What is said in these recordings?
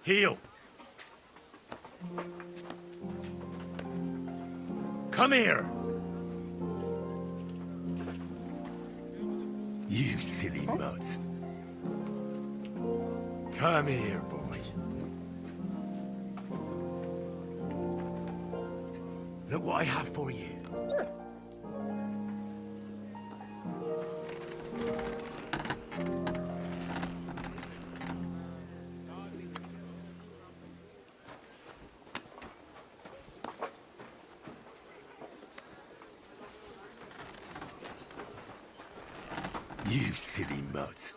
Heel. Come here. You silly mutt. Come here, boy. Look what I have for you. You silly mutt.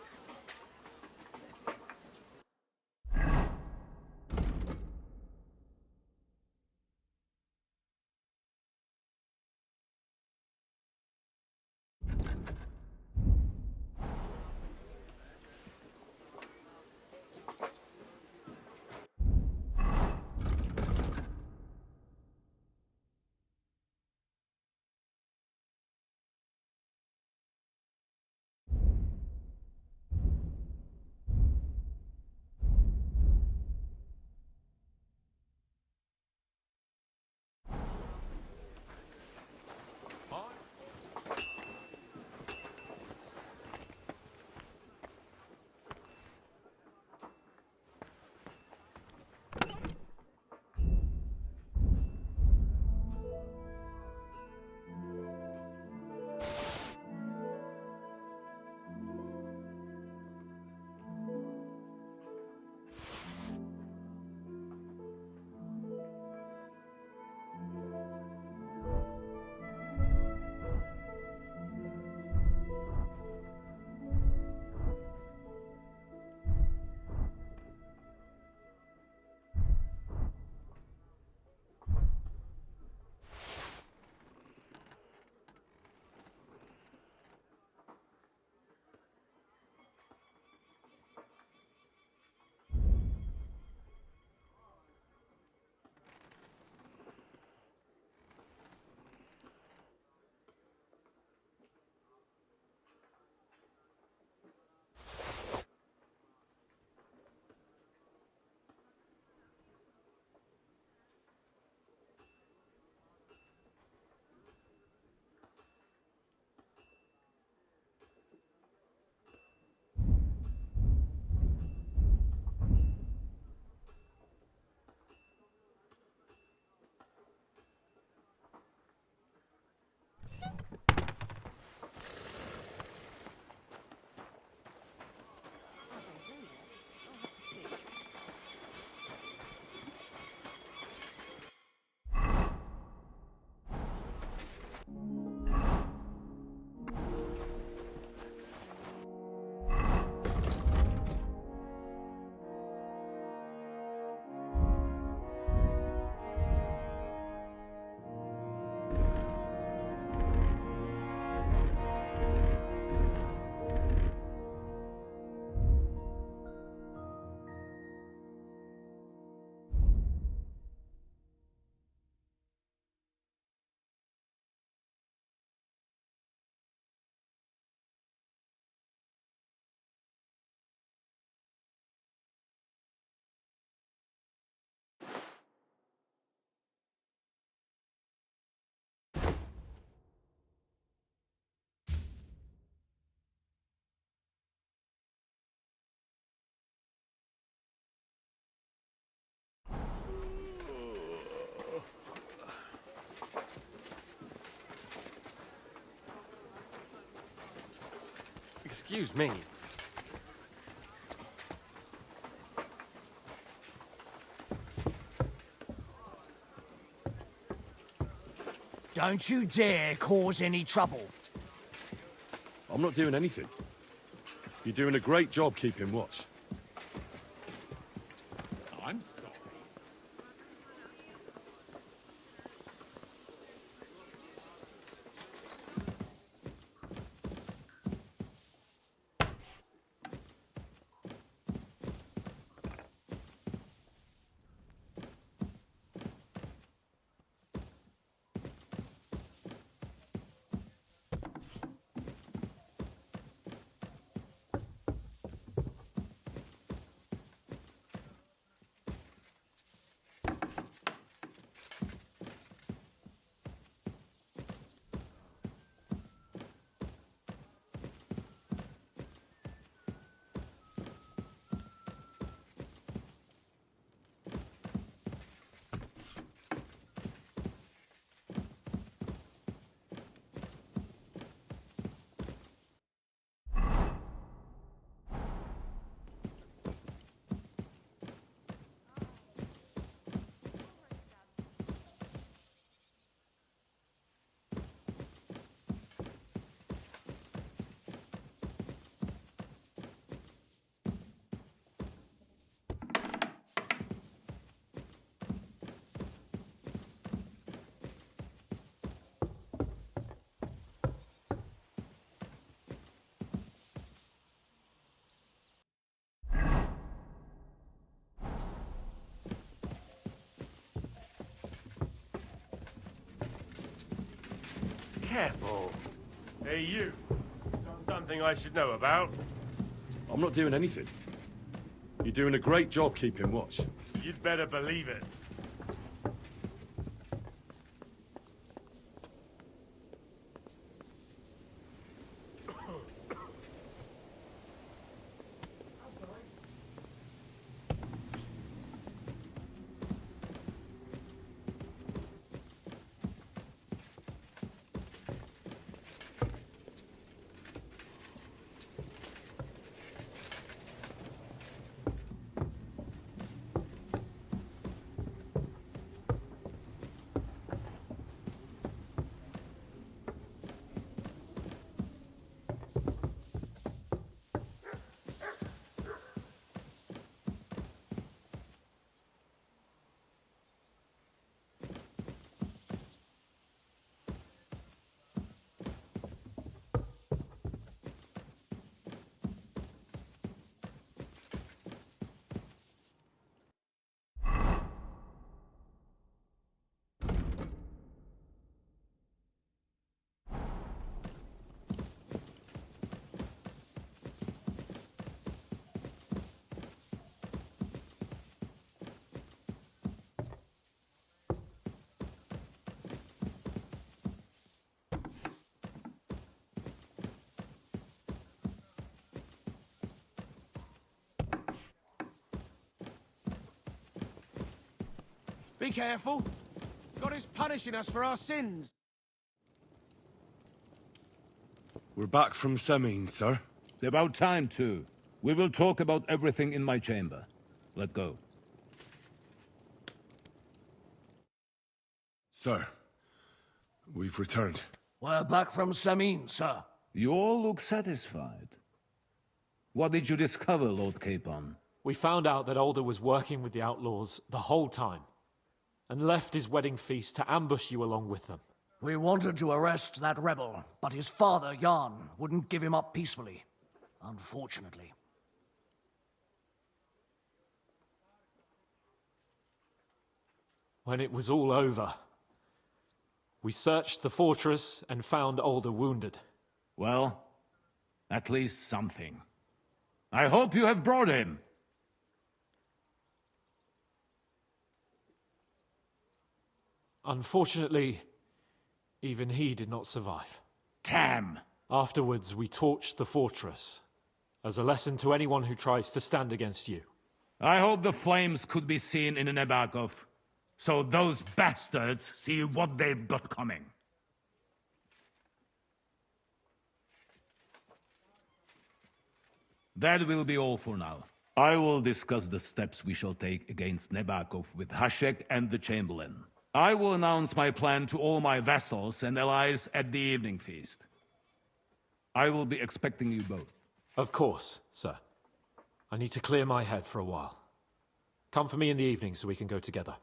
Excuse me. Don't you dare cause any trouble. I'm not doing anything. You're doing a great job keeping watch. I'm sorry. Careful. Hey, you. Got something I should know about? I'm not doing anything. You're doing a great job keeping watch. You'd better believe it. Be careful. God is punishing us for our sins. We're back from Semin, sir. About time, too. We will talk about everything in my chamber. Let's go. Sir, we've returned. We're back from Samin, sir. You all look satisfied. What did you discover, Lord Capon? We found out that Alder was working with the outlaws the whole time, and left his wedding feast to ambush you along with them. We wanted to arrest that rebel, but his father, Jan, wouldn't give him up peacefully. Unfortunately. When it was all over, we searched the fortress and found Alder wounded. Well, at least something. I hope you have brought him. Unfortunately, even he did not survive. Damn! Afterwards, we torched the fortress, as a lesson to anyone who tries to stand against you. I hope the flames could be seen in Nebakov, so those bastards see what they've got coming. That will be all for now. I will discuss the steps we shall take against Nebakov with Hashek and the Chamberlain. I will announce my plan to all my vassals and allies at the evening feast. I will be expecting you both. Of course, sir. I need to clear my head for a while. Come for me in the evening so we can go together.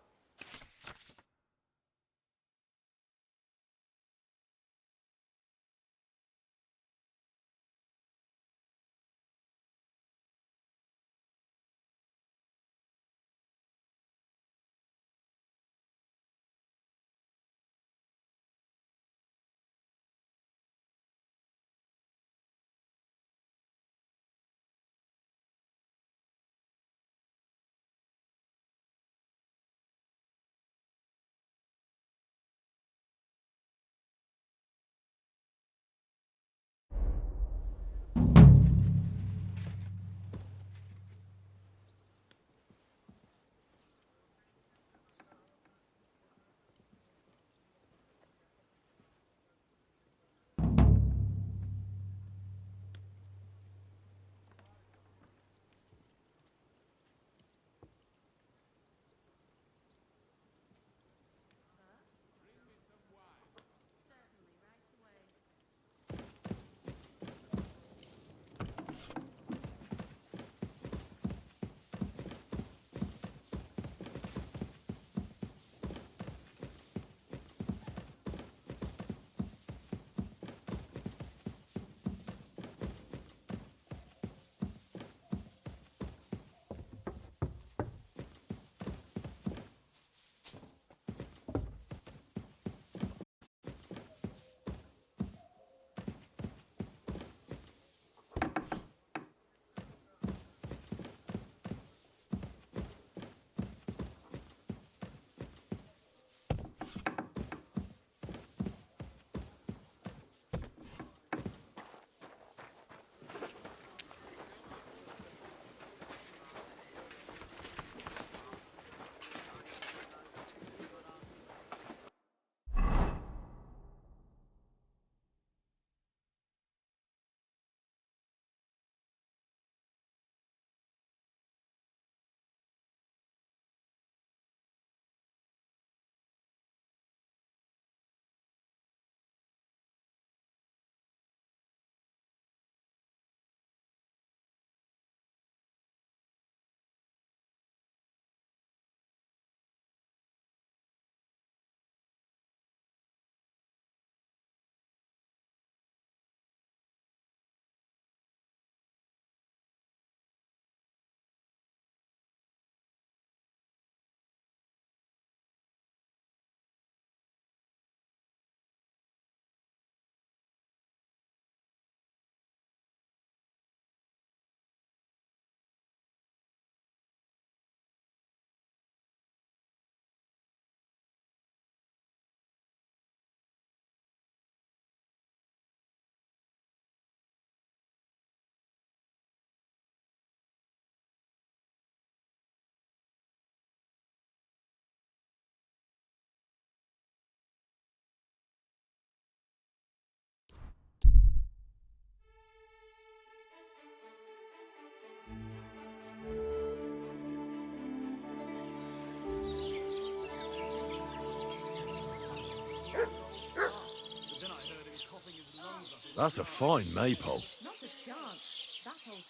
That's a fine maypole. Not a chance. That old...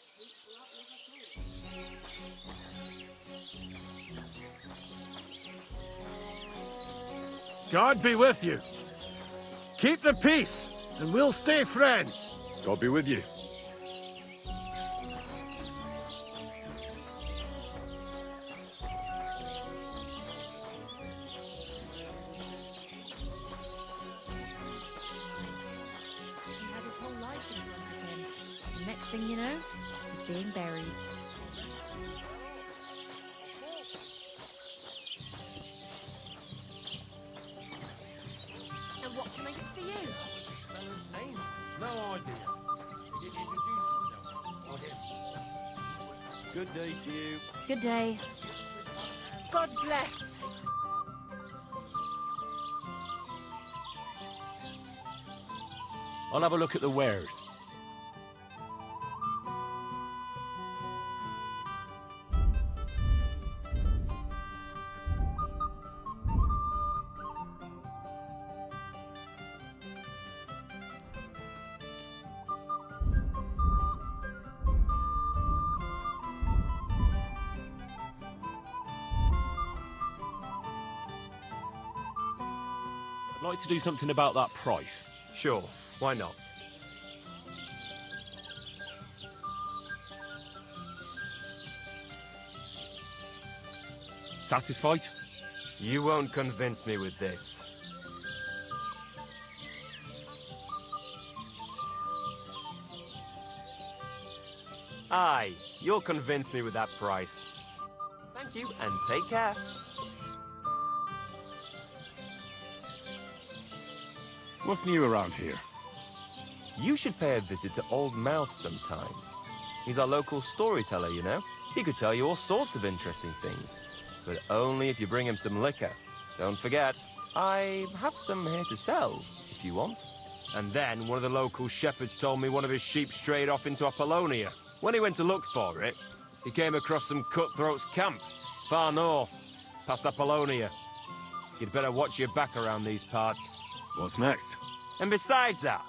God be with you. Keep the peace, and we'll stay friends. God be with you. He had his whole life in front of him. The next thing you know, he's being buried. And what can I get for you? Fella's name? No idea. He didn't introduce himself. What is Good day to you. Good day. God bless. I'll have a look at the wares. I'd like to do something about that price. Sure, why not? Satisfied? You won't convince me with this. Aye, you'll convince me with that price. Thank you, and take care. What's new around here? You should pay a visit to Old Mouth sometime. He's our local storyteller, you know. He could tell you all sorts of interesting things. But only if you bring him some liquor. Don't forget, I have some here to sell, if you want. And then one of the local shepherds told me one of his sheep strayed off into Apollonia. When he went to look for it, he came across some cutthroats' camp, far north, past Apollonia. You'd better watch your back around these parts. What's next? And besides that,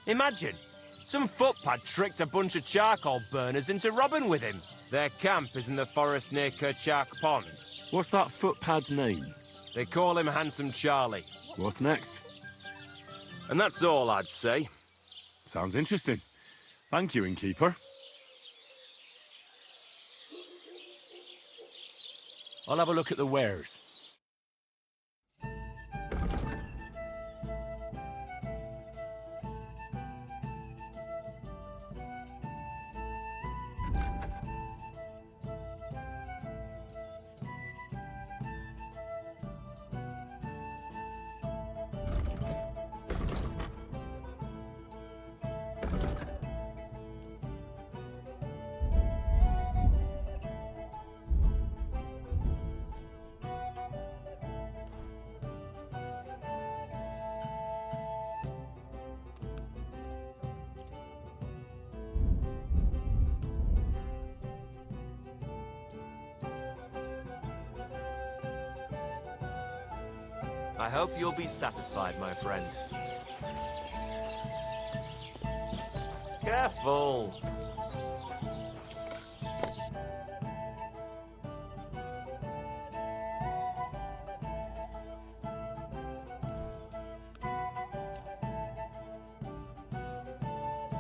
imagine, some footpad tricked a bunch of charcoal burners into robbing with him. Their camp is in the forest near Kerchark Pond. What's that footpad's name? They call him Handsome Charlie. What's next? And that's all I'd say. Sounds interesting. Thank you, innkeeper. I'll have a look at the wares. I hope you'll be satisfied, my friend. Careful!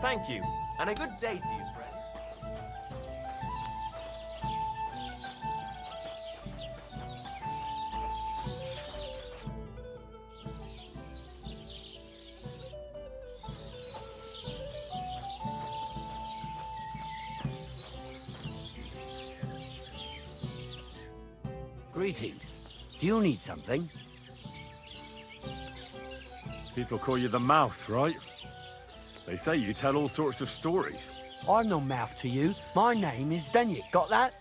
Thank you, and a good day to you, friend. Greetings. Do you need something? People call you the Mouth, right? They say you tell all sorts of stories. I'm no mouth to you. My name is Denyek. Got that?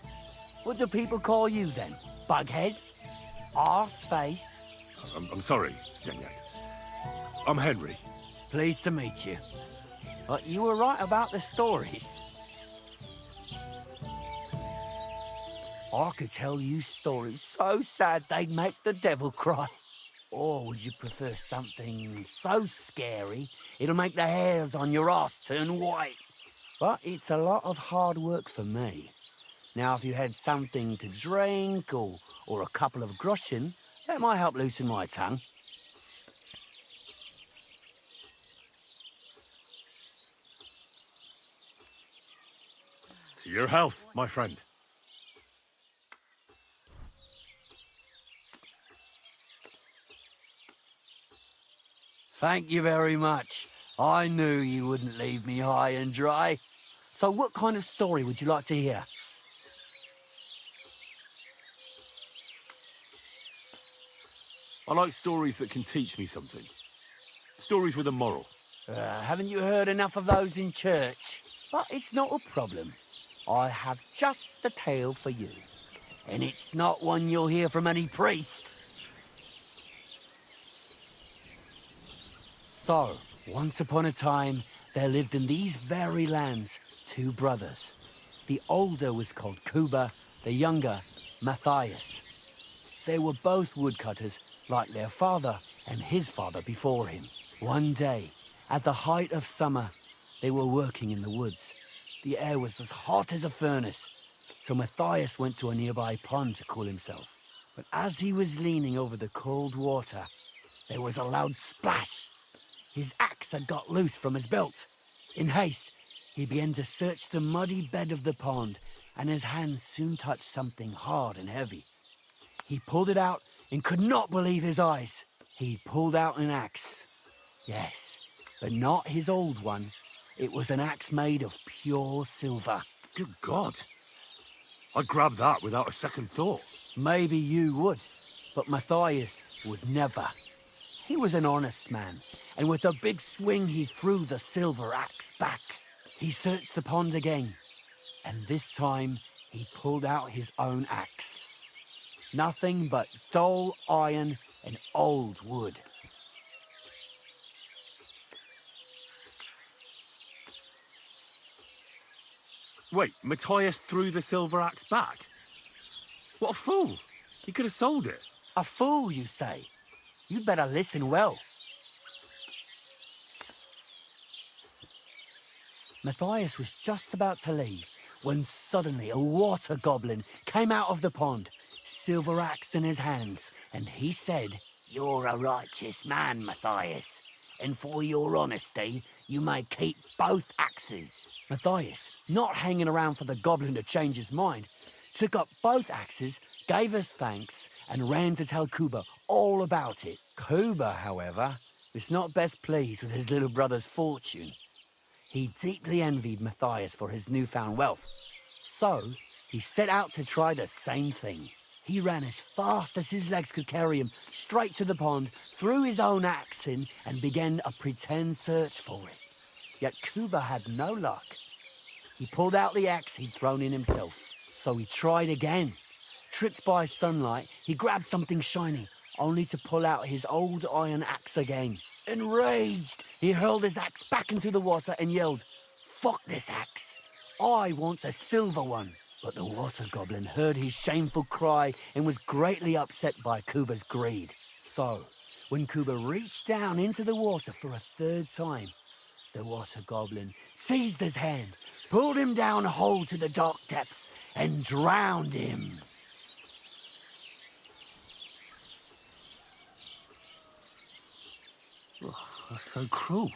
What do people call you then? Bughead? Arseface? I'm sorry, Stenyak. I'm Henry. Pleased to meet you. But you were right about the stories. I could tell you stories so sad they'd make the devil cry. Or would you prefer something so scary it'll make the hairs on your ass turn white? But it's a lot of hard work for me. Now, if you had something to drink or a couple of groschen, that might help loosen my tongue. To your health, my friend. Thank you very much. I knew you wouldn't leave me high and dry. So what kind of story would you like to hear? I like stories that can teach me something. Stories with a moral. Haven't you heard enough of those in church? But it's not a problem. I have just the tale for you. And it's not one you'll hear from any priest. So, once upon a time, there lived in these very lands 2 brothers. The older was called Kuba, the younger, Matthias. They were both woodcutters, like their father and his father before him. One day, at the height of summer, they were working in the woods. The air was as hot as a furnace, so Matthias went to a nearby pond to cool himself. But as he was leaning over the cold water, there was a loud splash. His axe had got loose from his belt. In haste, he began to search the muddy bed of the pond, and his hands soon touched something hard and heavy. He pulled it out and could not believe his eyes. He pulled out an axe. Yes, but not his old one. It was an axe made of pure silver. Good God. I'd grab that without a second thought. Maybe you would, but Matthias would never. He was an honest man, and with a big swing he threw the silver axe back. He searched the pond again, and this time he pulled out his own axe. Nothing but dull iron and old wood. Wait, Matthias threw the silver axe back? What a fool! He could have sold it. A fool, you say? You'd better listen well. Matthias was just about to leave when suddenly a water goblin came out of the pond, silver axe in his hands, and he said, "You're a righteous man, Matthias, and for your honesty, you may keep both axes." Matthias, not hanging around for the goblin to change his mind, took up both axes, gave us thanks, and ran to tell Kuba all about it. Kuba, however, was not best pleased with his little brother's fortune. He deeply envied Matthias for his newfound wealth. So, he set out to try the same thing. He ran as fast as his legs could carry him straight to the pond, threw his own axe in, and began a pretend search for it. Yet Kuba had no luck. He pulled out the axe he'd thrown in himself. So he tried again. Tricked by sunlight, he grabbed something shiny, only to pull out his old iron axe again. Enraged, he hurled his axe back into the water and yelled, "Fuck this axe! I want a silver one!" But the water goblin heard his shameful cry and was greatly upset by Kuba's greed. So, when Kuba reached down into the water for a third time, the water goblin seized his hand, pulled him down whole to the dark depths, and drowned him. That's so cruel.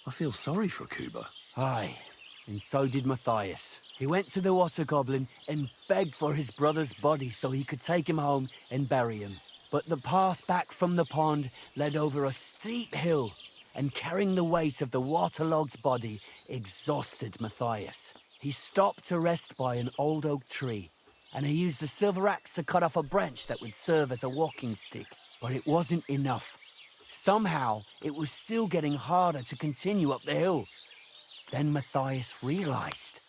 I feel sorry for Kuba. Aye, and so did Matthias. He went to the water goblin and begged for his brother's body so he could take him home and bury him. But the path back from the pond led over a steep hill, and carrying the weight of the waterlogged body exhausted Matthias. He stopped to rest by an old oak tree, and he used the silver axe to cut off a branch that would serve as a walking stick. But it wasn't enough. Somehow, it was still getting harder to continue up the hill. Then Matthias realized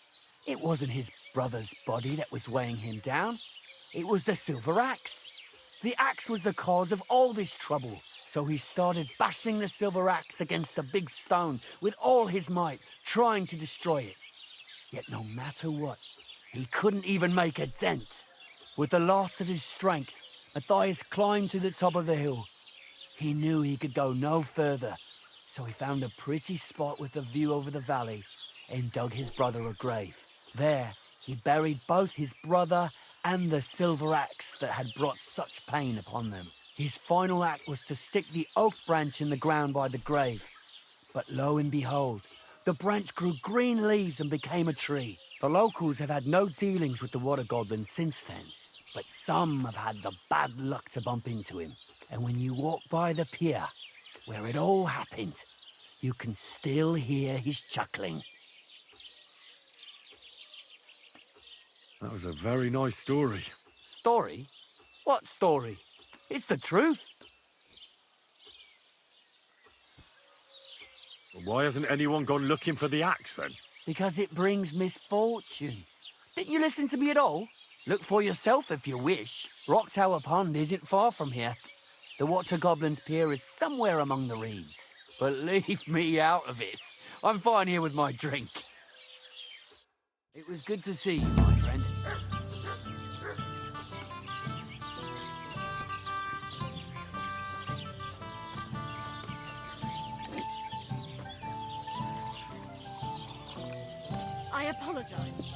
it wasn't his brother's body that was weighing him down. It was the silver axe. The axe was the cause of all this trouble. So he started bashing the silver axe against a big stone with all his might, trying to destroy it. Yet no matter what, he couldn't even make a dent. With the last of his strength, Matthias climbed to the top of the hill. He knew he could go no further, so he found a pretty spot with a view over the valley and dug his brother a grave. There, he buried both his brother and the silver axe that had brought such pain upon them. His final act was to stick the oak branch in the ground by the grave. But lo and behold, the branch grew green leaves and became a tree. The locals have had no dealings with the water goblin since then, but some have had the bad luck to bump into him. And when you walk by the pier, where it all happened, you can still hear his chuckling. That was a very nice story. Story? What story? It's the truth. Well, why hasn't anyone gone looking for the axe then? Because it brings misfortune. Didn't you listen to me at all? Look for yourself if you wish. Rock Tower Pond isn't far from here. The Water Goblin's pier is somewhere among the reeds. But leave me out of it. I'm fine here with my drink. It was good to see you, my friend. I apologize.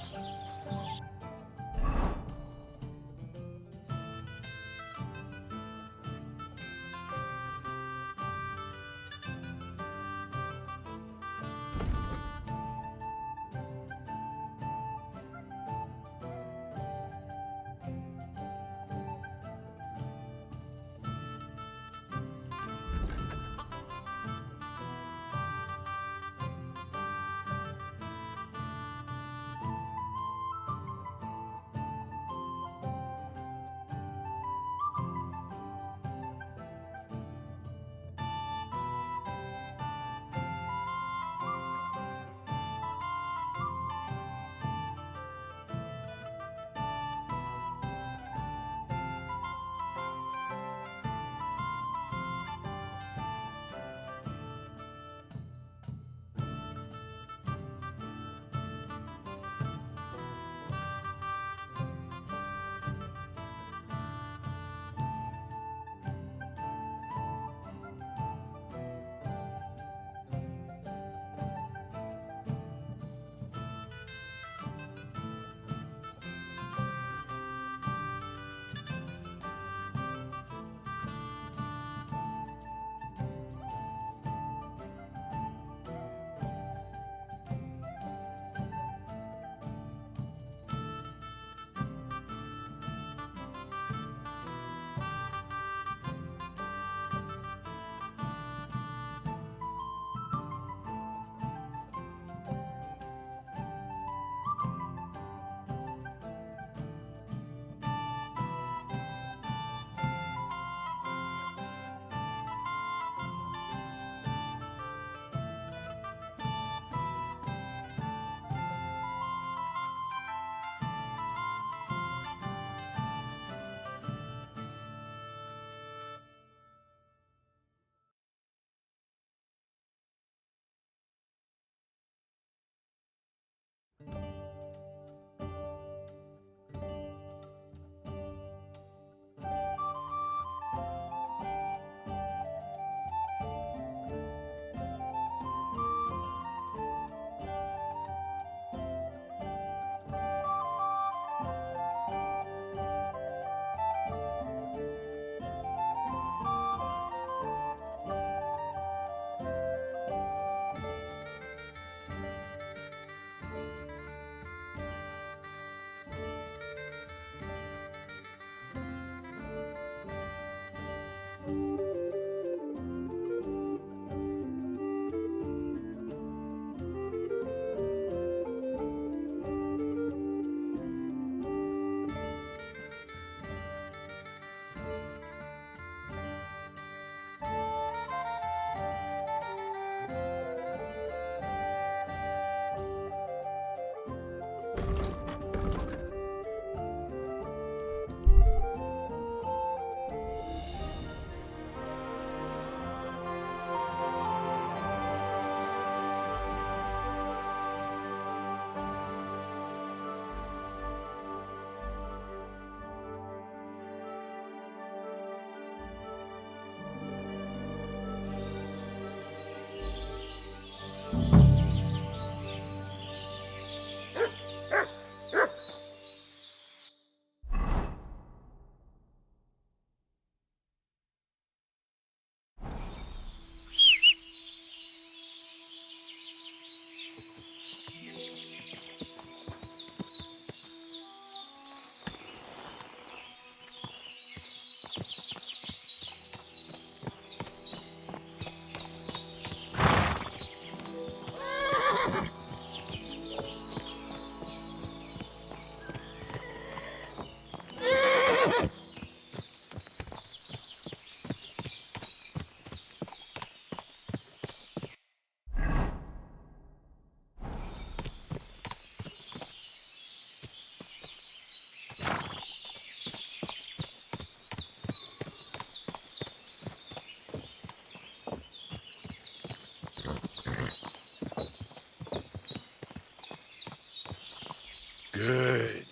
Good.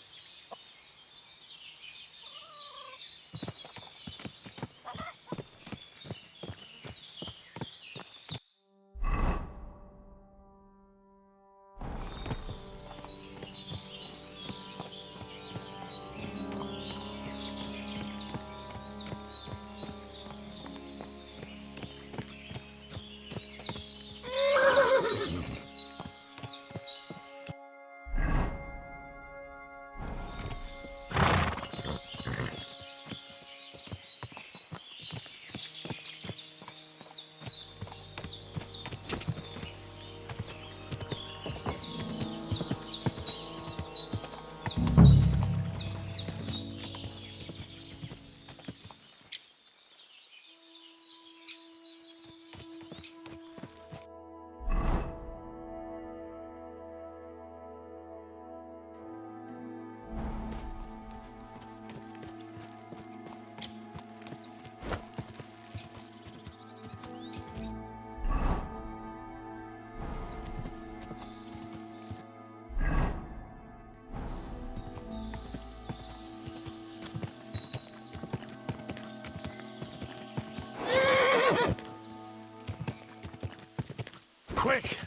Quick!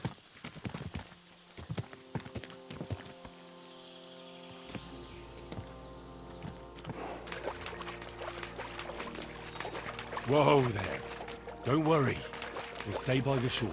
Whoa there. Don't worry. We'll stay by the shore.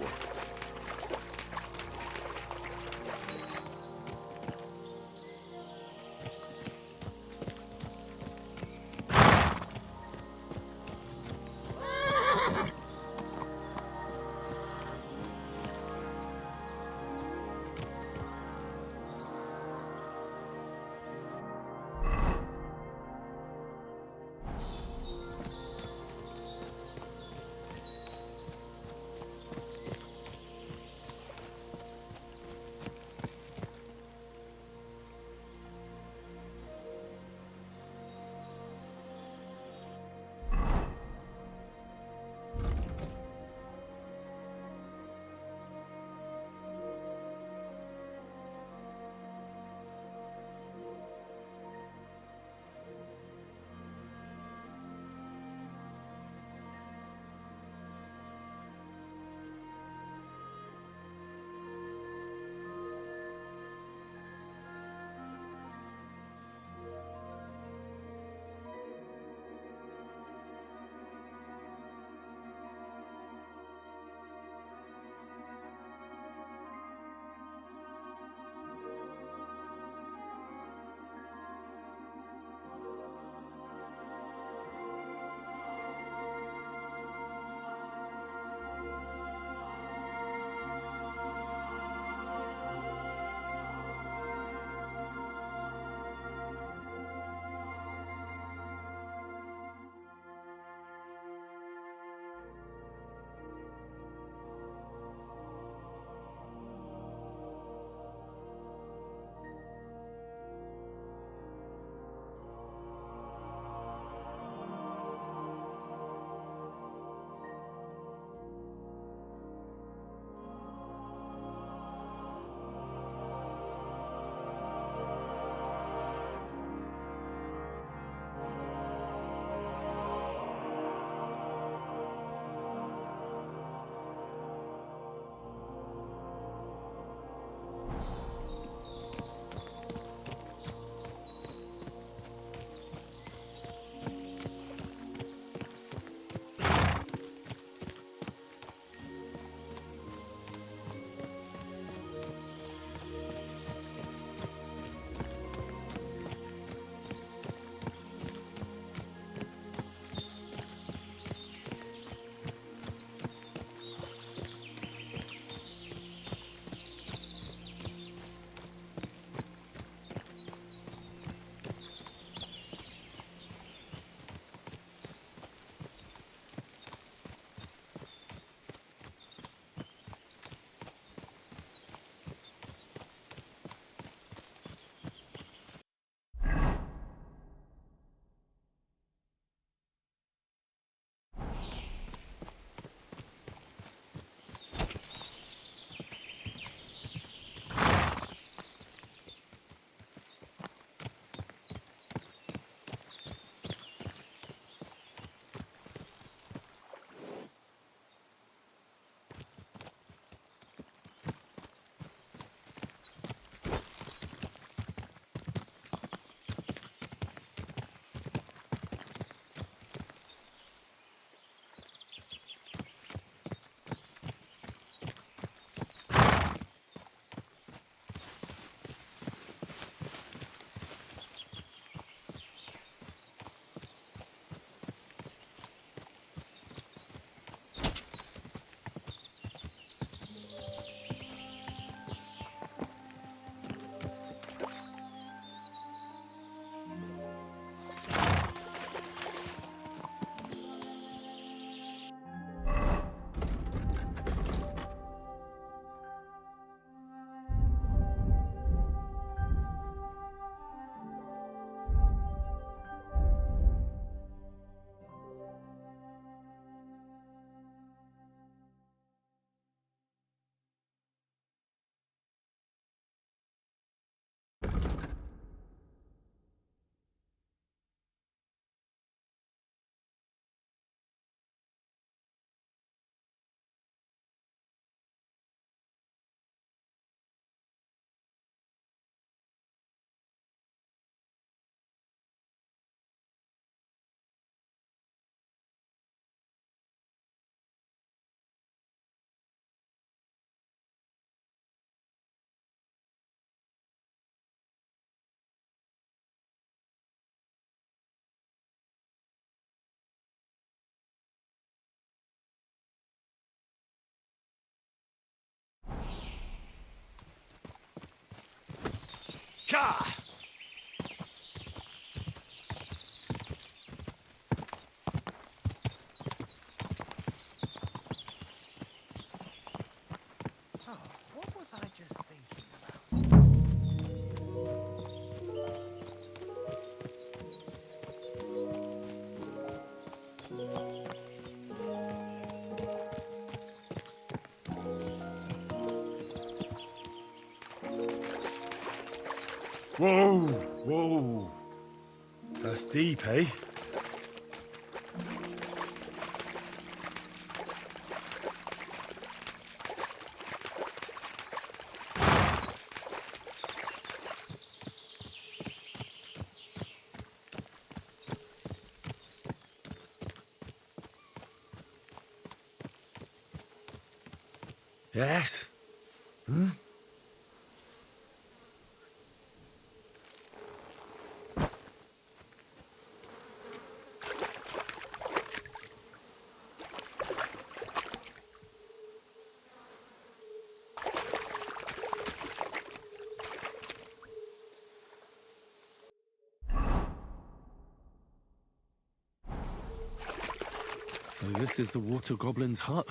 Ka! What was I just thinking about? Whoa! Whoa! That's deep, eh? Yes? Hmm? So this is the water goblin's hut.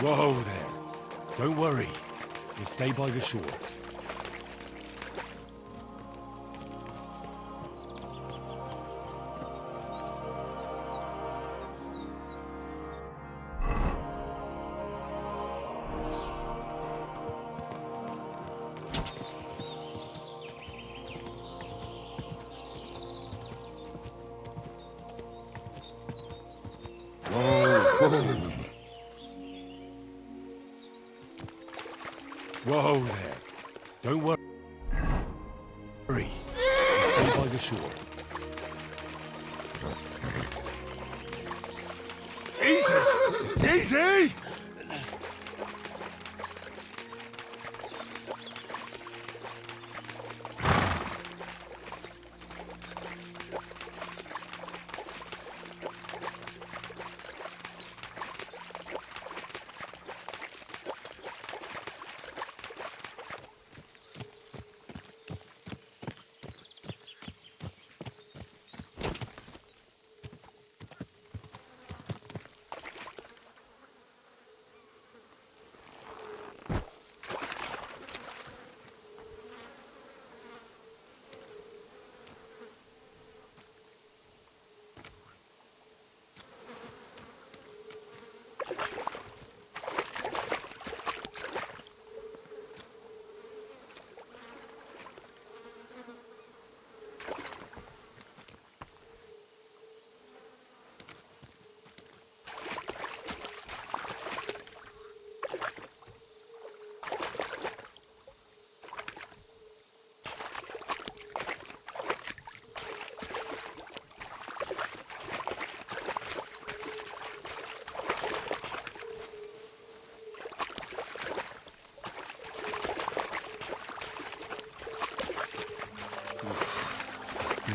Whoa there. Don't worry. We'll stay by the shore. Whoa there. Don't worry. We'll stay by the shore. Easy! Easy!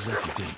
Bloody deep.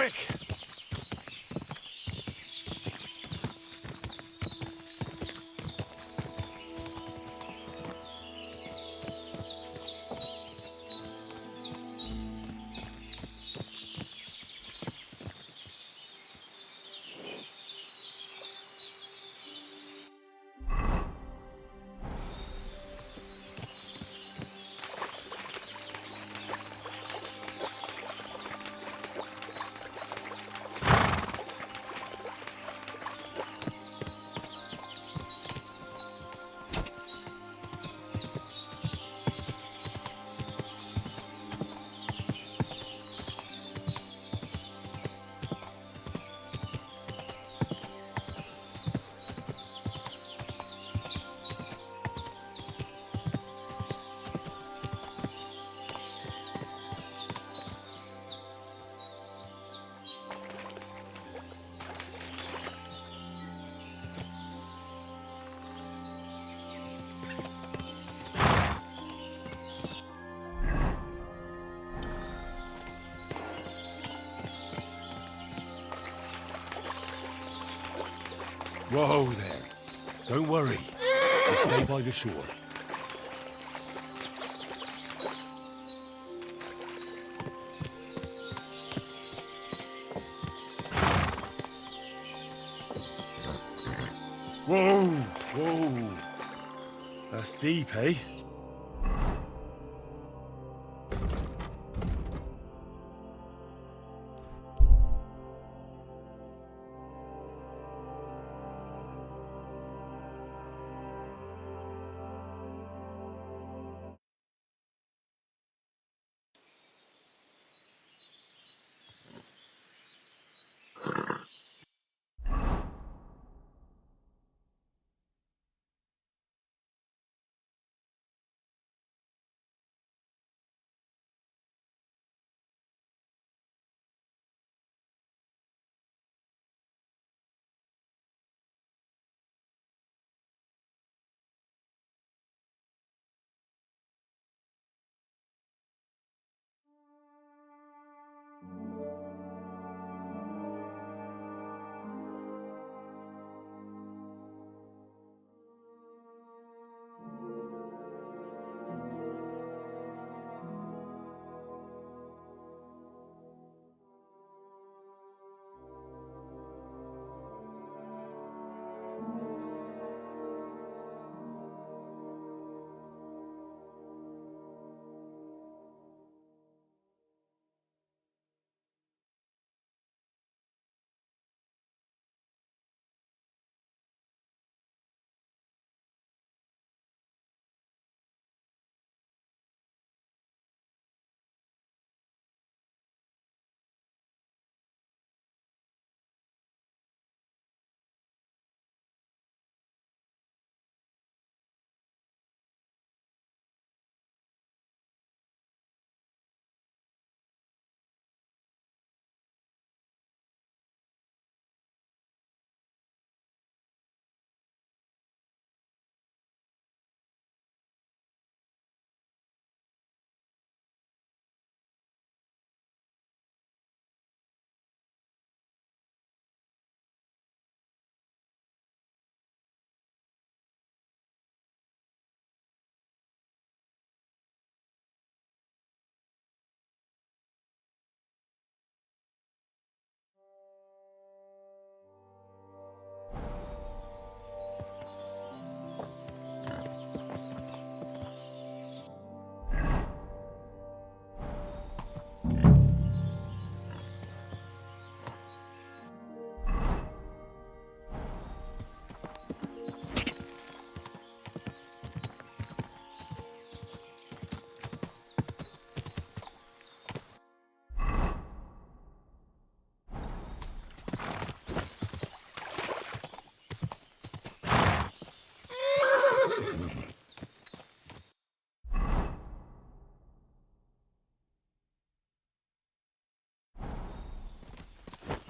Quick! Whoa there. Don't worry. We'll stay by the shore. Whoa! Whoa! That's deep, eh?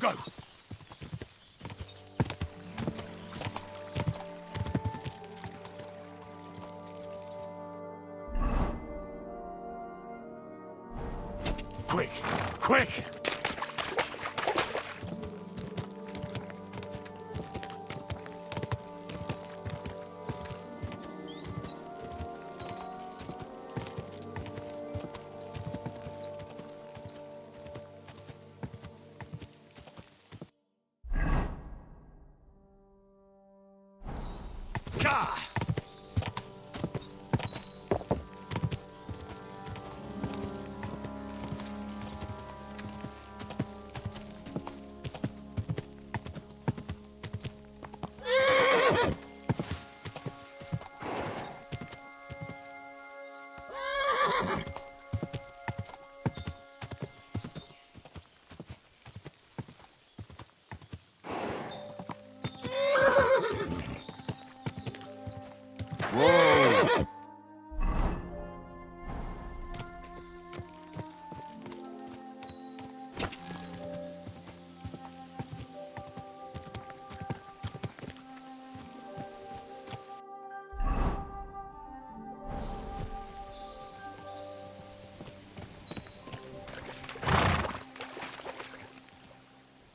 Go! Quick! Quick! Whoa!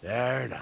There now.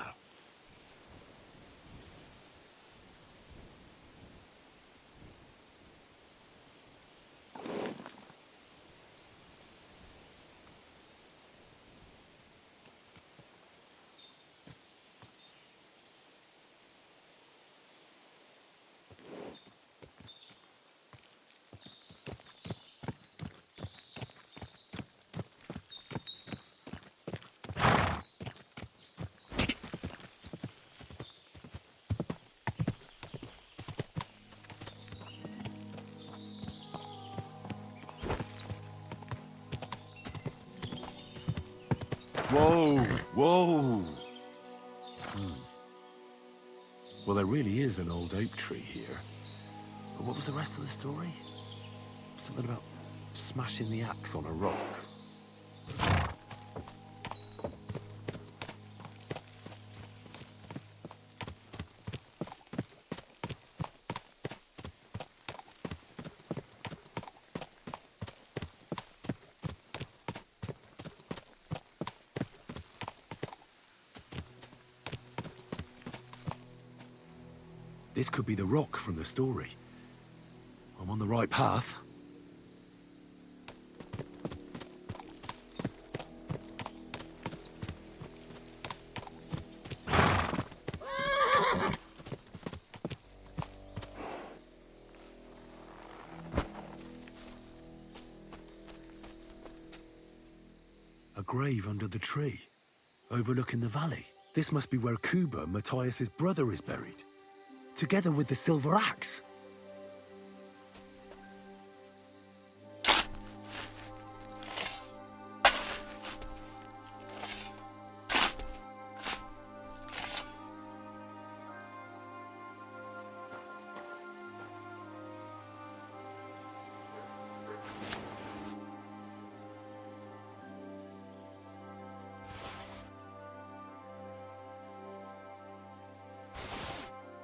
Whoa, whoa. Well, there really is an old oak tree here. But what was the rest of the story? Something about smashing the axe on a rock. This could be the rock from the story. I'm on the right path. A grave under the tree, overlooking the valley. This must be where Kuba, Matthias's brother, is buried, together with the silver axe.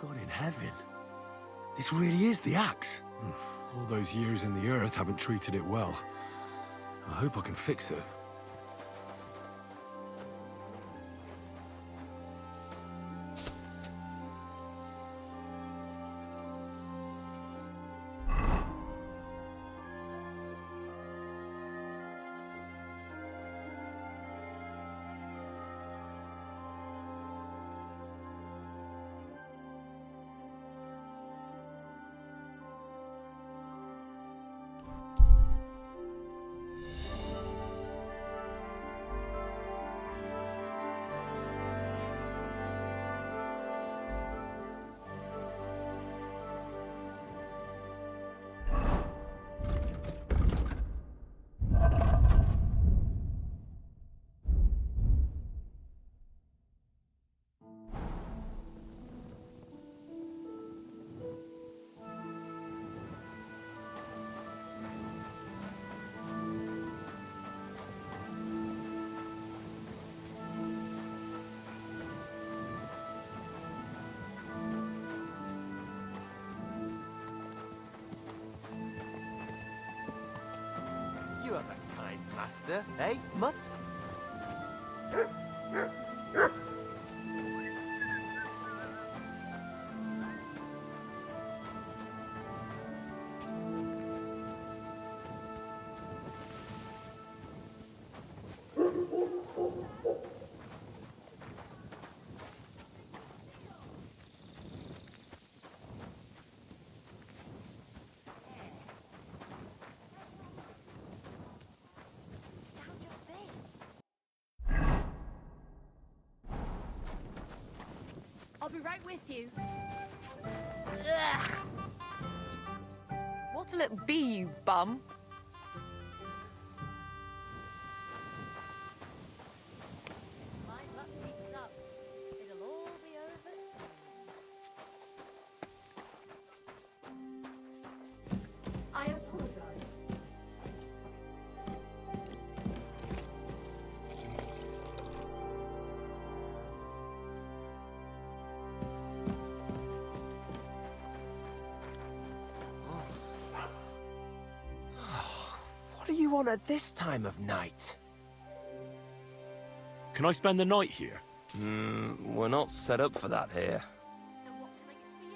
God in heaven. This really is the axe. All those years in the earth haven't treated it well. I hope I can fix it. You are a kind master, eh, Mutt? I'll be right with you. Ugh. What'll it be, you bum? My luck keeps up. It'll all be over soon. I apologize. What do you want at this time of night? Can I spend the night here? We're not set up for that here. And what can I get for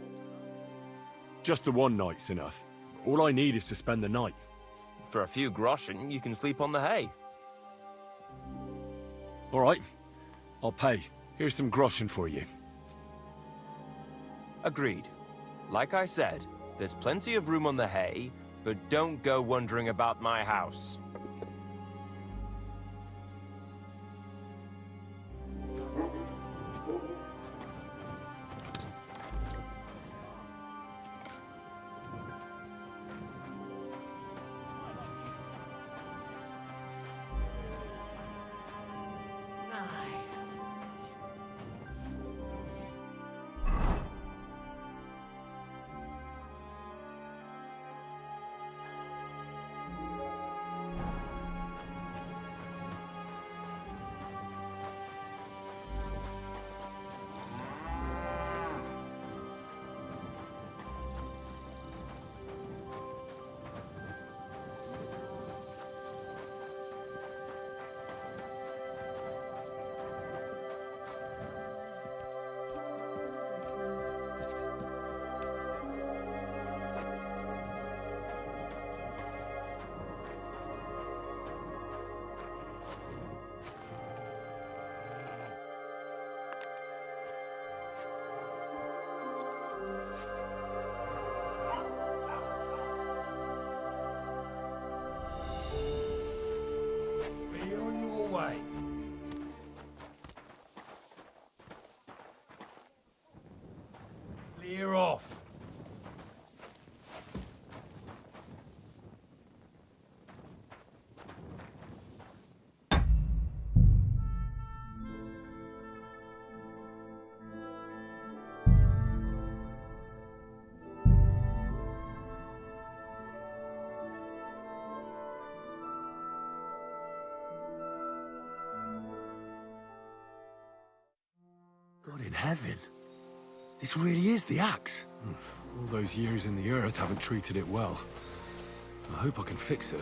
you? Just the one night's enough. All I need is to spend the night. For a few groschen, you can sleep on the hay. All right. I'll pay. Here's some groschen for you. Agreed. Like I said, there's plenty of room on the hay, but don't go wondering about my house. Be on your way. Clear off. God in heaven. This really is the axe. All those years in the earth haven't treated it well. I hope I can fix it.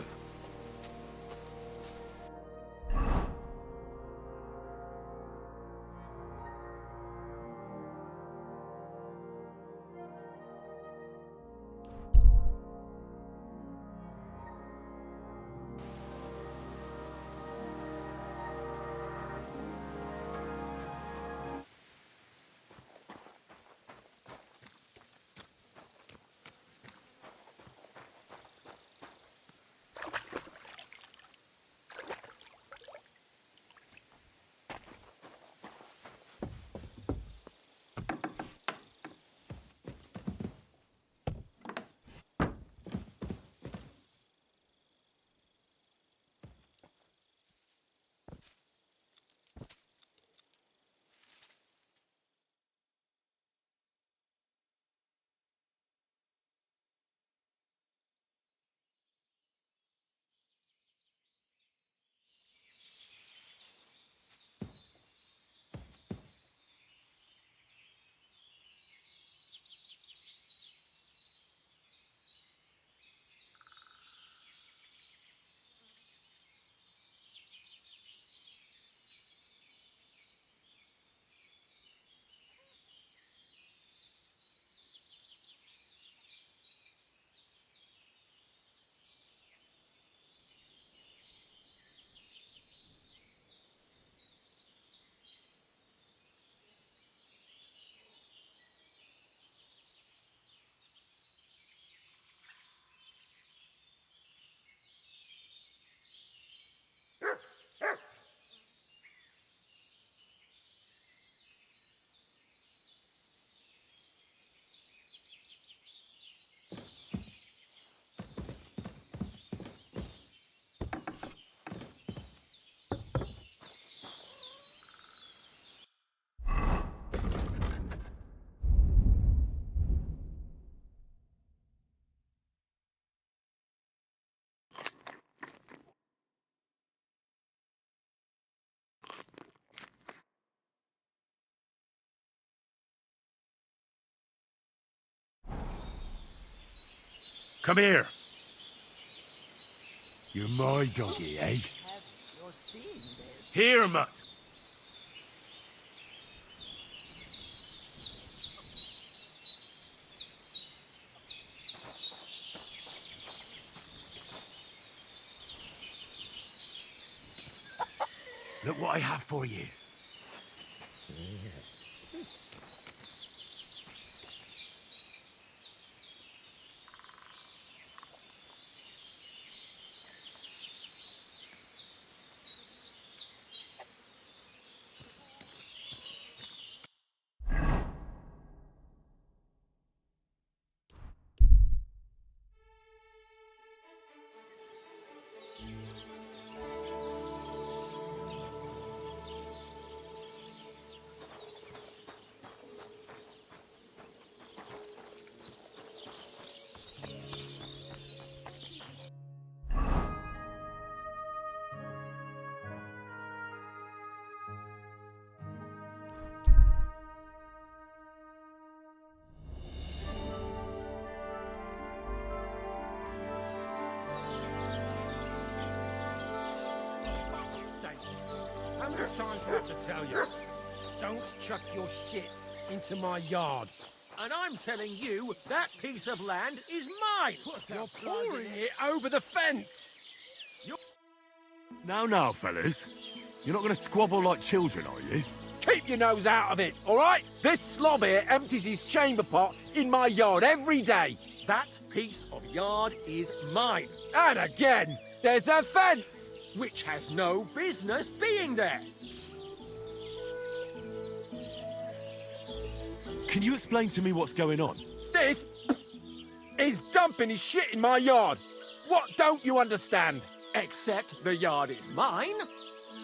Come here. You're my doggy, eh? Here, Mutt. Look what I have for you. How many times do I have to tell you? Don't chuck your shit into my yard. And I'm telling you, that piece of land is mine. You're pouring it over the fence. Now, fellas. You're not going to squabble like children, are you? Keep your nose out of it, all right? This slob here empties his chamber pot in my yard every day. That piece of yard is mine. And again, there's a fence, which has no business being there. Can you explain to me what's going on? This is dumping his shit in my yard. What don't you understand? Except the yard is mine.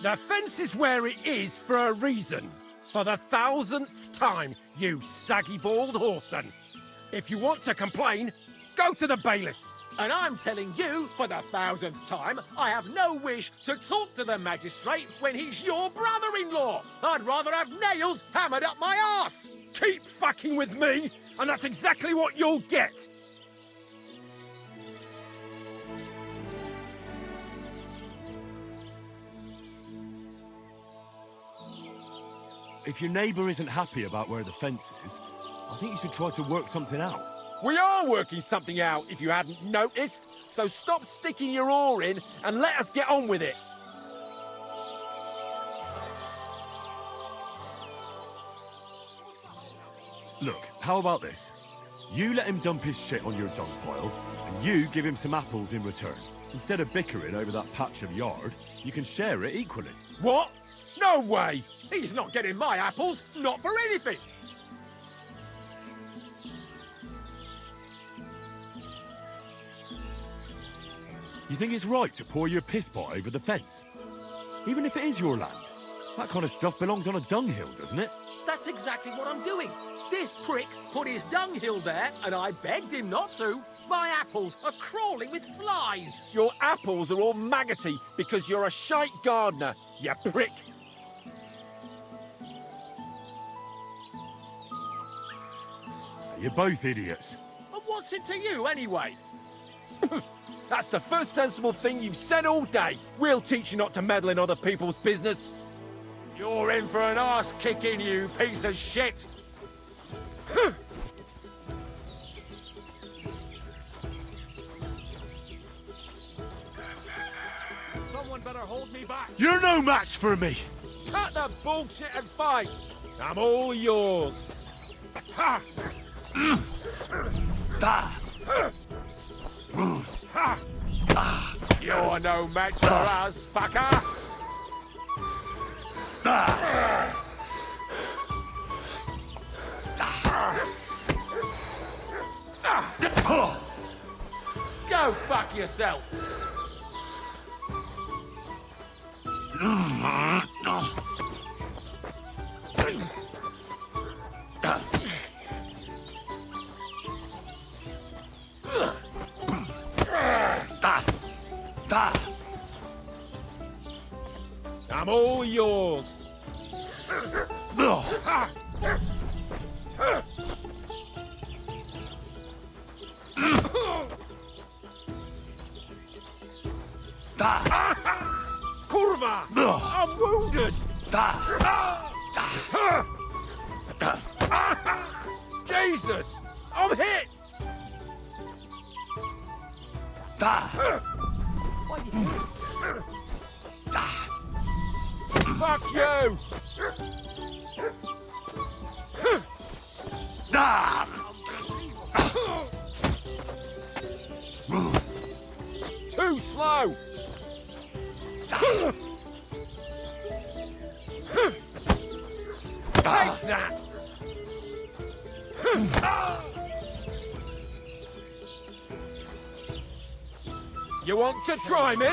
The fence is where it is for a reason. For the 1000th time, you saggy-bald whoreson. If you want to complain, go to the bailiff. And I'm telling you, for the 1000th time, I have no wish to talk to the magistrate when he's your brother-in-law. I'd rather have nails hammered up my arse. Keep fucking with me, and that's exactly what you'll get. If your neighbour isn't happy about where the fence is, I think you should try to work something out. We are working something out, if you hadn't noticed. So stop sticking your oar in and let us get on with it. Look, how about this? You let him dump his shit on your dung pile, and you give him some apples in return. Instead of bickering over that patch of yard, you can share it equally. What? No way! He's not getting my apples, not for anything! You think it's right to pour your piss pot over the fence? Even if it is your land? That kind of stuff belongs on a dunghill, doesn't it? That's exactly what I'm doing. This prick put his dunghill there, and I begged him not to. My apples are crawling with flies. Your apples are all maggoty because you're a shite gardener, you prick. You're both idiots. And what's it to you, anyway? That's the first sensible thing you've said all day. We'll teach you not to meddle in other people's business. You're in for an arse-kicking, you piece of shit! Someone better hold me back. You're no match for me! Cut the bullshit and fight! I'm all yours. Ha! You're no match for us, fucker! Go fuck yourself! I'm all yours. Kurva! I'm wounded! Jesus! I'm hit! Fuck you! Too slow! Take that! You want to try me?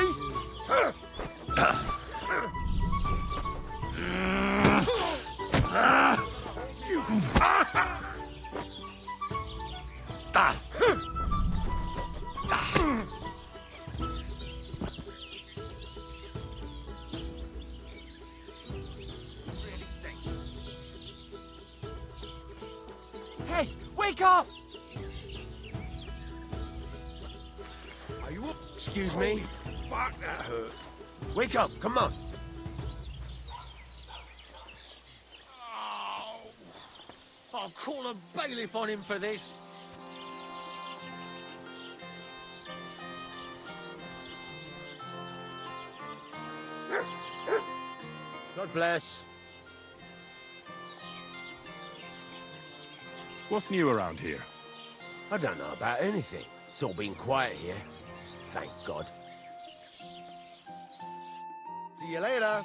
Hey, wake up! Are you up? Excuse me? Fuck, that hurts. Wake up, come on. I'll call a bailiff on him for this. God bless. What's new around here? I don't know about anything. It's all been quiet here. Thank God. See you later.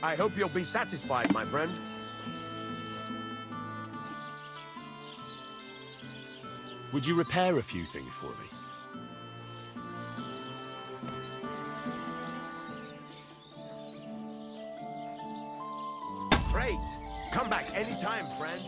I hope you'll be satisfied, my friend. Would you repair a few things for me? Great! Come back anytime, friend.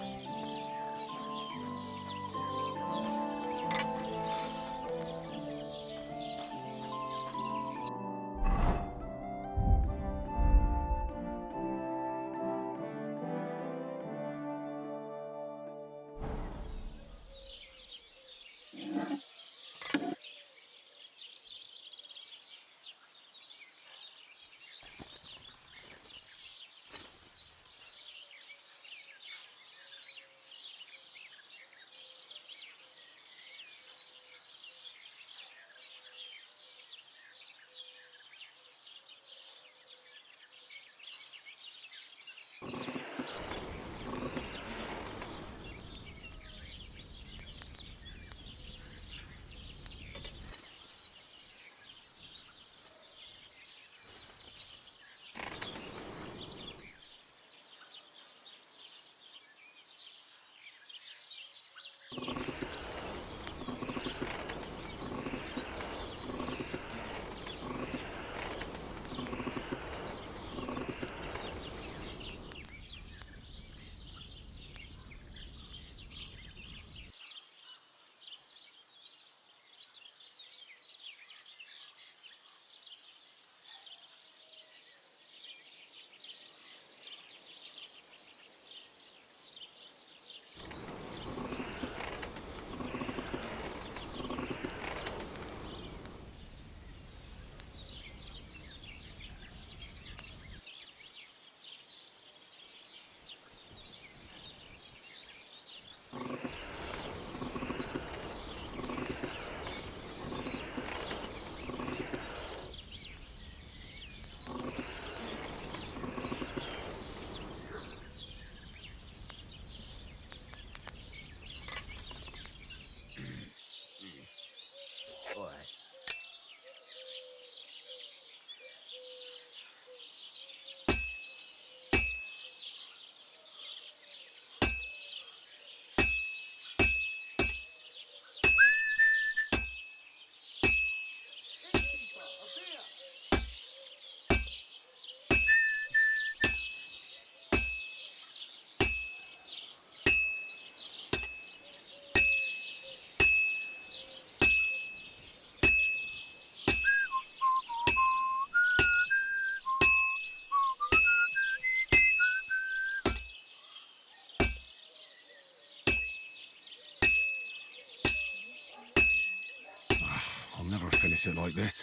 I'll never finish it like this.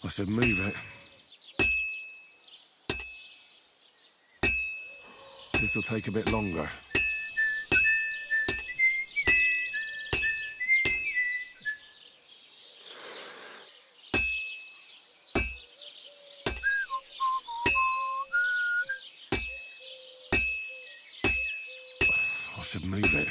I should move it. This'll take a bit longer. I should move it.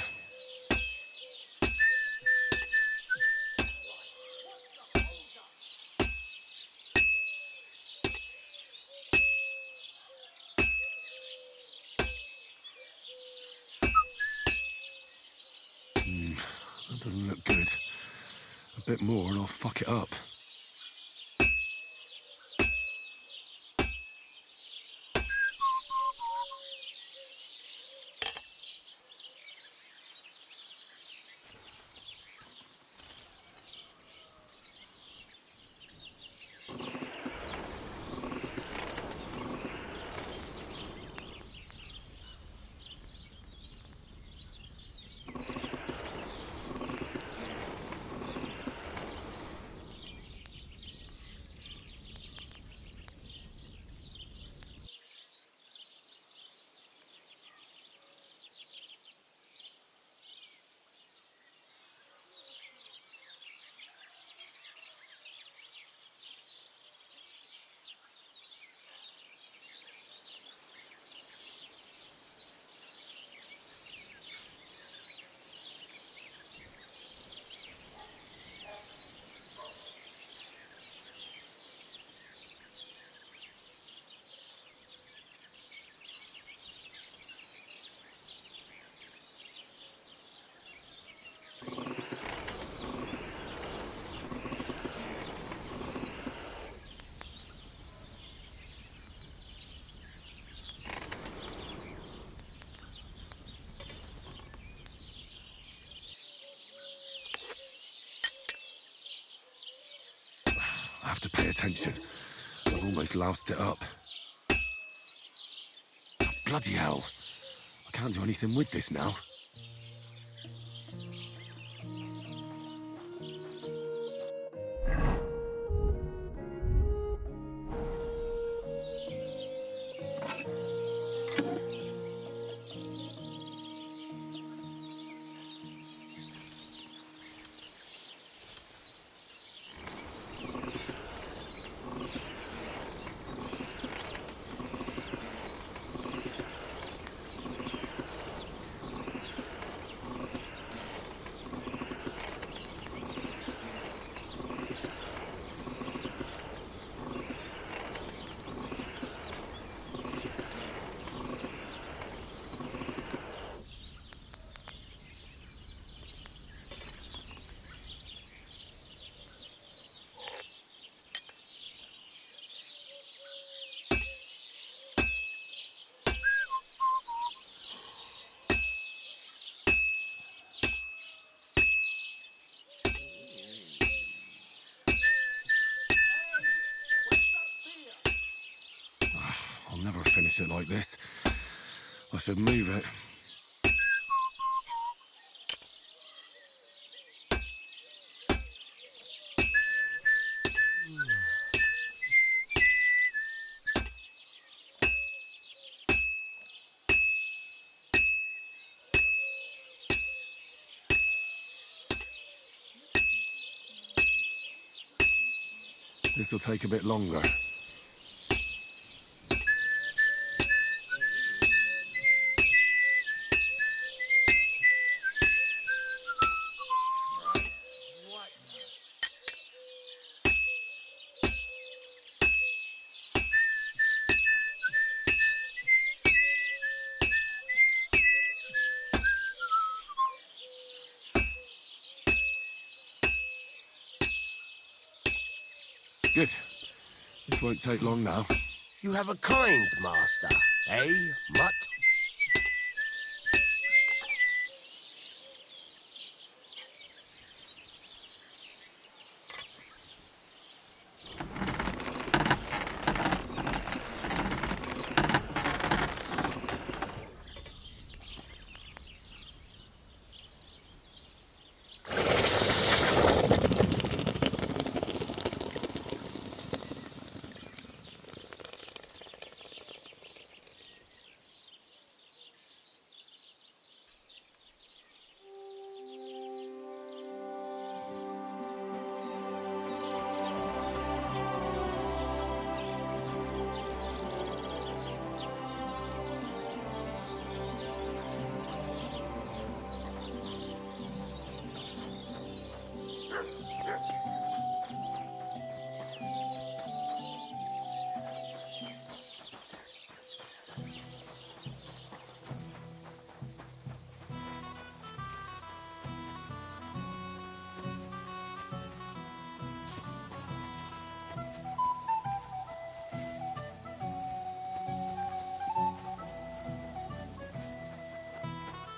That doesn't look good. A bit more and I'll fuck it up. I have to pay attention. I've almost loused it up. Bloody hell. I can't do anything with this now. I'll never finish it like this. I should move it. This'll take a bit longer. Good. This won't take long now. You have a kind master, eh, Mutt?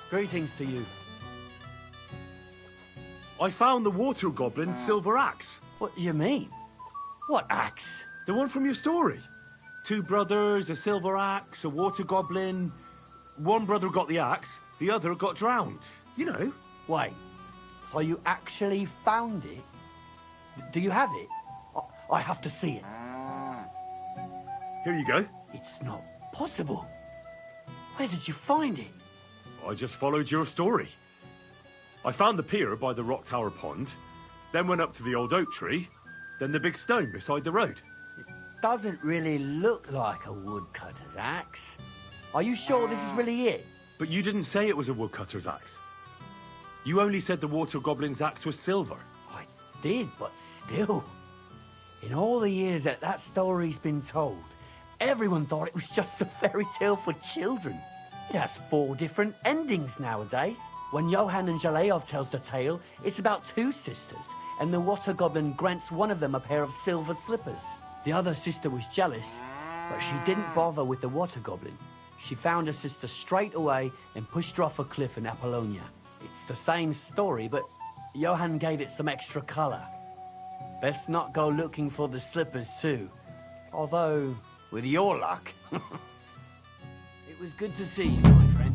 Greetings to you. I found the water goblin's silver axe. What do you mean? What axe? The one from your story. 2 brothers, a silver axe, a water goblin. One brother got the axe, the other got drowned. You know. Wait, so you actually found it? Do you have it? I have to see it. Here you go. It's not possible. Where did you find it? I just followed your story. I found the pier by the rock tower pond, then went up to the old oak tree, then the big stone beside the road. Doesn't really look like a woodcutter's axe. Are you sure this is really it? But you didn't say it was a woodcutter's axe. You only said the water goblin's axe was silver. I did, but still. In all the years that story's been told, everyone thought it was just a fairy tale for children. It has 4 different endings nowadays. When Johann and Jaleov tells the tale, it's about 2 sisters, and the water goblin grants one of them a pair of silver slippers. The other sister was jealous, but she didn't bother with the water goblin. She found her sister straight away and pushed her off a cliff in Apollonia. It's the same story, but Johann gave it some extra colour. Best not go looking for the slippers too. Although, with your luck... It was good to see you, my friend.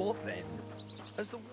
What then? As the water...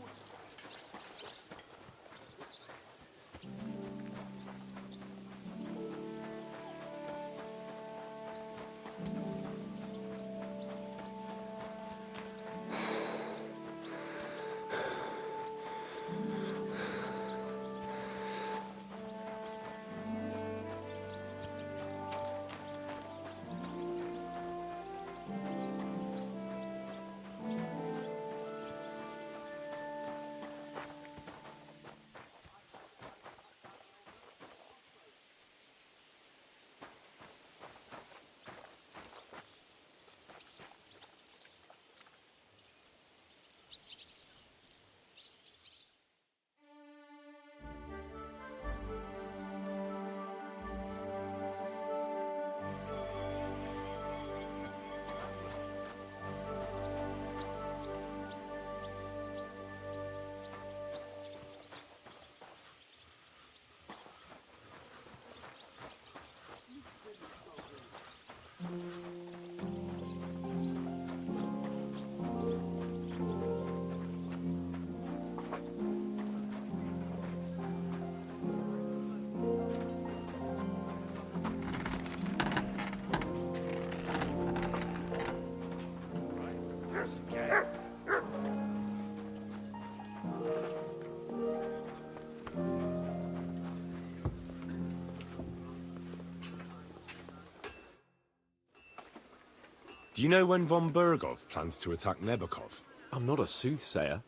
Do you know when von Burgov plans to attack Nebakov? I'm not a soothsayer.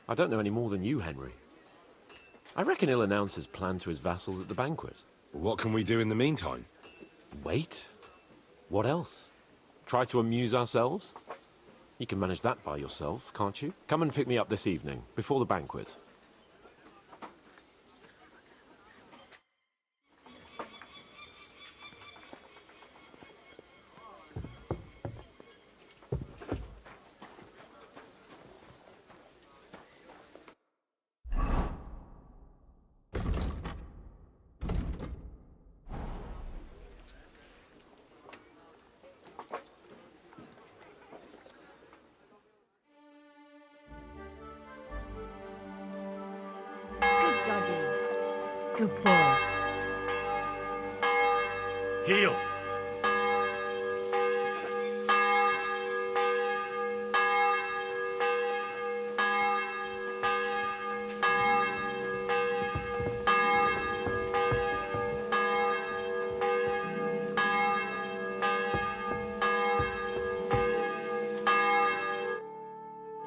I don't know any more than you, Henry. I reckon he'll announce his plan to his vassals at the banquet. What can we do in the meantime? Wait? What else? Try to amuse ourselves? You can manage that by yourself, can't you? Come and pick me up this evening, before the banquet. Good doggy. Good boy. Heel!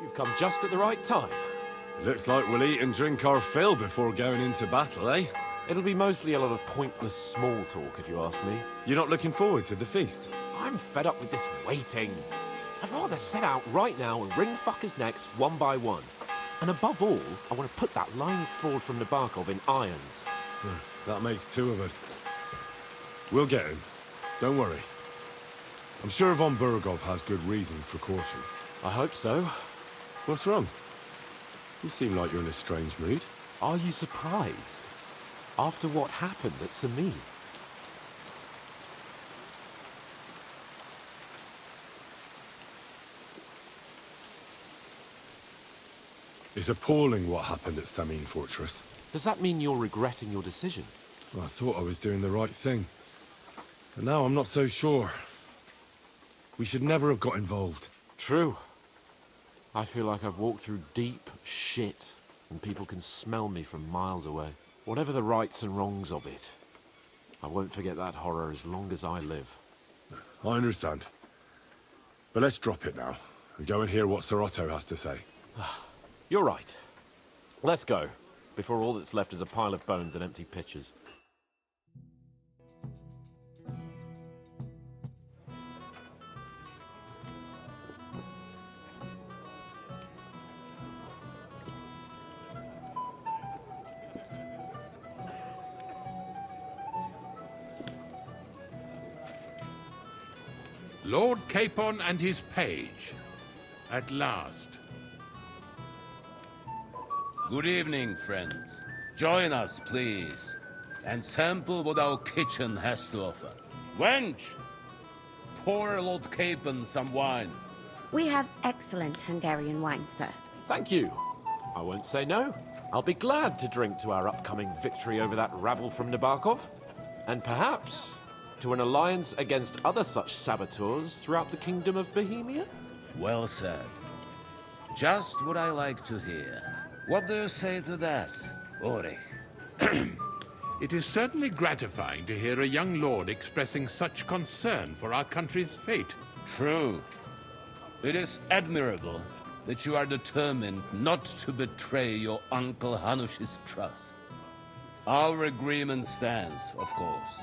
You've come just at the right time. Looks like we'll eat and drink our fill before going into battle, eh? It'll be mostly a lot of pointless small talk, if you ask me. You're not looking forward to the feast? I'm fed up with this waiting. I'd rather set out right now and wring fuckers' necks one by one. And above all, I want to put that lying fraud from Nabokov in irons. That makes two of us. We'll get him. Don't worry. I'm sure von Burgov has good reasons for caution. I hope so. What's wrong? You seem like you're in a strange mood. Are you surprised? After what happened at Samir? It's appalling what happened at Samin Fortress. Does that mean you're regretting your decision? Well, I thought I was doing the right thing. But now I'm not so sure. We should never have got involved. True. I feel like I've walked through deep shit, and people can smell me from miles away. Whatever the rights and wrongs of it, I won't forget that horror as long as I live. I understand. But let's drop it now, and go and hear what Sir Otto has to say. You're right. Let's go, before all that's left is a pile of bones and empty pitchers. Lord Capon and his page. At last. Good evening, friends. Join us, please, and sample what our kitchen has to offer. Wench, pour Lord Capon some wine. We have excellent Hungarian wine, sir. Thank you. I won't say no. I'll be glad to drink to our upcoming victory over that rabble from Nabokov. And perhaps to an alliance against other such saboteurs throughout the Kingdom of Bohemia? Well said. Just what I like to hear. What do you say to that, Ulrich? It is certainly gratifying to hear a young lord expressing such concern for our country's fate. True. It is admirable that you are determined not to betray your Uncle Hanush's trust. Our agreement stands, of course.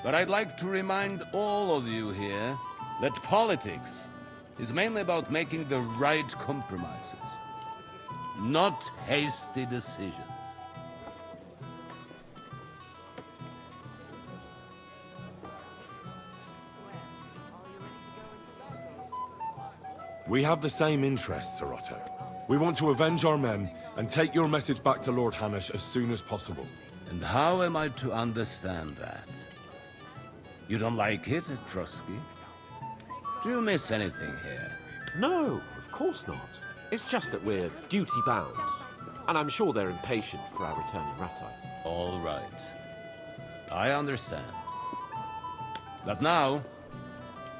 But I'd like to remind all of you here that politics is mainly about making the right compromises, not hasty decisions. We have the same interests, Sir Otto. We want to avenge our men and take your message back to Lord Hanush as soon as possible. And how am I to understand that? You don't like it, Trotsky? Do you miss anything here? No, of course not. It's just that we're duty-bound. And I'm sure they're impatient for our returning Ratai. All right. I understand. But now,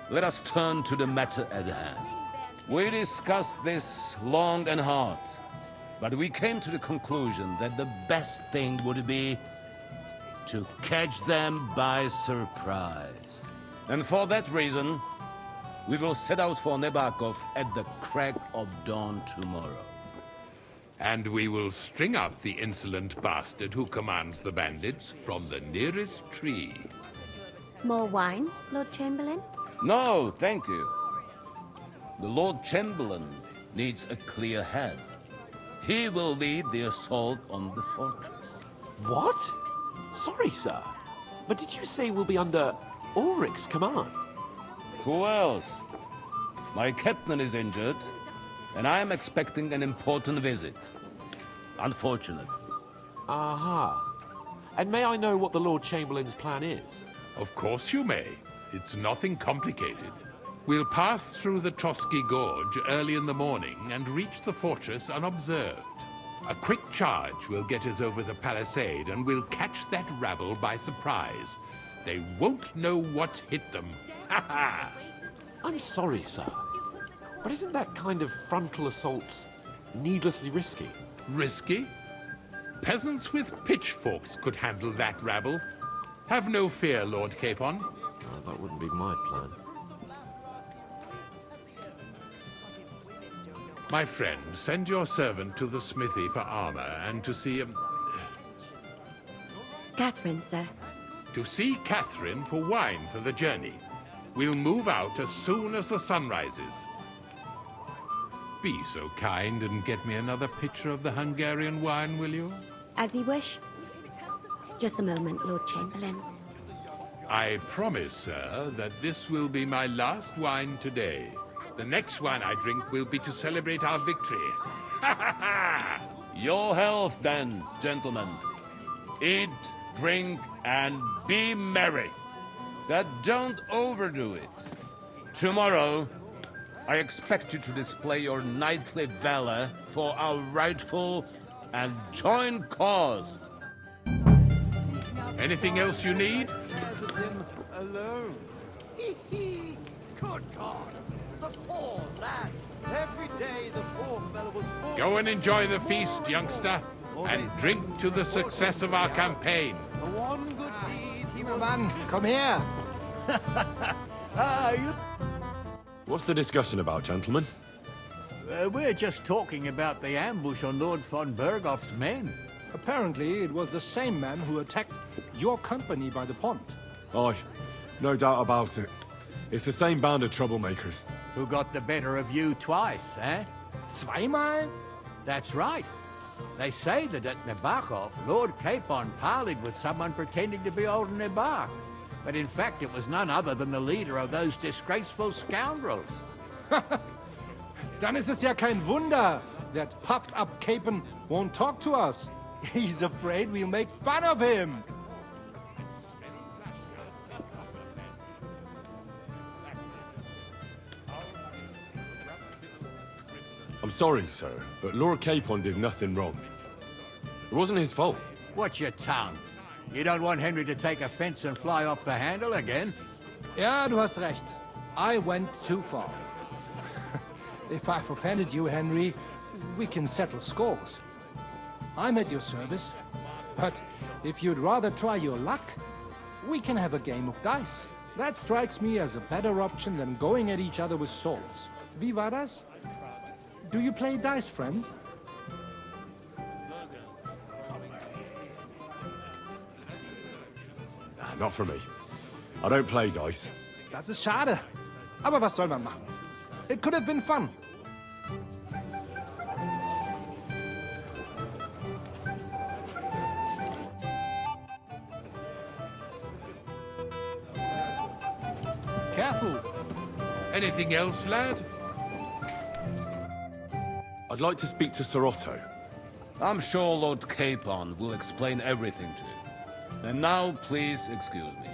let us turn to the matter at hand. We discussed this long and hard, but we came to the conclusion that the best thing would be to catch them by surprise. And for that reason, we will set out for Nebakov at the crack of dawn tomorrow. And we will string up the insolent bastard who commands the bandits from the nearest tree. More wine, Lord Chamberlain? No, thank you. The Lord Chamberlain needs a clear head. He will lead the assault on the fortress. What? Sorry, sir. But did you say we'll be under Ulrich's command? Who else? My captain is injured, and I am expecting an important visit. Unfortunate. Aha. And may I know what the Lord Chamberlain's plan is? Of course you may. It's nothing complicated. We'll pass through the Trotsky Gorge early in the morning and reach the fortress unobserved. A quick charge will get us over the palisade and we'll catch that rabble by surprise. They won't know what hit them. Ha ha! I'm sorry, sir. But isn't that kind of frontal assault needlessly risky? Risky? Peasants with pitchforks could handle that rabble. Have no fear, Lord Capon. That wouldn't be my plan. My friend, send your servant to the smithy for armor and to see Catherine, sir. To see Catherine for wine for the journey. We'll move out as soon as the sun rises. Be so kind and get me another pitcher of the Hungarian wine, will you? As you wish. Just a moment, Lord Chamberlain. I promise, sir, that this will be my last wine today. The next wine I drink will be to celebrate our victory. Ha ha ha! Your health, then, gentlemen. Eat, drink, and be merry. But don't overdo it. Tomorrow, I expect you to display your knightly valor for our rightful and joint cause. Anything else you need? Alone. Good God. The poor lad. Every day the poor fellow was forced. Go and enjoy the feast, youngster, and drink to the success of our campaign. For one good deed, he will... Man, come here. What's the discussion about, gentlemen? We're just talking about the ambush on Lord von Bergoff's men. Apparently, it was the same man who attacked your company by the pond. Aye, no doubt about it. It's the same band of troublemakers. Who got the better of you twice, eh? Zweimal? That's right. They say that at Nabokov, Lord Capon parleyed with someone pretending to be old Nebar. But in fact, it was none other than the leader of those disgraceful scoundrels. Dann ist es ja kein Wunder that puffed-up Capon won't talk to us. He's afraid we'll make fun of him. I'm sorry, sir, but Lord Capon did nothing wrong. It wasn't his fault. Watch your tongue. You don't want Henry to take offense and fly off the handle again? Ja, du hast recht. I went too far. If I've offended you, Henry, we can settle scores. I'm at your service. But if you'd rather try your luck, we can have a game of dice. That strikes me as a better option than going at each other with swords. Wie war das? Do you play dice, friend? Nah, not for me. I don't play dice. Das ist schade. Aber was soll man machen? It could have been fun. Careful. Anything else, lad? I'd like to speak to Sir Otto. I'm sure Lord Capon will explain everything to you. And now, please excuse me.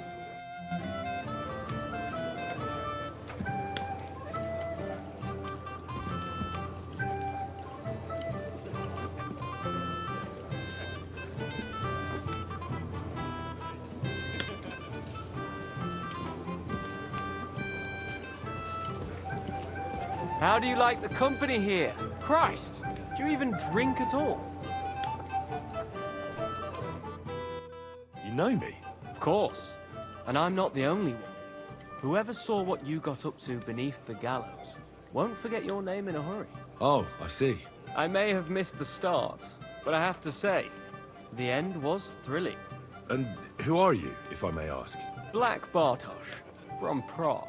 How do you like the company here? Christ, do you even drink at all? You know me? Of course. And I'm not the only one. Whoever saw what you got up to beneath the gallows won't forget your name in a hurry. Oh, I see. I may have missed the start, but I have to say, the end was thrilling. And who are you, if I may ask? Black Bartosz, from Prague.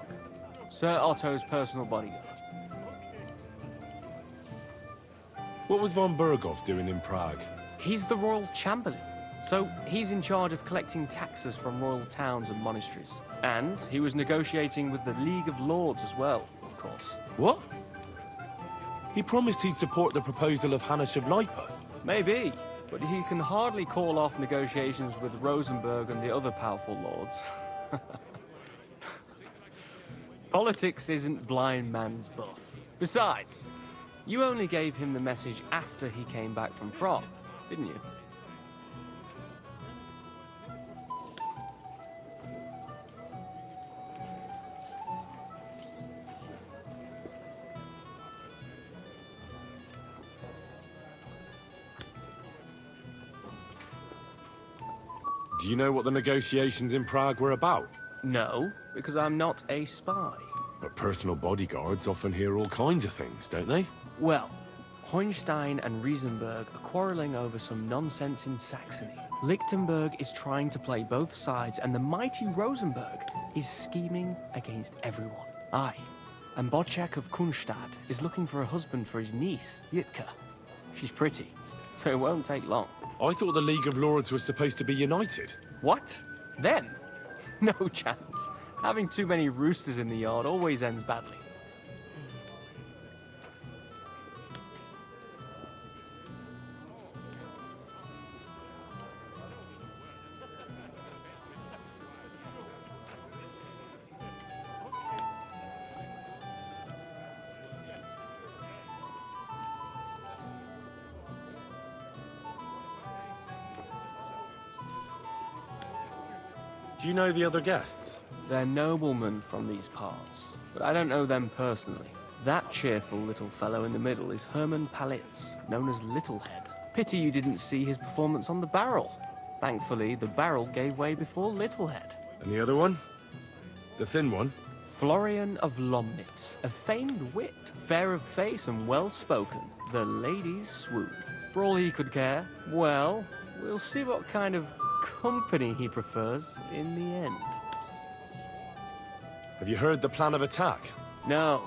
Sir Otto's personal bodyguard. What was von Berghoff doing in Prague? He's the royal chamberlain, so he's in charge of collecting taxes from royal towns and monasteries. And he was negotiating with the League of Lords as well, of course. What? He promised he'd support the proposal of Hannes of Lipa. Maybe, but he can hardly call off negotiations with Rosenberg and the other powerful lords. Politics isn't blind man's buff. Besides, you only gave him the message after he came back from Prague, didn't you? Do you know what the negotiations in Prague were about? No, because I'm not a spy. But personal bodyguards often hear all kinds of things, don't they? Well, Hohenstein and Riesenberg are quarreling over some nonsense in Saxony. Lichtenberg is trying to play both sides, and the mighty Rosenberg is scheming against everyone. Aye, and Bocek of Kunstadt is looking for a husband for his niece, Yitka. She's pretty, so it won't take long. I thought the League of Lords was supposed to be united. What? Them? No chance. Having too many roosters in the yard always ends badly. Do you know the other guests? They're noblemen from these parts, but I don't know them personally. That cheerful little fellow in the middle is Herman Palitz, known as Littlehead. Pity you didn't see his performance on the barrel. Thankfully, the barrel gave way before Littlehead. And the other one? The thin one? Florian of Lomnitz, a famed wit, fair of face and well-spoken. The ladies swoon. For all he could care, well, we'll see what kind of company he prefers in the end. Have you heard the plan of attack? No.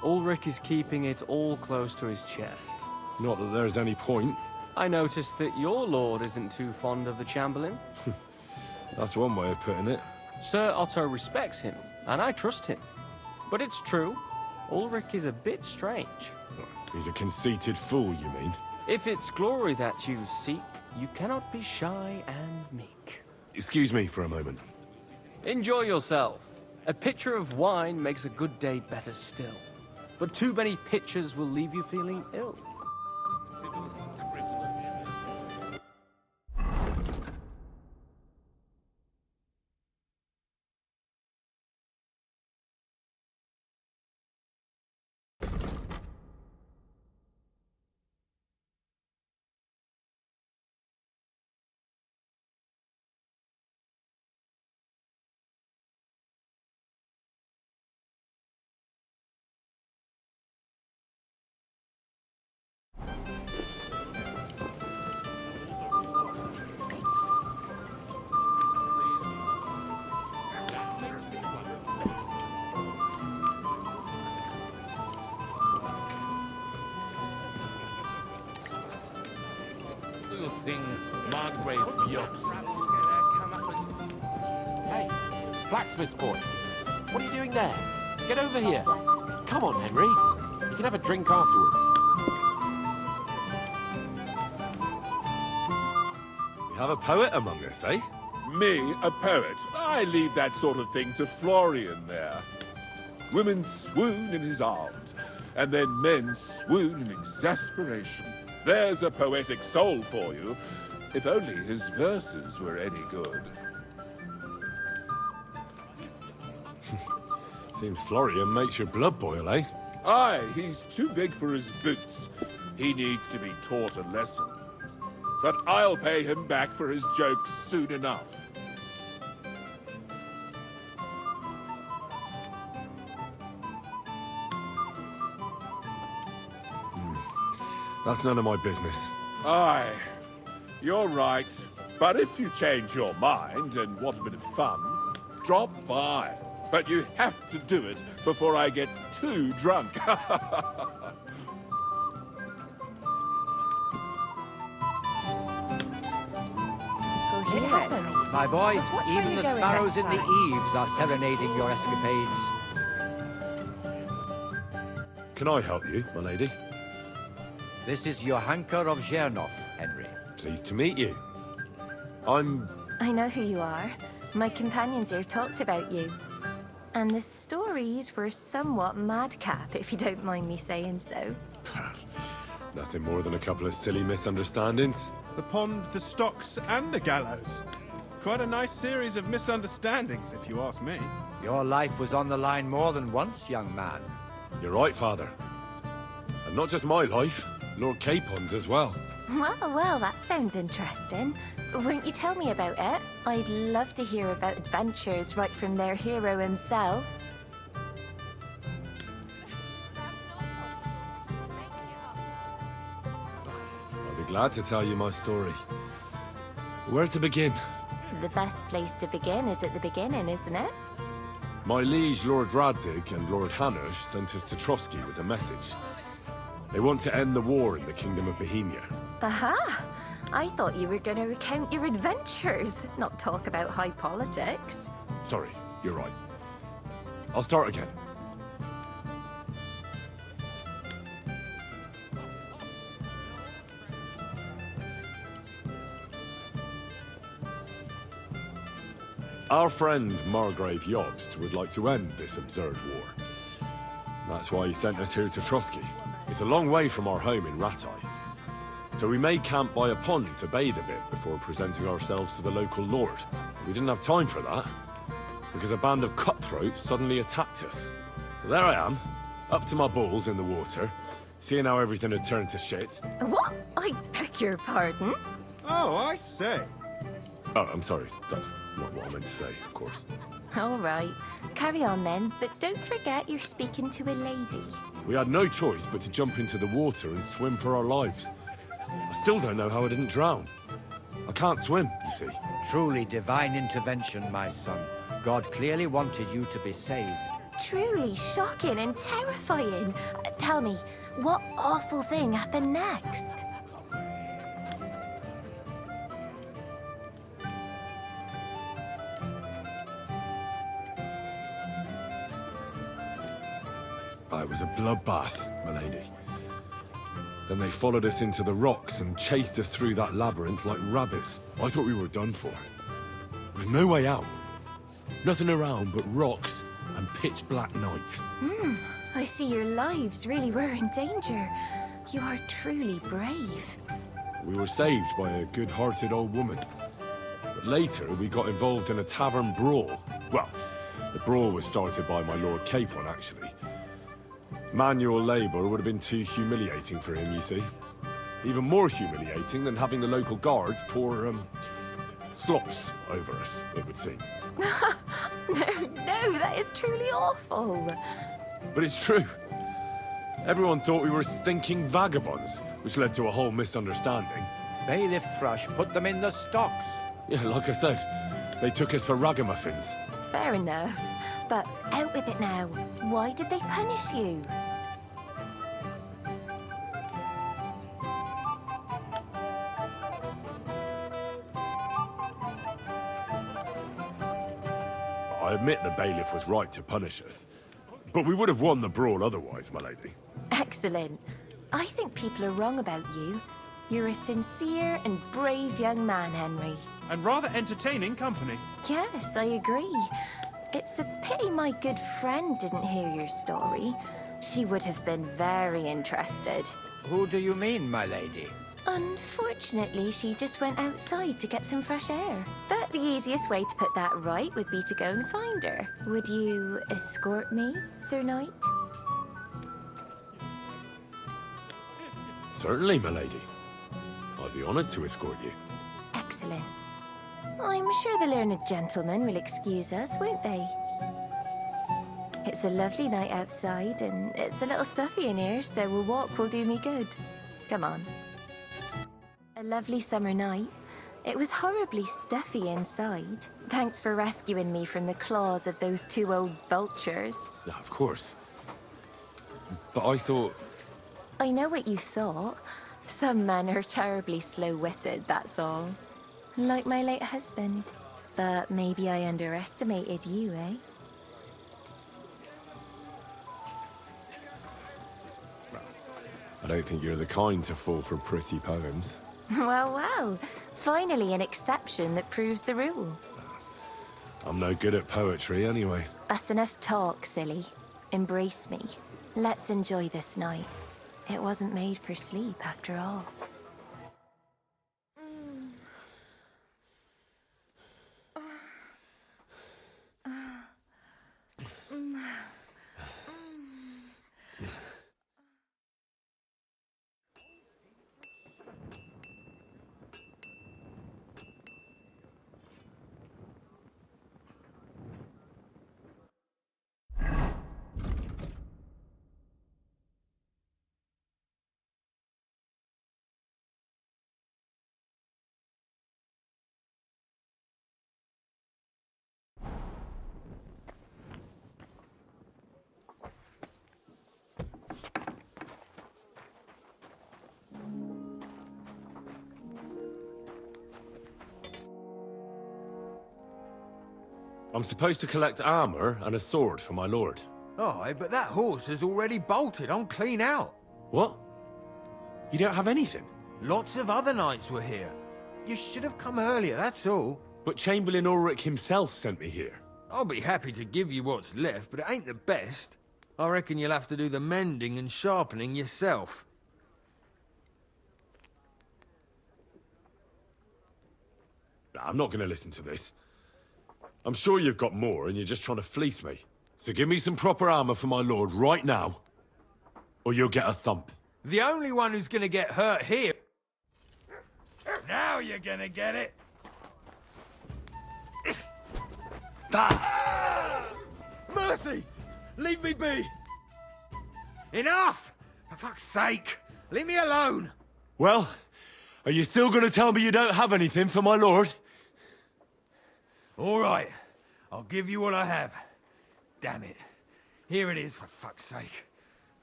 Ulrich is keeping it all close to his chest. Not that there's any point. I noticed that your lord isn't too fond of the Chamberlain. That's one way of putting it. Sir Otto respects him, and I trust him. But it's true, Ulrich is a bit strange. He's a conceited fool, you mean? If it's glory that you seek, you cannot be shy and meek. Excuse me for a moment. Enjoy yourself. A pitcher of wine makes a good day better still. but too many pictures will leave you feeling ill. Thing, Margrave Yops. Hey, blacksmith's boy. What are you doing there? Get over here. Come on, Henry. You can have a drink afterwards. We have a poet among us, eh? Me, a poet? I leave that sort of thing to Florian there. Women swoon in his arms, and then men swoon in exasperation. There's a poetic soul for you, if only his verses were any good. Seems Florian makes your blood boil, eh? Aye, he's too big for his boots. He needs to be taught a lesson. But I'll pay him back for his jokes soon enough. That's none of my business. Aye, you're right. But if you change your mind and want a bit of fun, drop by. But you have to do it before I get too drunk. My boy, Just watch where even you're the going sparrows next in the time. eaves are serenading your escapades. Can I help you, my lady? This is Johanka of Zhernov, Henry. Pleased to meet you. I know who you are. My companions here talked about you. And the stories were somewhat madcap, if you don't mind me saying so. Nothing more than a couple of silly misunderstandings. The pond, the stocks, and the gallows. Quite a nice series of misunderstandings, if you ask me. Your life was on the line more than once, young man. You're right, Father. And not just my life, Lord Capon's as well. Well, that sounds interesting. Won't you tell me about it? I'd love to hear about adventures right from their hero himself. I'll be glad to tell you my story. Where to begin? The best place to begin is at the beginning, isn't it? My liege Lord Radzig and Lord Hanush sent us to Trotsky with a message. They want to end the war in the Kingdom of Bohemia. Aha! I thought you were going to recount your adventures, not talk about high politics. Sorry, you're right. I'll start again. Our friend Margrave Jobst would like to end this absurd war. That's why he sent us here to Trotsky. It's a long way from our home in Ratai. So we made camp by a pond to bathe a bit before presenting ourselves to the local lord. We didn't have time for that, because a band of cutthroats suddenly attacked us. So there I am, up to my balls in the water, seeing how everything had turned to shit. What? I beg your pardon? Oh, I say. Oh, I'm sorry. That's not what I meant to say, of course. All right. Carry on then, but don't forget you're speaking to a lady. We had no choice but to jump into the water and swim for our lives. I still don't know how I didn't drown. I can't swim, you see. Truly divine intervention, my son. God clearly wanted you to be saved. Truly shocking and terrifying. Tell me, what awful thing happened next? It was a bloodbath, my lady. Then they followed us into the rocks and chased us through that labyrinth like rabbits. I thought we were done for. There was no way out. Nothing around but rocks and pitch black night. I see your lives really were in danger. You are truly brave. We were saved by a good-hearted old woman. But later, we got involved in a tavern brawl. Well, the brawl was started by my Lord Capon, actually. Manual labor would have been too humiliating for him, you see. Even more humiliating than having the local guards pour, slops over us, it would seem. No, that is truly awful. But it's true. Everyone thought we were stinking vagabonds, which led to a whole misunderstanding. Bailiff Thrush put them in the stocks. Yeah, like I said, they took us for ragamuffins. Fair enough. But out with it now. Why did they punish you? I admit the bailiff was right to punish us. But we would have won the brawl otherwise, my lady. Excellent. I think people are wrong about you. You're a sincere and brave young man, Henry. And rather entertaining company. Yes, I agree. It's a pity my good friend didn't hear your story. She would have been very interested. Who do you mean, my lady? Unfortunately, she just went outside to get some fresh air. But the easiest way to put that right would be to go and find her. Would you escort me, Sir Knight? Certainly, my lady. I'd be honored to escort you. Excellent. I'm sure the learned gentlemen will excuse us, won't they? It's a lovely night outside, and it's a little stuffy in here, so a walk will do me good. Come on. A lovely summer night. It was horribly stuffy inside. Thanks for rescuing me from the claws of those two old vultures. Yeah, of course. But I thought... I know what you thought. Some men are terribly slow-witted, that's all. Like my late husband. But maybe I underestimated you, eh? I don't think you're the kind to fall for pretty poems. Well, well. Finally an exception that proves the rule. I'm no good at poetry anyway. That's enough talk, silly. Embrace me. Let's enjoy this night. It wasn't made for sleep, after all. I'm supposed to collect armor and a sword for my lord. Oh, but that horse is already bolted on clean out. What? You don't have anything? Lots of other knights were here. You should have come earlier, that's all. But Chamberlain Ulrich himself sent me here. I'll be happy to give you what's left, but it ain't the best. I reckon you'll have to do the mending and sharpening yourself. I'm not going to listen to this. I'm sure you've got more and you're just trying to fleece me. So give me some proper armor for my lord right now, or you'll get a thump. The only one who's gonna get hurt here... Now you're gonna get it! Mercy! Leave me be! Enough! For fuck's sake! Leave me alone! Well, are you still going to tell me you don't have anything for my lord? All right. I'll give you what I have. Damn it. Here it is, for fuck's sake.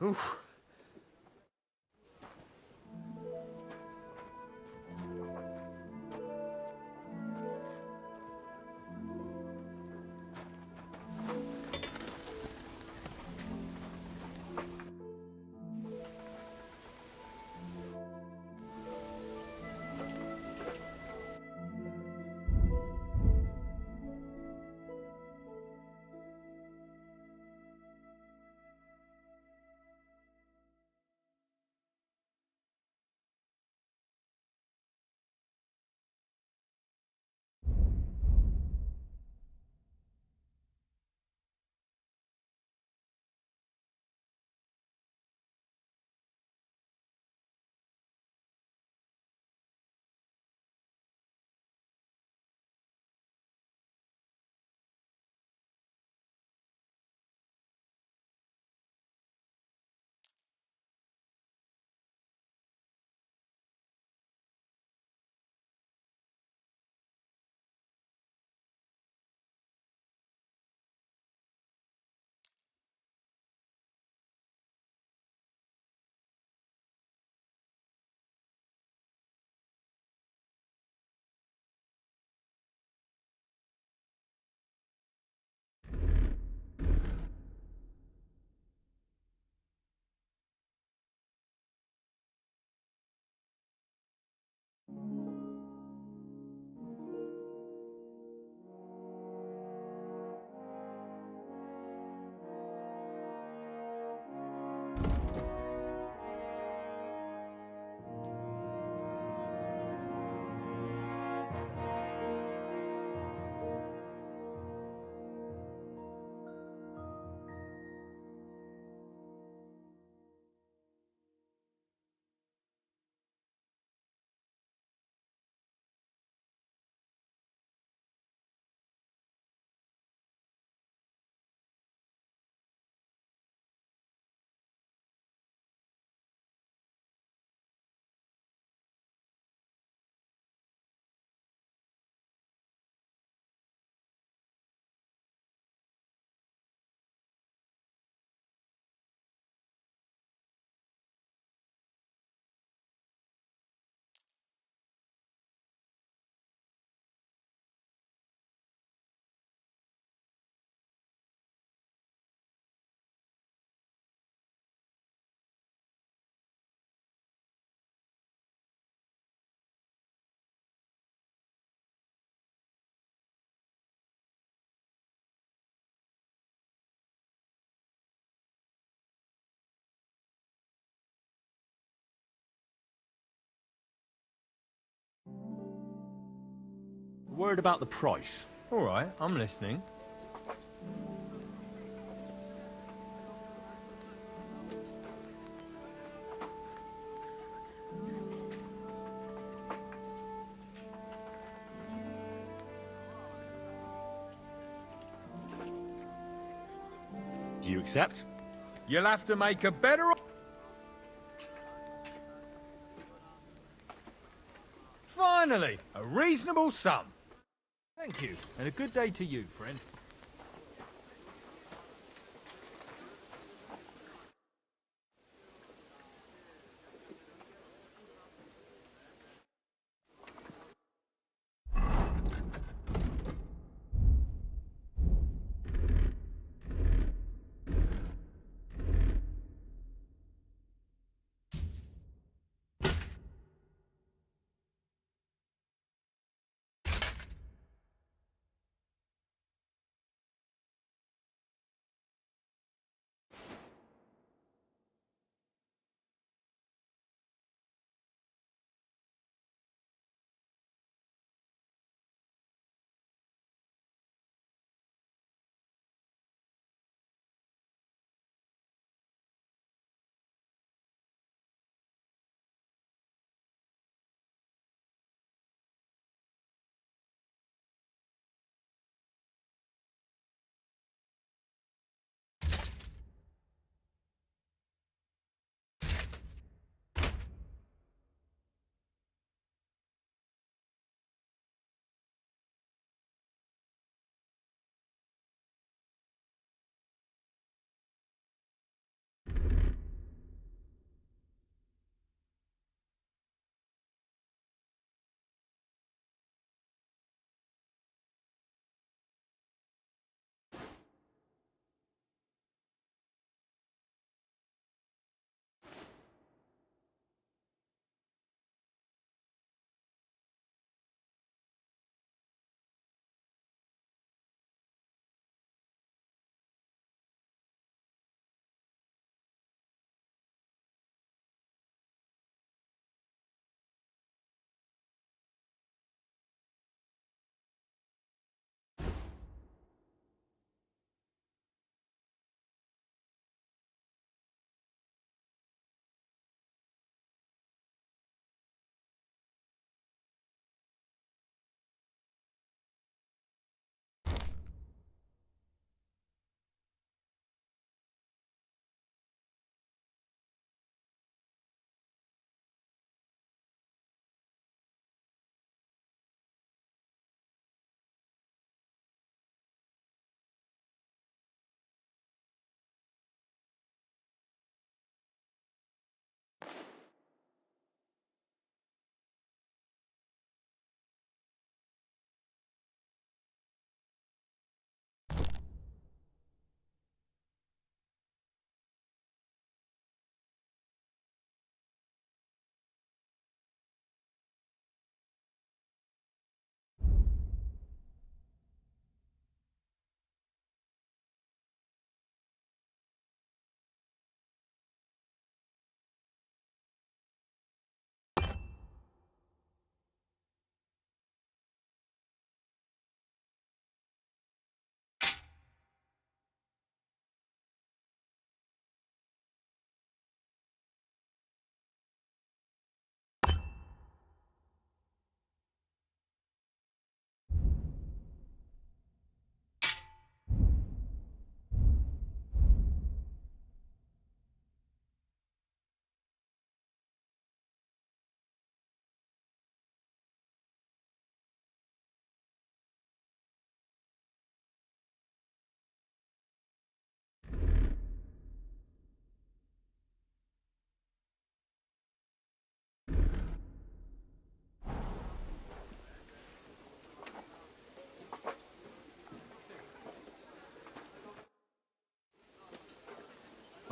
Oof. Word about the price. All right, I'm listening. Do you accept? You'll have to make a better... Finally, a reasonable sum. Thank you, and a good day to you, friend.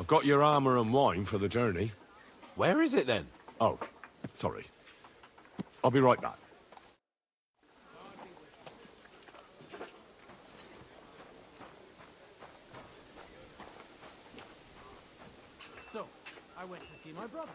I've got your armor and wine for the journey. Where is it then? Oh, sorry. I'll be right back. So, I went to see my brother.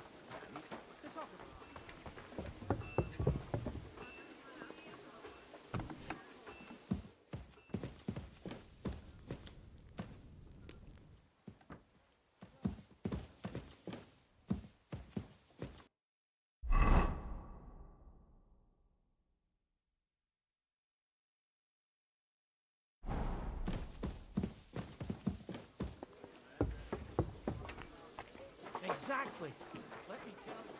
Exactly. Let me tell you.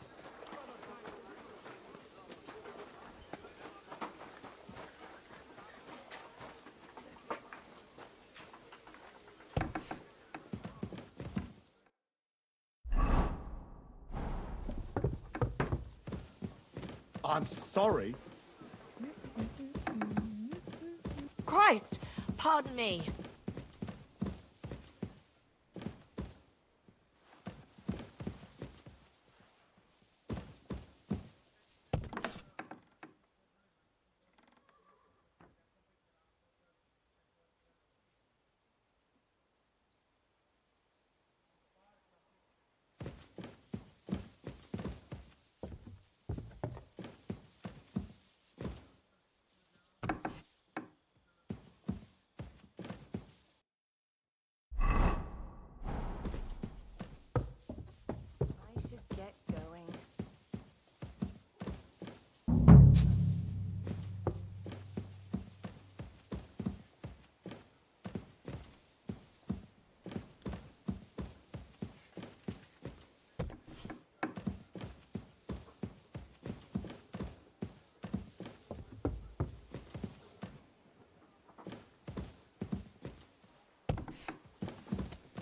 I'm sorry. Christ! Pardon me. I should get going.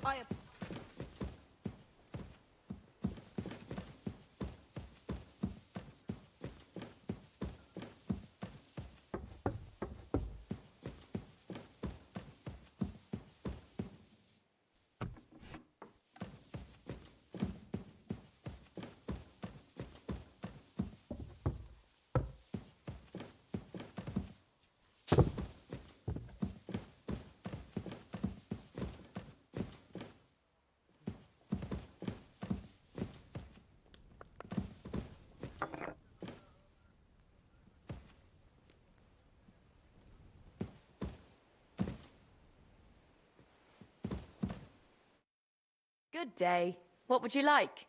I... Good day. What would you like?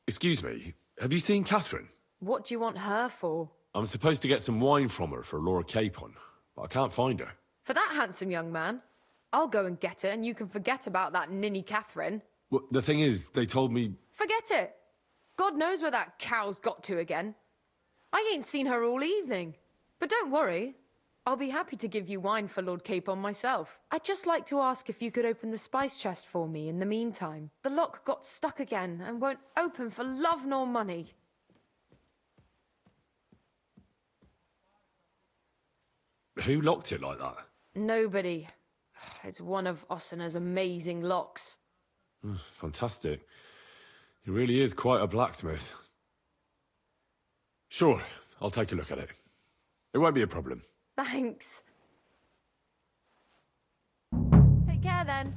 Excuse me, have you seen Catherine? What do you want her for? I'm supposed to get some wine from her for Lord Capon, but I can't find her. For that handsome young man? I'll go and get it, and you can forget about that ninny Catherine. Well, the thing is, they told me... Forget it! God knows where that cow's got to again. I ain't seen her all evening. But don't worry. I'll be happy to give you wine for Lord Capon myself. I'd just like to ask if you could open the spice chest for me in the meantime. The lock got stuck again and won't open for love nor money. Who locked it like that? Nobody. It's one of Ossina's amazing locks. Fantastic. He really is quite a blacksmith. Sure, I'll take a look at it. It won't be a problem. Thanks. Take care then.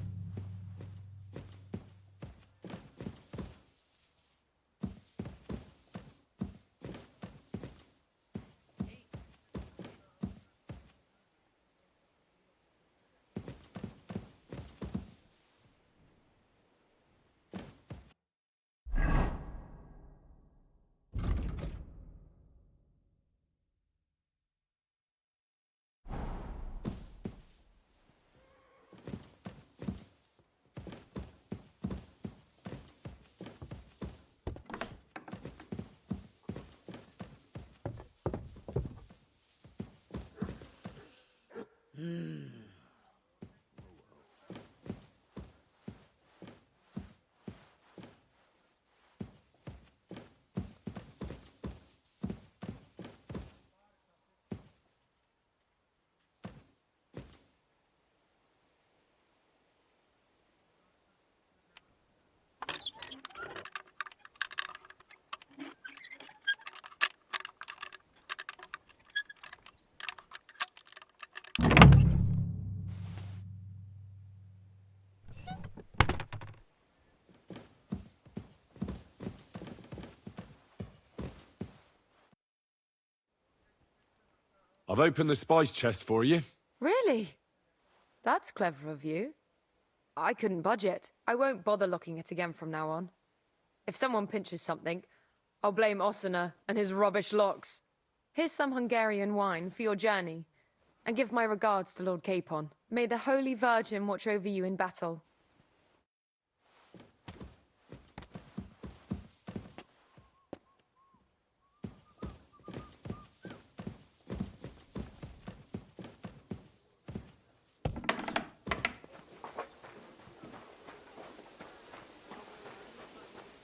I've opened the spice chest for you. Really? That's clever of you. I couldn't budge it. I won't bother locking it again from now on. If someone pinches something, I'll blame Ossina and his rubbish locks. Here's some Hungarian wine for your journey. And give my regards to Lord Capon. May the Holy Virgin watch over you in battle.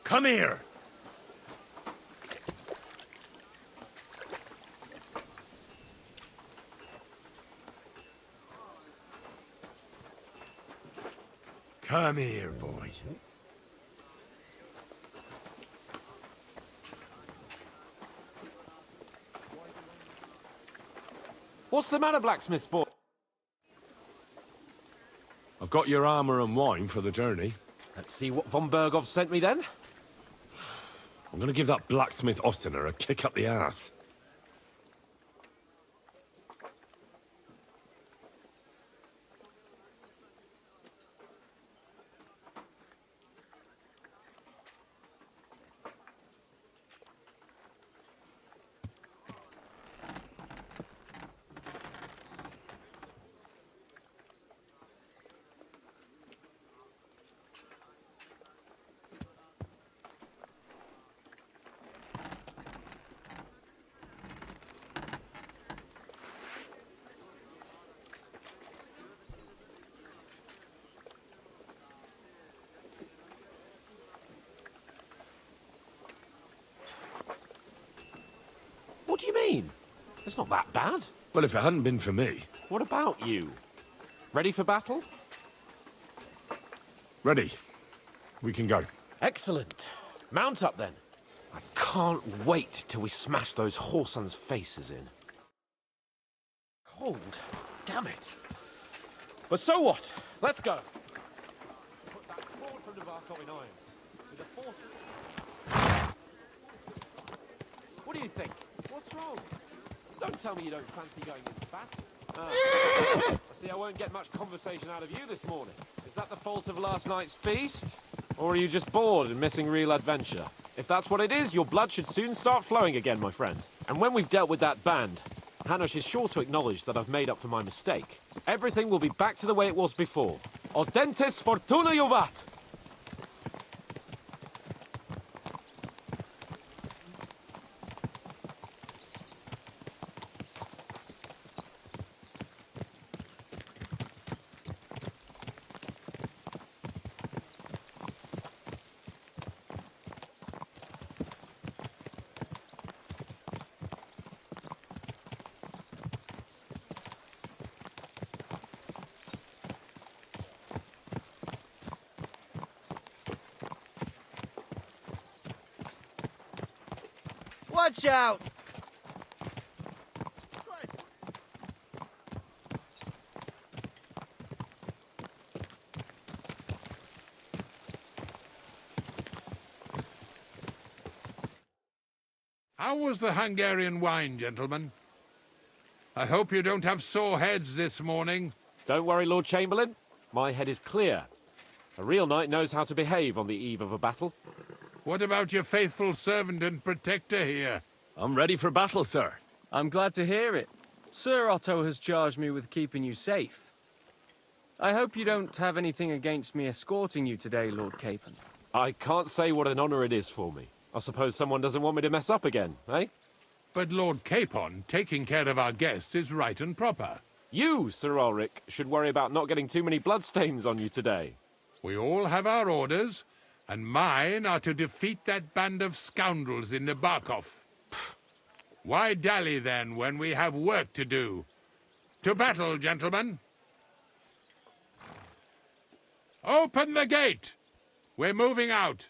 Come here! Come here, boy. What's the matter, blacksmith's boy? I've got your armor and wine for the journey. Let's see what von Berghoff sent me then. I'm gonna give that blacksmith Ostener a kick up the ass. What do you mean? It's not that bad. Well, if it hadn't been for me. What about you? Ready for battle? Ready. We can go. Excellent. Mount up then. I can't wait till we smash those whoresons' faces in. Cold. Damn it. But so what? Let's go. Put that cord from the Barkov in irons. With a force... What do you think? What's wrong? Don't tell me you don't fancy going into battle. I see I won't get much conversation out of you this morning. Is that the fault of last night's feast? Or are you just bored and missing real adventure? If that's what it is, your blood should soon start flowing again, my friend. And when we've dealt with that band, Hanush is sure to acknowledge that I've made up for my mistake. Everything will be back to the way it was before. Audentes fortuna juvat! Watch out! How was the Hungarian wine, gentlemen? I hope you don't have sore heads this morning. Don't worry, Lord Chamberlain. My head is clear. A real knight knows how to behave on the eve of a battle. What about your faithful servant and protector here? I'm ready for battle, sir. I'm glad to hear it. Sir Otto has charged me with keeping you safe. I hope you don't have anything against me escorting you today, Lord Capon. I can't say what an honor it is for me. I suppose someone doesn't want me to mess up again, eh? But Lord Capon, taking care of our guests is right and proper. You, Sir Ulrich, should worry about not getting too many bloodstains on you today. We all have our orders, and mine are to defeat that band of scoundrels in Nebarkov. Why dally, then, when we have work to do? To battle, gentlemen! Open the gate! We're moving out.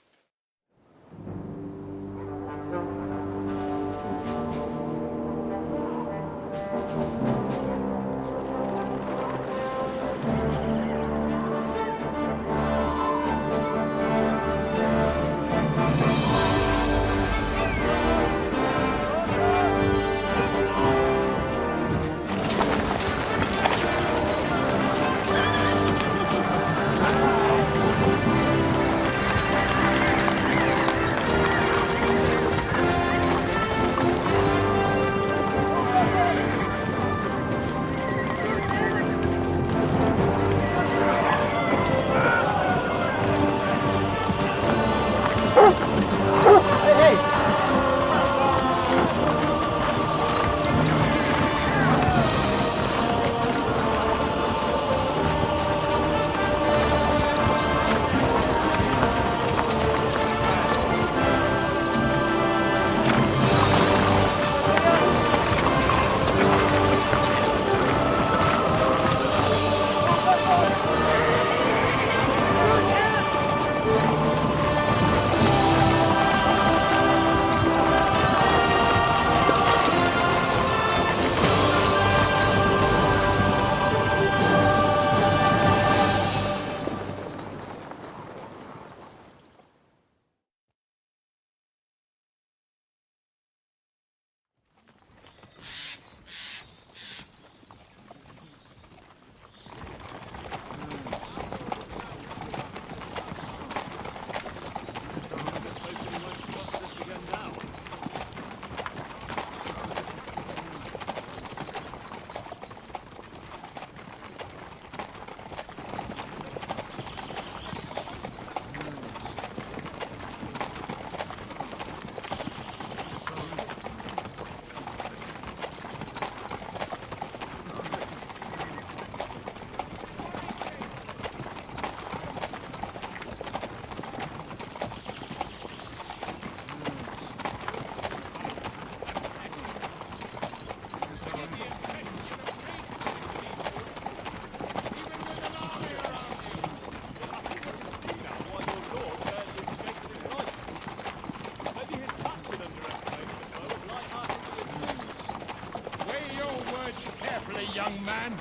young man.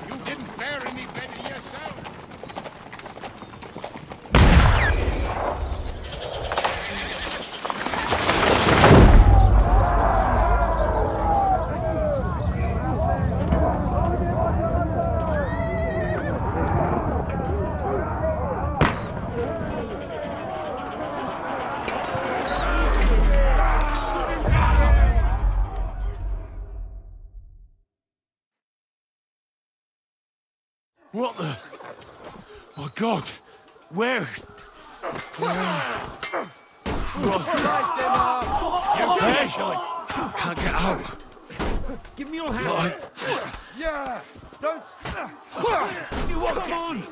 You didn't fare any better yourself. What the? My God! Where? Can't get out. Give me your hand. Yeah! Don't... You want come on!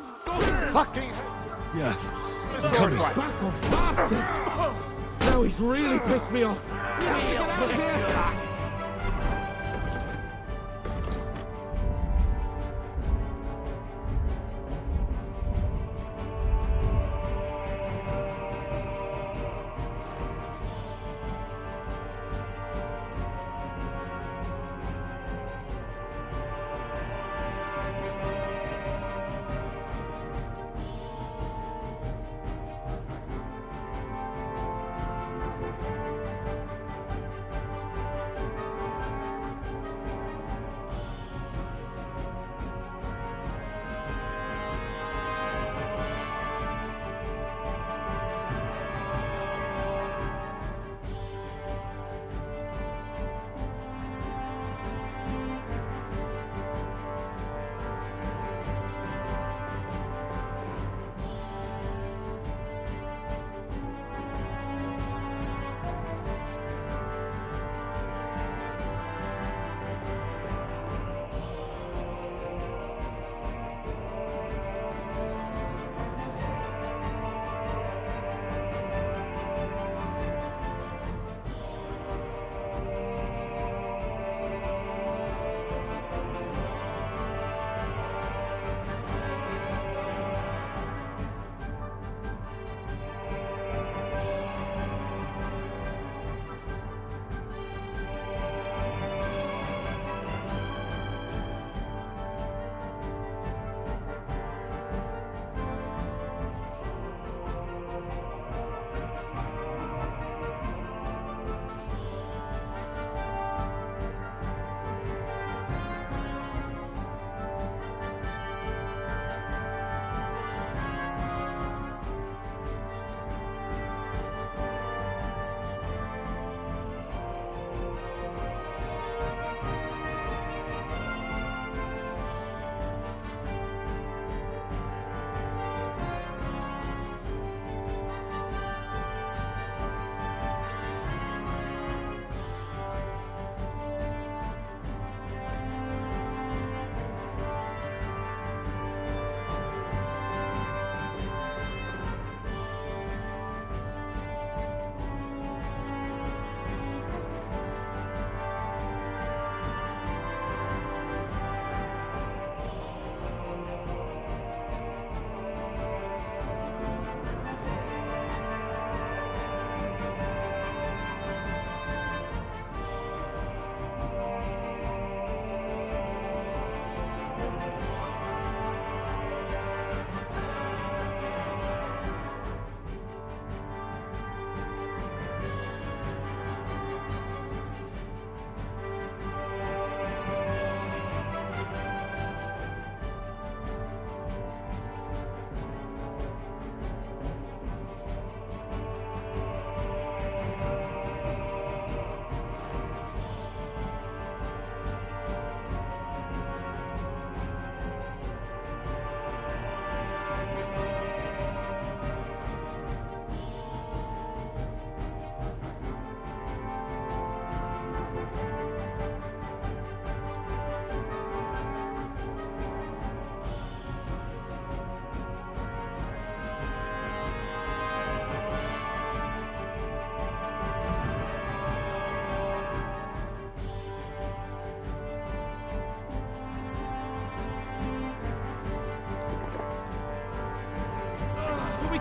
Fucking... Yeah. I'm coming. Now he's really pissed me off.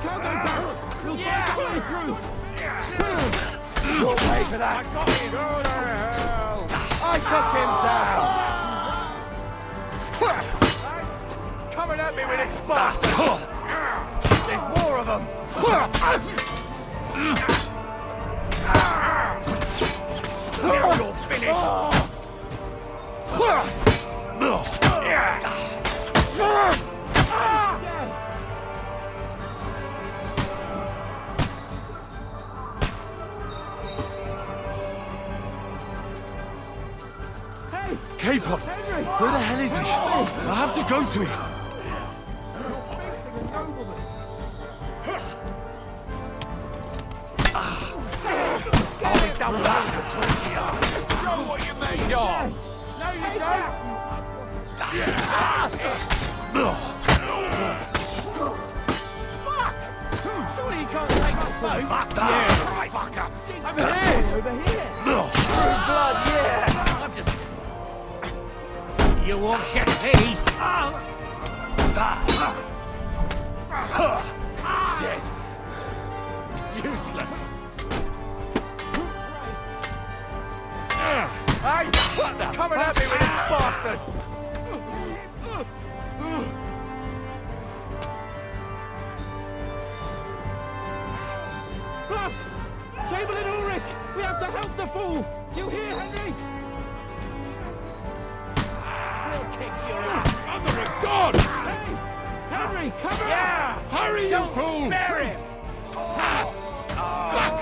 can't go back! You'll fight through! You'll pay for that! I got him! Go to hell! I took him down! at me with this bastard! There's more of them! Now you're finished! Capon! Where the hell is he? I have to go to him! I'll be done bastards when you are! Show what you made of! No, you don't! Fuck! Surely you can't take us both! Fuck yeah, right, fucker! Over here! Over here! Through blood, yeah! I'm just... You won't get me! Dead. Useless. Hey, what the? Coming at me with this bastard! Bluff! Chamberlain Ulrich! We have to help the fool! You hear, Henry? We'll kick your ass! Mother of God! Hey! Henry, come Yeah! Hurry, you fool! Spare it! Fuck!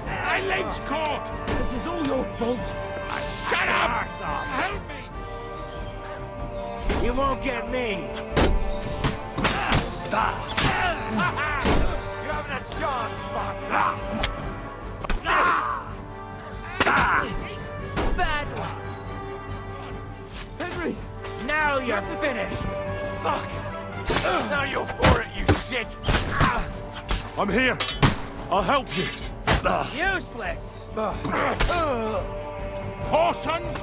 My leg's caught! This is all your fault! Shut up! Help me! You won't get me! You haven't a chance, bastard! Bad one! Henry! Now you're finished! Fuck! Now you're for it, you shit! I'm here! I'll help you! Useless! Whoresons!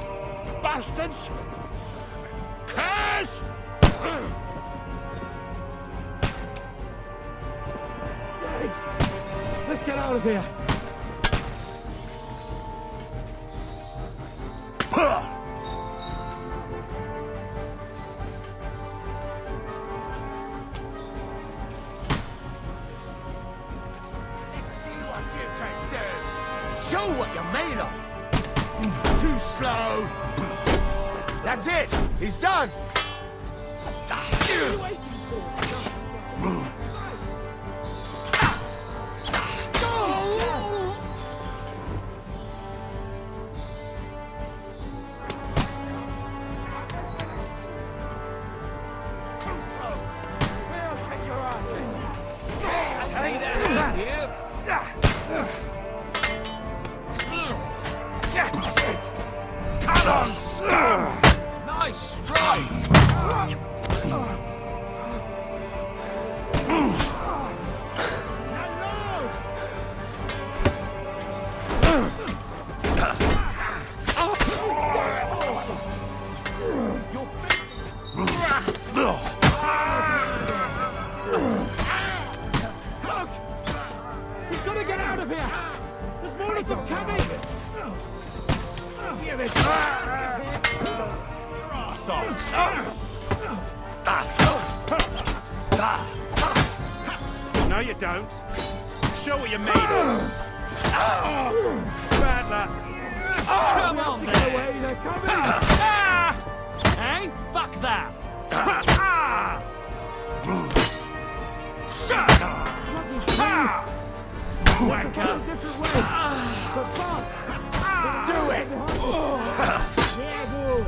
Bastards! Curse! Let's get out of here! Show what you're made of! Too slow! That's it! He's done! Come on, scum! Nice strike! We've got to get out of here! There's more of them coming! Give it! No, you don't. Show what you're made of. Bad luck. Come on, away, they're coming! Hey, fuck that! Wanker! Do it! Yeah, boy!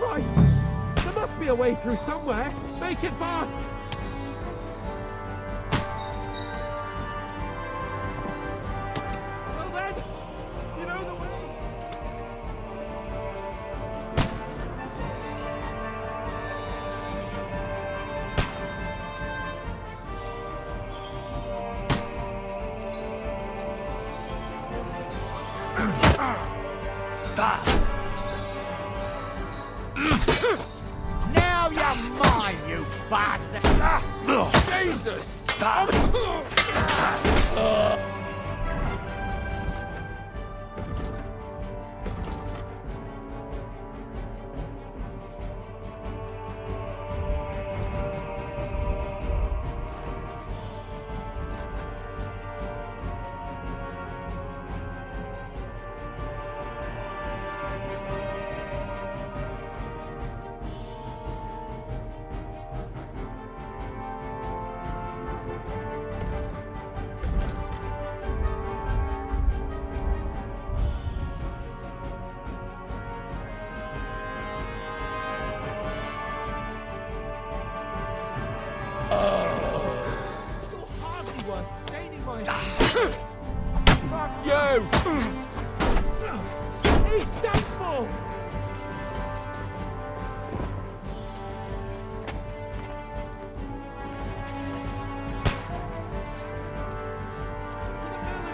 Right! There must be a way through somewhere! Make it fast! Well then, you know the way? Now you're mine, you bastard! Jesus! Fuck you! He's thankful!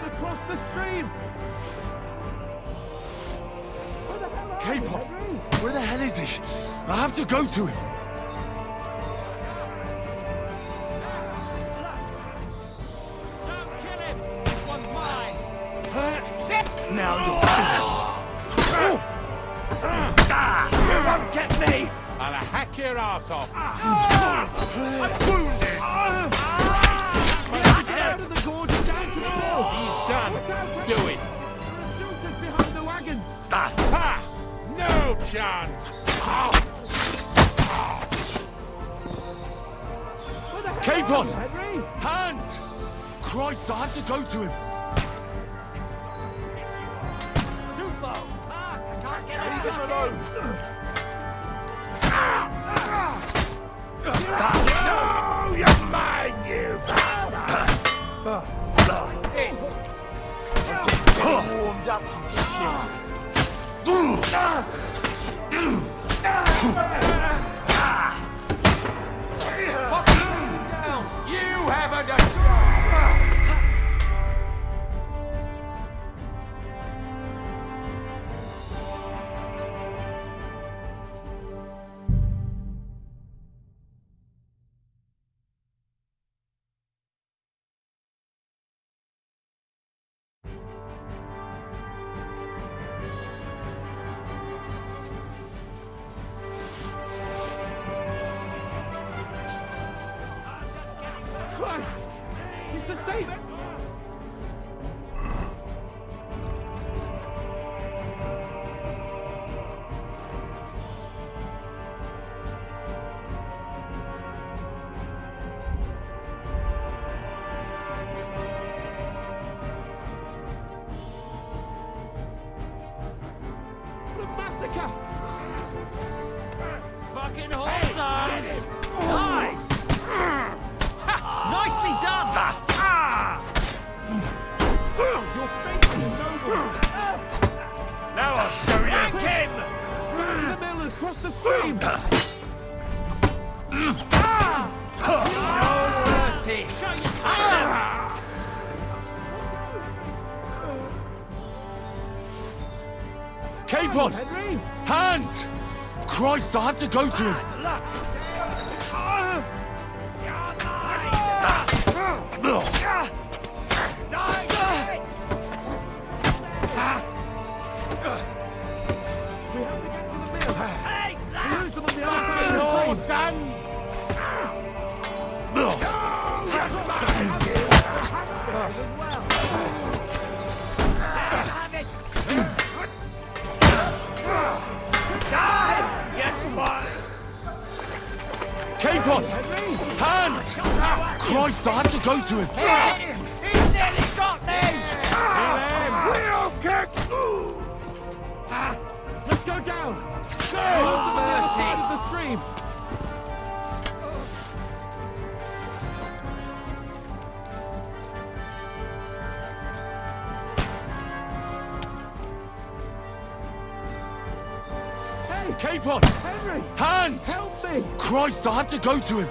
Across the stream! K-pop! Where the hell is he? I have to go to him! Now you're finished! You won't get me! I'll hack your ass off. I'm wounded! Get out of the gorge and down to the mill! He's done. Do it. Shooters behind the wagon! Ha! No chance! Capon! Henry? Hands! Christ, I have to go to him! Leave him alone! No, you're mine, you bastard! Warmed up, shit! You haven't a He's the same! What a massacre! Fucking wholesome! Nice! Nicely done! Your face is noble! Now I'll show you! Yank him! Run the mill and cross the stream! No mercy! Show your tail! Capon! Henry! Hands! Christ, I have to go to him! We have to get to the mill! Hey! We lose them on the other Fucking side of the horse, stream. sons! Capon! Hands! Christ, I have to go to him! He's nearly got me! Wheel kick! Let's go down! No Side mercy! of the stream! Hey! Capon! Henry! Hands! Help me! Christ, I have to go to him!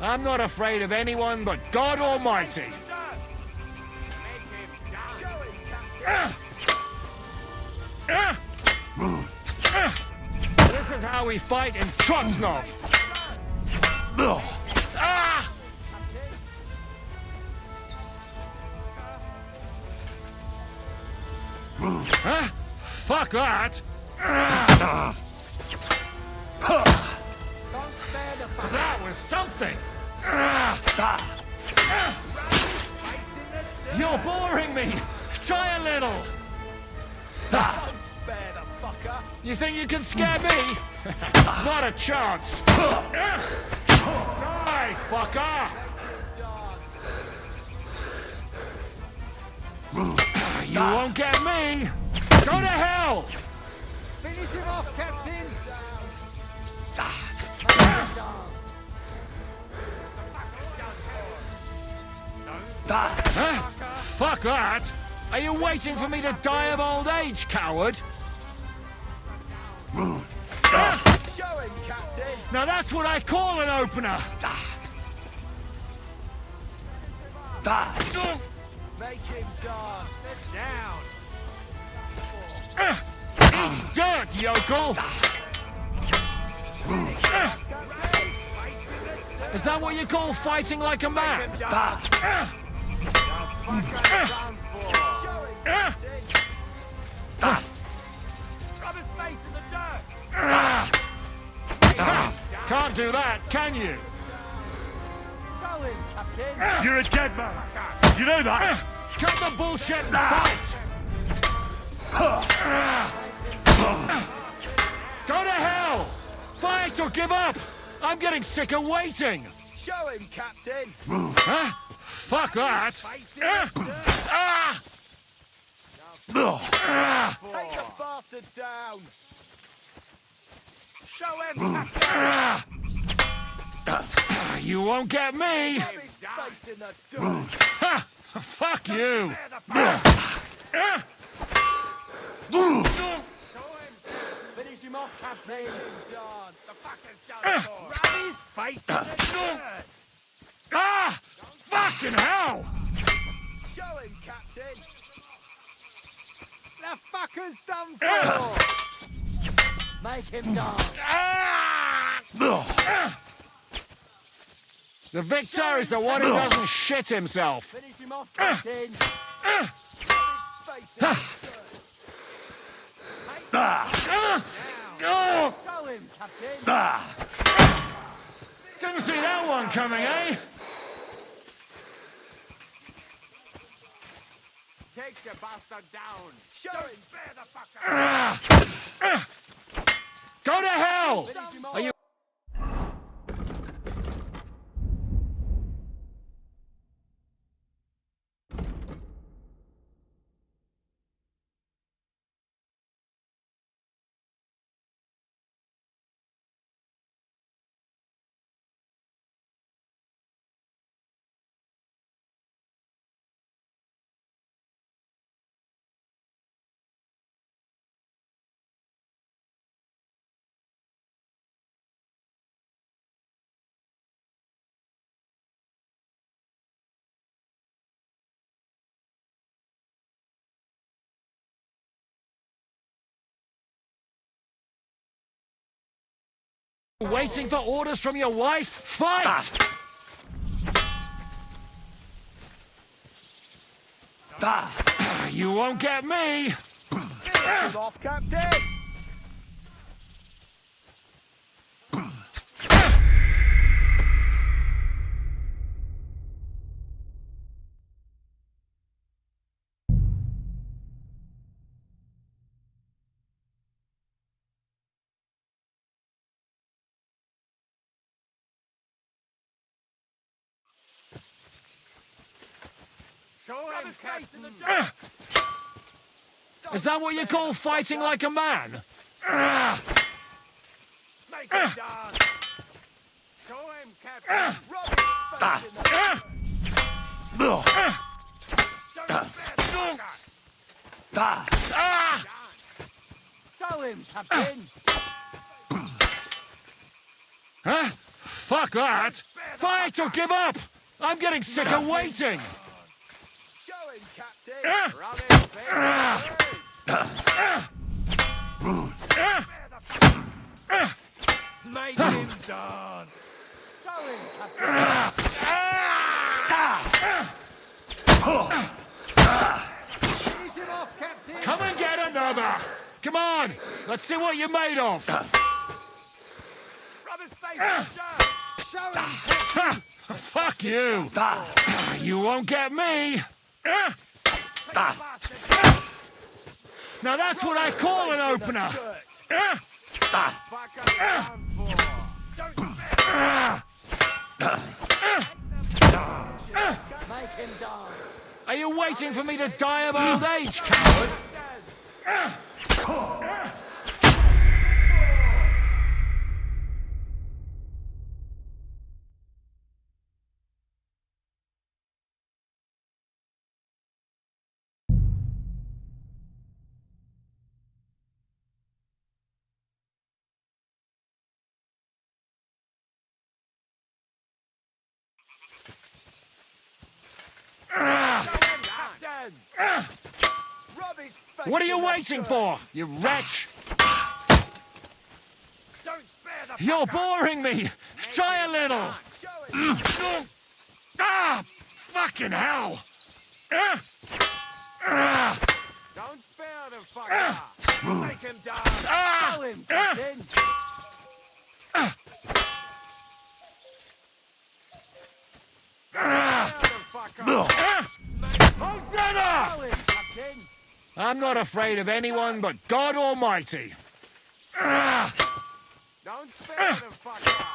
I'm not afraid of anyone but God Almighty. This is how we fight in Trosnov. Huh? Fuck that! That was something! You're boring me! Try a little! You think you can scare me? Not a chance! Die, fucker! You won't get me! Go to hell! Finish him off, Captain! Huh? Fuck that! Are you waiting for me to die of old age, coward? Now that's what I call an opener! Make him dance. Sit down. Eat dirt, yokel! Is that what you call fighting like a man? Rub his face in the dirt. Can't do that, can you? Throw him, Captain. You're a dead man. You know that? Cut the bullshit and fight! Go to hell! Fight or give up! I'm getting sick of waiting! Show him, Captain. Huh? Fuck that! Take the bastard down. Show him, Captain. You won't get me! Rub his face in the dirt. Ha! Fuck you! Finish him off, Captain. The fucker's done for. Rub his face in the dirt. Ah! Fucking hell! Show him, Captain. The fucker's done for! Make him dance. The victor is the one who doesn't shit himself. Finish him off, Captain. Show him, Captain. Didn't see that one coming, eh? Take the bastard down. Show him, bear the fucker. Go to hell! Are you... Waiting for orders from your wife? Fight! You won't get me! Finish him off, Captain. Is that what you call fighting like a man? Make him dance. Show him, Captain. Rub his face in the dirt. Show him, bear the fucker. Show him, Captain! Huh? Fuck that! Fight or give up! I'm getting sick of waiting! Show him, Captain! Run it, Make him dance! Show him, Captain! Ease him off, Captain! Come and get another! Come on! Let's see what you're made of! Rub his face in the dirt! Show him, Captain! Fuck you! You won't get me! Now that's what I call an opener! Make him dance! Are you waiting for me to die of old age, coward? What are you waiting for, you wretch? You're boring me! Try a little! Ah! Fucking hell! Don't spare the fucker! Make him dance! Tell him, Captain! I'm not afraid of anyone but God Almighty. Don't spare the fucker!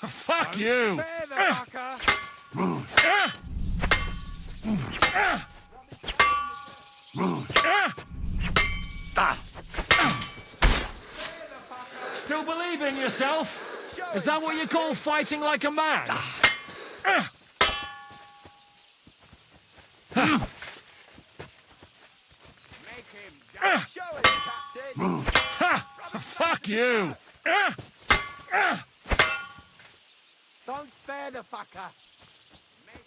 Fuck you! Spare the fucker! Still believe in yourself? Is that what you call fighting like a man? Make him dance! Show him, Captain! Fuck you! Don't spare the fucker! Make him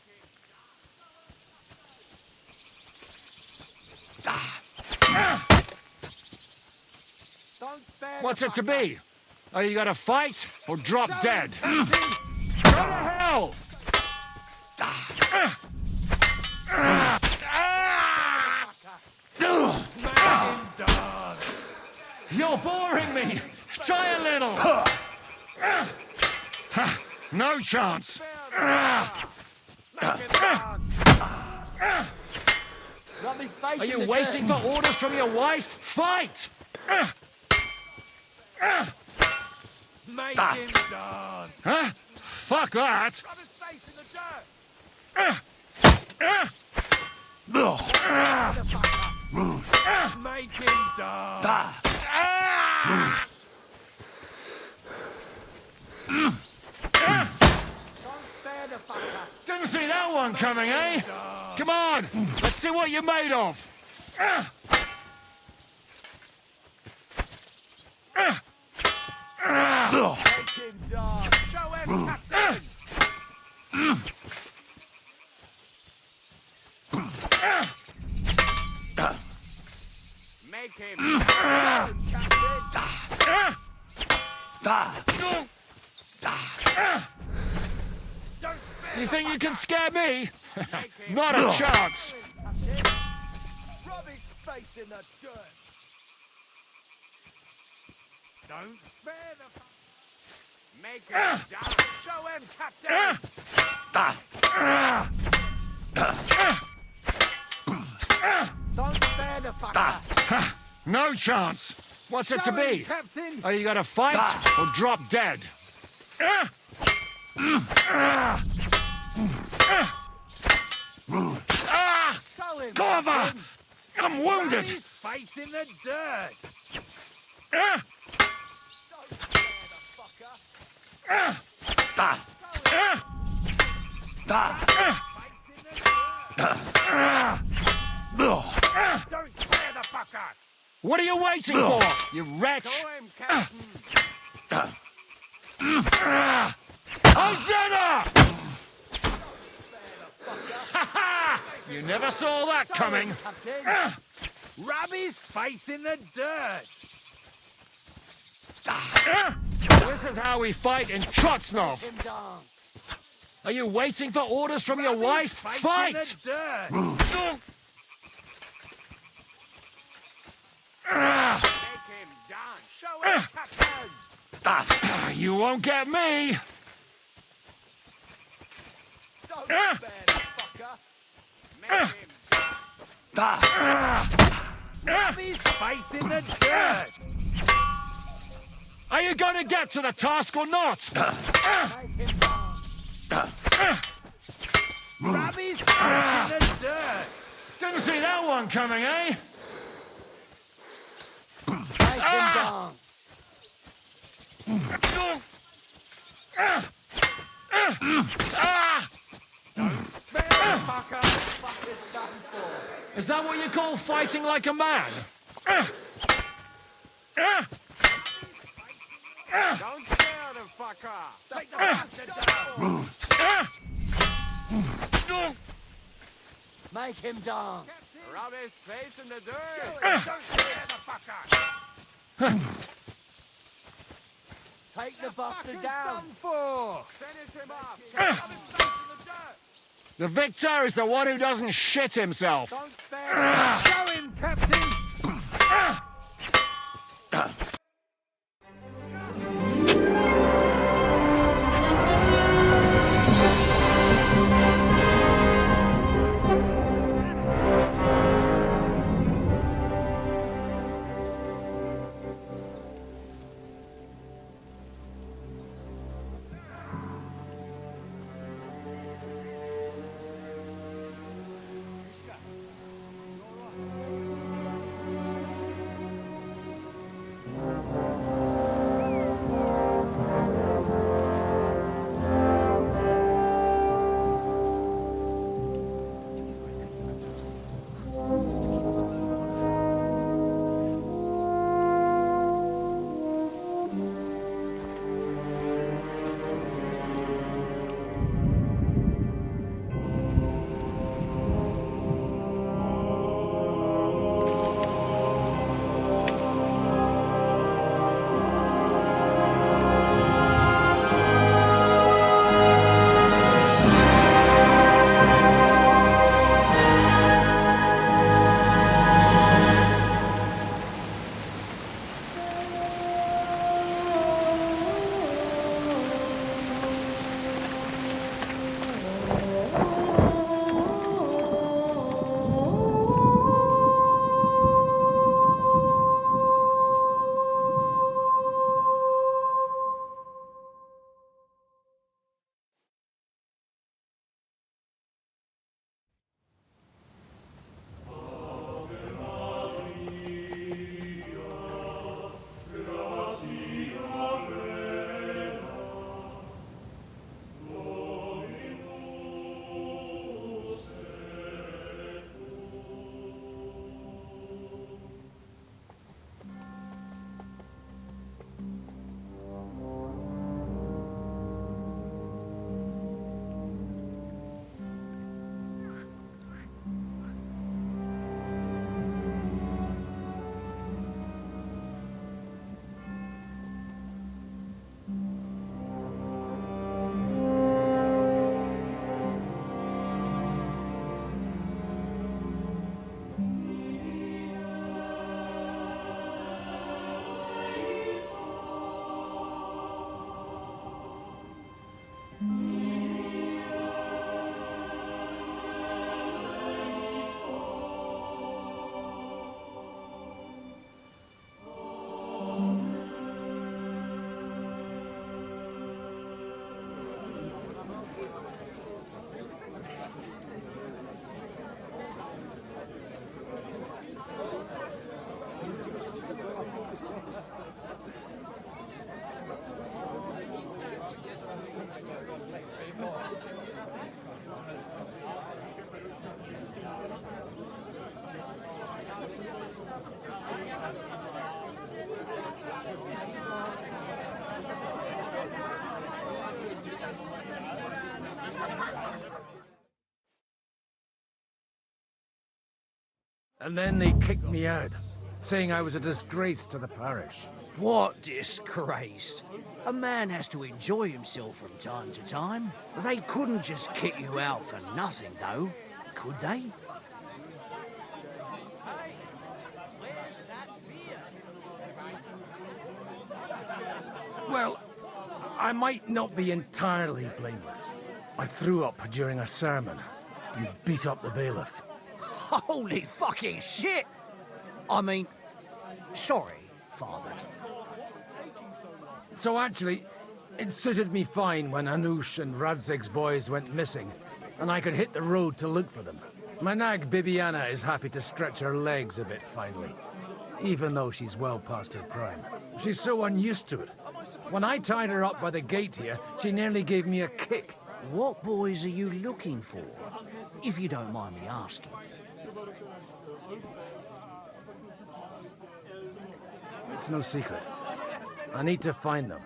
Don't spare What's the it to fucker. be? Are you gonna fight or drop dead? Go to hell! You're boring me! Try a little! No chance! Are you waiting for orders from your wife? Fight! Make him dance! Huh? Fuck that! Rub his face in the dirt! Make him dance! Didn't see that one coming, eh? Come on, let's see what you're made of. Make him dance! Show him, Captain! Make him You think you can scare me? Not a chance. Rub his face in the dirt! Don't spare the... Make him dance! Show him, Captain! Don't spare the fucker! No chance. What's it to Show him, be? Captain! Are you gonna fight or drop dead? Show him, Cover! Captain! I'm wounded. Rub his face in the dirt! Don't spare the fucker! What are you waiting for, you wretch? Show him, Captain! Hosanna! You never saw that coming. Rub his face in the dirt! This is how we fight in Trotsnov. Him dance! Are you waiting for orders from your wife? Fight! In the dirt! Make him dance! Show him, Captain! You won't get me! Don't spare the fucker! Make him dance! Rub his face in the dirt! Are you gonna get to the task or not? Make him dance! Rub his face in the dirt! Didn't see that one coming, eh? Make him dance! Don't spare the fucker! Fuck is done for! Is that what you call fighting like a man? Don't spare the fucker! Take the bastard down! Make him dance! Rub his face in the dirt! Don't spare the fucker! Take the bastard down! Done for! Finish him up! Rub his face in the dirt! The victor is the one who doesn't shit himself. Don't spare him! Show him, Captain! And then they kicked me out, saying I was a disgrace to the parish. What disgrace? A man has to enjoy himself from time to time. They couldn't just kick you out for nothing, though, could they? Well, I might not be entirely blameless. I threw up during a sermon and beat up the bailiff. Holy fucking shit! I mean, sorry, Father. So actually, it suited me fine when Anush and Radzig's boys went missing, and I could hit the road to look for them. My nag Bibiana is happy to stretch her legs a bit finally, even though she's well past her prime. She's so unused to it. When I tied her up by the gate here, she nearly gave me a kick. What boys are you looking for, if you don't mind me asking? It's no secret. I need to find them.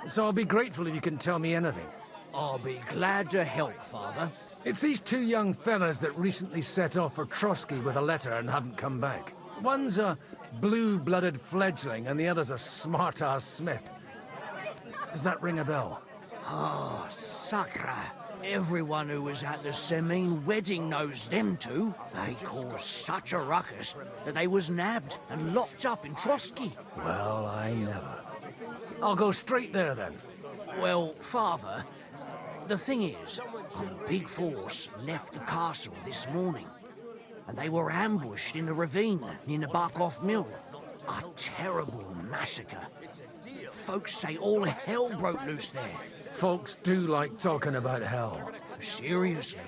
So I'll be grateful if you can tell me anything. I'll be glad to help, Father. It's these two young fellas that recently set off for Trotsky with a letter and haven't come back. One's a blue-blooded fledgling and the other's a smart-ass smith. Does that ring a bell? Oh, Sakra. Everyone who was at the Semine wedding knows them two. They caused such a ruckus that they was nabbed and locked up in Trotsky. Well, I never. I'll go straight there, then. Well, Father, the thing is, a big force left the castle this morning, and they were ambushed in the ravine near Nabokov Mill. A terrible massacre. Folks say all hell broke loose there. Folks do like talking about hell. Seriously.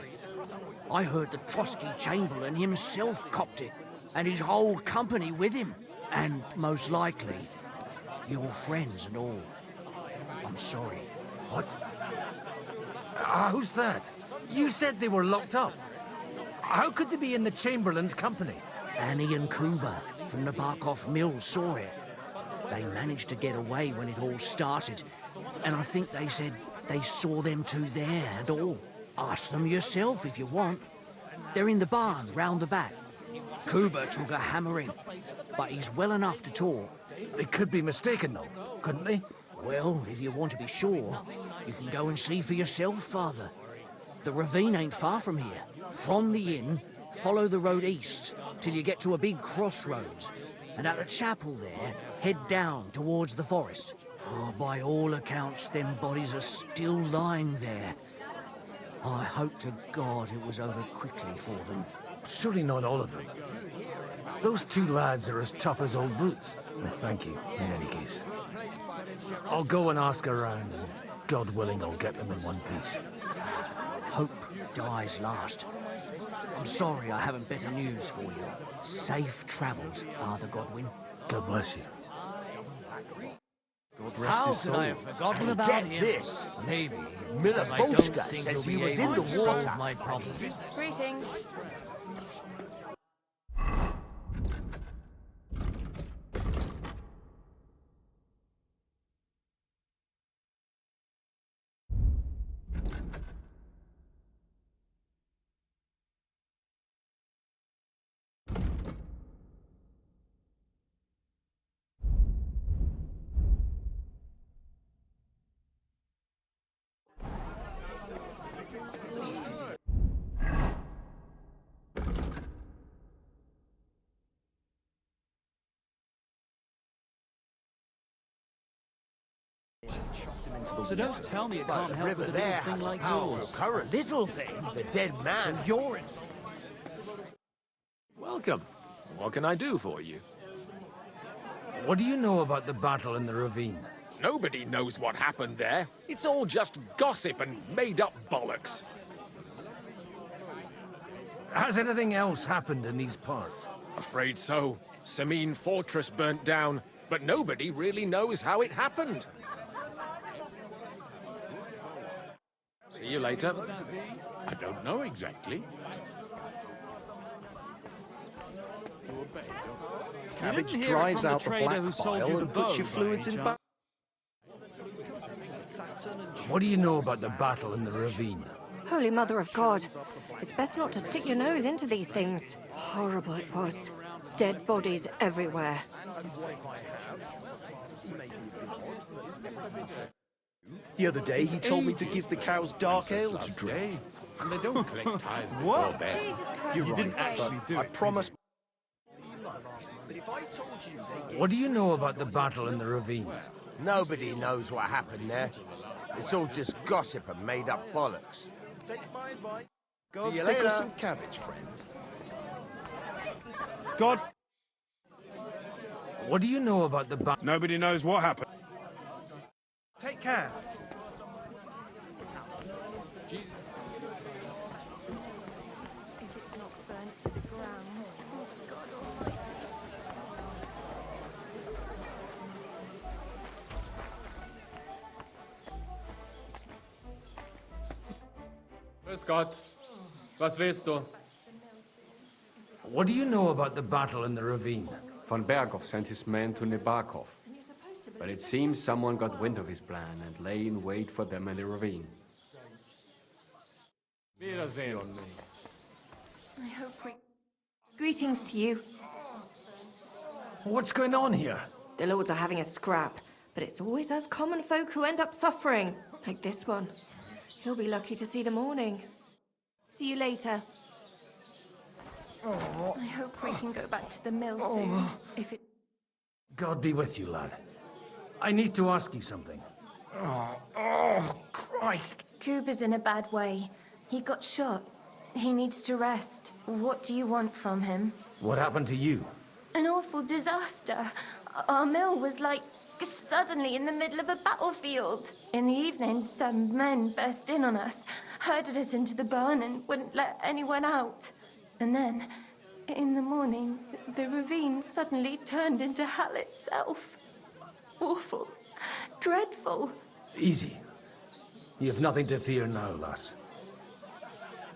I heard the Trotsky Chamberlain himself copped it, and his whole company with him. And most likely, your friends and all. I'm sorry. What? Who's that? You said they were locked up. How could they be in the Chamberlain's company? Annie and Kuba from the Nabokov Mill saw it. They managed to get away when it all started, and I think they said they saw them two there and all. Ask them yourself if you want. They're in the barn round the back. Kuba took a hammering, but he's well enough to talk. They could be mistaken, though, couldn't they? Well, if you want to be sure, you can go and see for yourself, Father. The ravine ain't far from here. From the inn, follow the road east till you get to a big crossroads. And at the chapel there, head down towards the forest. Oh, by all accounts, them bodies are still lying there. I hope to God it was over quickly for them. Surely not all of them. Those two lads are as tough as old boots. Well, thank you, in any case. I'll go and ask around, and God willing, I'll get them in one piece. Hope dies last. I'm sorry I haven't better news for you. Safe travels, Father Godwin. God bless you. God rest his soul. How could I have forgotten about Get him? this. Maybe. Miller because I don't Boska think says he'll he be was able in the to solve water. my problem. Greetings. So don't tell me it can't help with a little thing like yours. Current little thing, the dead man. So you're in. Welcome. What can I do for you? What do you know about the battle in the ravine? Nobody knows what happened there. It's all just gossip and made-up bollocks. Has anything else happened in these parts? Afraid so. Semine Fortress burnt down, but nobody really knows how it happened. See you later. I don't know exactly. Cabbage drives out the black bile and puts your fluids in back. What do you know about the battle in the ravine? Holy Mother of God. It's best not to stick your nose into these things. Horrible it was. Dead bodies everywhere. The other day, he told me to give the cows dark ale to drink. And they don't collect tithes What? before bed. Jesus Christ, You didn't actually do it. I promise. What do you know about the battle in the ravine? Nobody knows what happened there. It's all just gossip and made-up bollocks. Take my advice. Go See and you pickle later. some cabbage, friend. God. What do you know about the battle? Nobody knows what happened. Take care. Grüß Gott. Was willst du? What do you know about the battle in the ravine? Von Berghoff sent his men to Nebakov. But it seems someone got wind of his plan and lay in wait for them in the ravine. Wiedersehen. I hope we... Greetings to you. What's going on here? The lords are having a scrap, but it's always us common folk who end up suffering. Like this one. He'll be lucky to see the morning. See you later. I hope we can go back to the mill soon. If it... God be with you, lad. I need to ask you something. Oh, Christ. Cooper's in a bad way. He got shot. He needs to rest. What do you want from him? What happened to you? An awful disaster. Our mill was like suddenly in the middle of a battlefield. In the evening, some men burst in on us, herded us into the barn and wouldn't let anyone out. And then, in the morning, the ravine suddenly turned into hell itself. Awful. Dreadful. Easy. You have nothing to fear now, lass.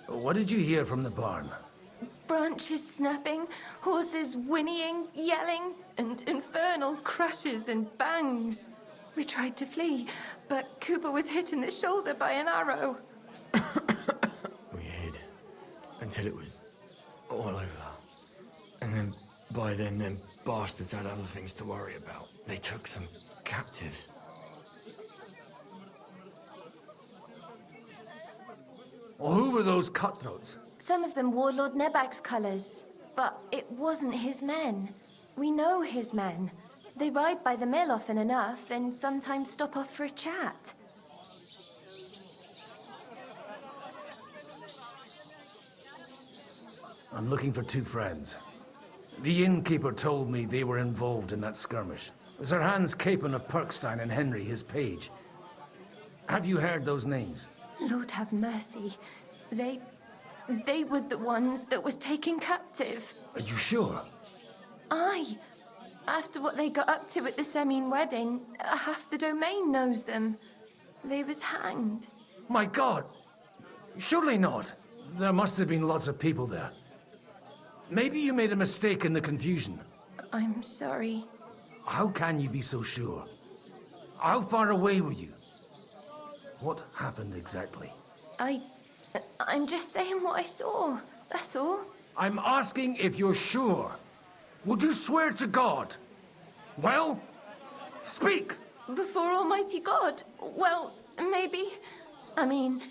What did you hear from the barn? Branches snapping, horses whinnying, yelling, and infernal crashes and bangs. We tried to flee, but Cooper was hit in the shoulder by an arrow. We hid until it was all over. And then, by then, them bastards had other things to worry about. They took some captives. Well, who were those cutthroats? Some of them wore Lord Nebak's colours, but it wasn't his men. We know his men. They ride by the mill often enough and sometimes stop off for a chat. I'm looking for two friends. The innkeeper told me they were involved in that skirmish. Sir Hans Capon of Perkstein and Henry, his page. Have you heard those names? Lord have mercy. They were the ones that was taken captive. Are you sure? Aye. After what they got up to at the Semine wedding, half the domain knows them. They was hanged. My God! Surely not. There must have been lots of people there. Maybe you made a mistake in the confusion. I'm sorry. How can you be so sure? How far away were you? What happened exactly? I'm just saying what I saw. That's all. I'm asking if you're sure. Would you swear to God? Well, speak! Before Almighty God? Well, maybe. I mean,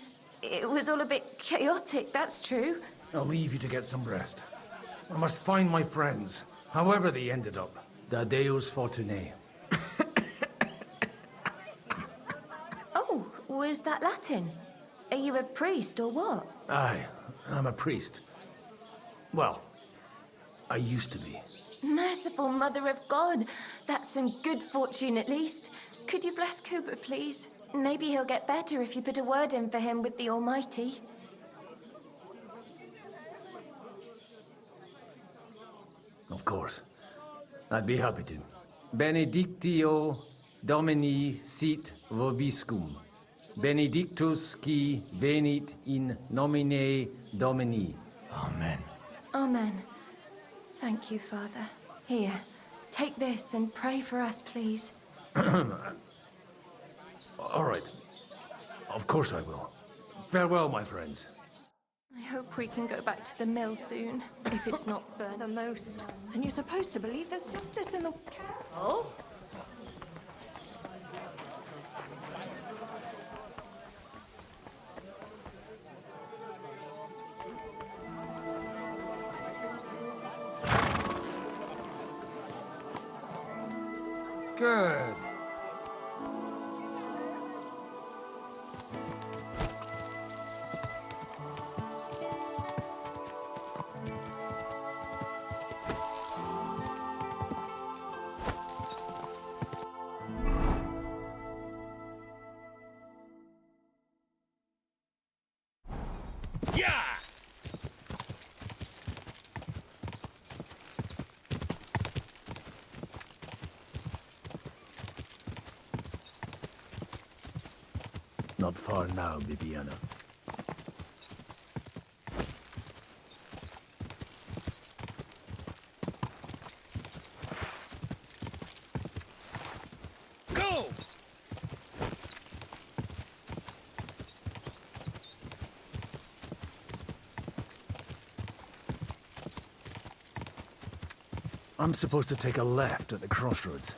it was all a bit chaotic, that's true. I'll leave you to get some rest. I must find my friends, however they ended up. Da Deus Fortunae. Oh, was that Latin? Are you a priest or what? Aye, I'm a priest. Well, I used to be. Merciful Mother of God. That's some good fortune at least. Could you bless Cooper, please? Maybe he'll get better if you put a word in for him with the Almighty. Of course. I'd be happy to. Benedictio Domini sit vobiscum. Benedictus qui venit in nomine Domini. Amen. Amen. Thank you, Father. Here, take this and pray for us, please. All right. Of course I will. Farewell, my friends. I hope we can go back to the mill soon, if it's not burnt. The most. And you're supposed to believe there's justice in the... Oh? Good. Yeah! Not far now, Bibiana. Go! I'm supposed to take a left at the crossroads.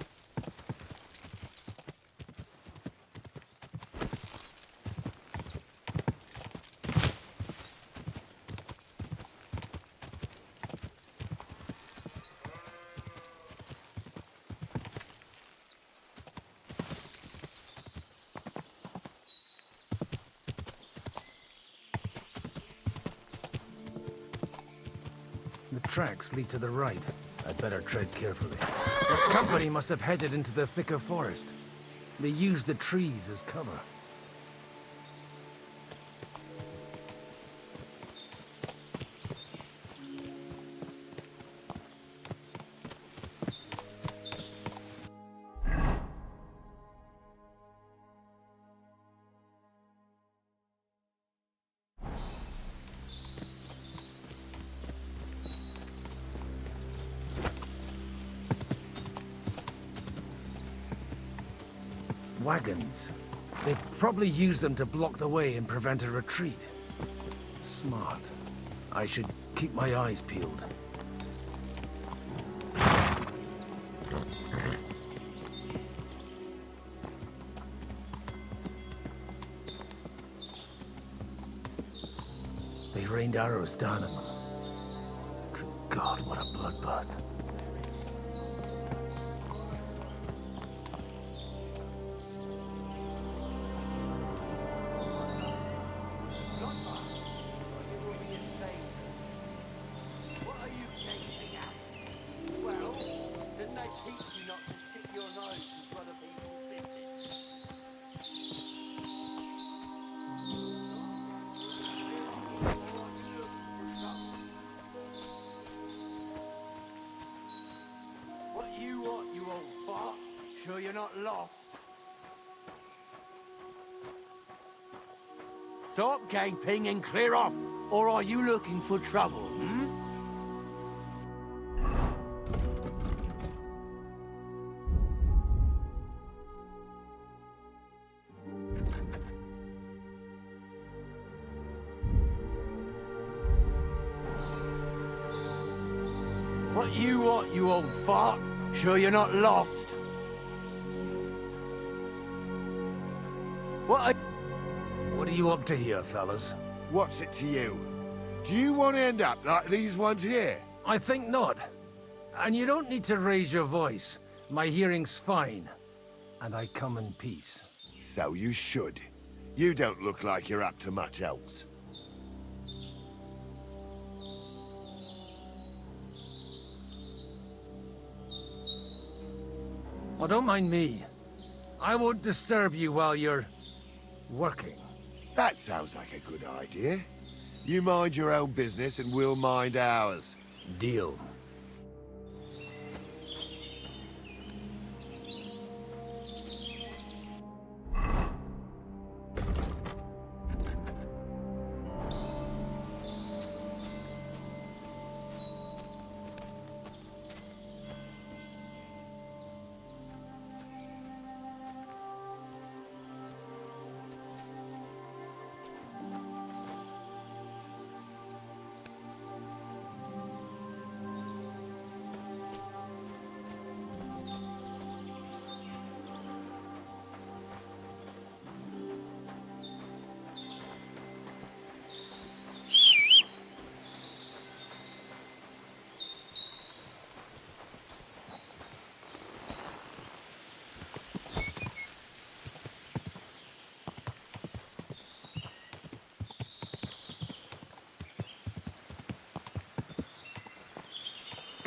The tracks lead to the right. I'd better tread carefully. The company must have headed into the thicker forest. They used the trees as cover. Wagons. They probably used them to block the way and prevent a retreat. Smart. I should keep my eyes peeled. They rained arrows down on them. Good God, what a bloodbath. Sure you're not lost? Stop gaping and clear off, or are you looking for trouble, hmm? What you want, you old fart? Sure you're not lost? What are you up to here, fellas? What's it to you? Do you want to end up like these ones here? I think not. And you don't need to raise your voice. My hearing's fine. And I come in peace. So you should. You don't look like you're up to much else. Oh, don't mind me. I won't disturb you while you're... working. That sounds like a good idea. You mind your own business and we'll mind ours. Deal.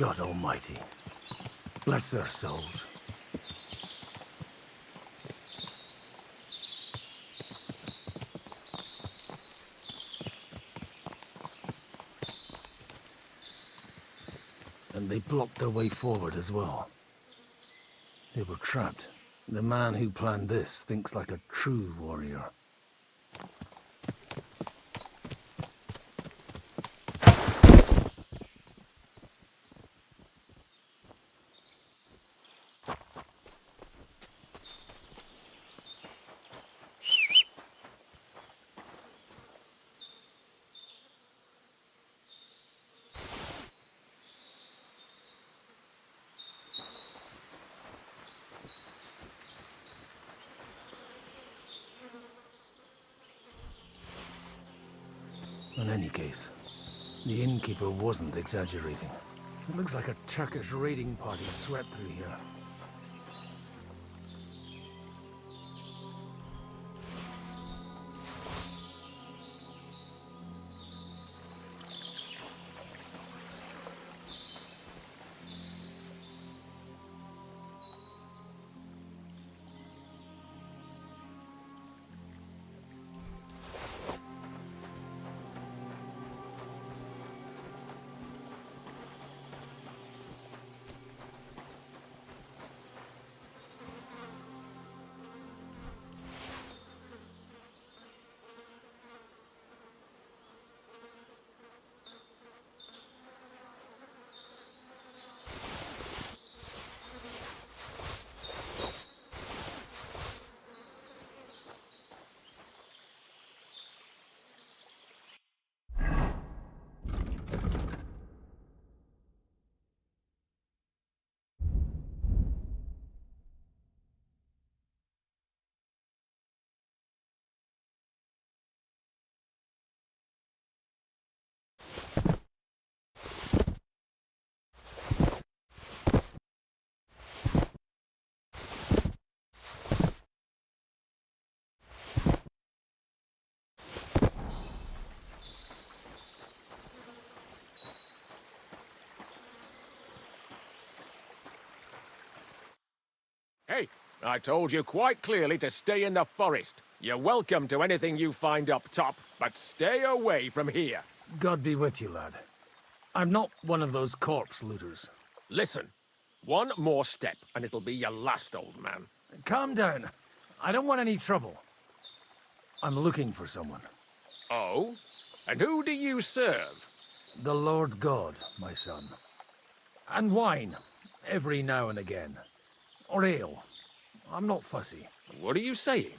God Almighty. Bless their souls. And they blocked their way forward as well. They were trapped. The man who planned this thinks like a true warrior. In any case, the innkeeper wasn't exaggerating. It looks like a Turkish raiding party swept through here. Hey, I told you quite clearly to stay in the forest. You're welcome to anything you find up top, but stay away from here. God be with you, lad. I'm not one of those corpse looters. Listen, one more step and it'll be your last, old man. Calm down. I don't want any trouble. I'm looking for someone. Oh? And who do you serve? The Lord God, my son. And wine, every now and again. Or ale. I'm not fussy. What are you saying?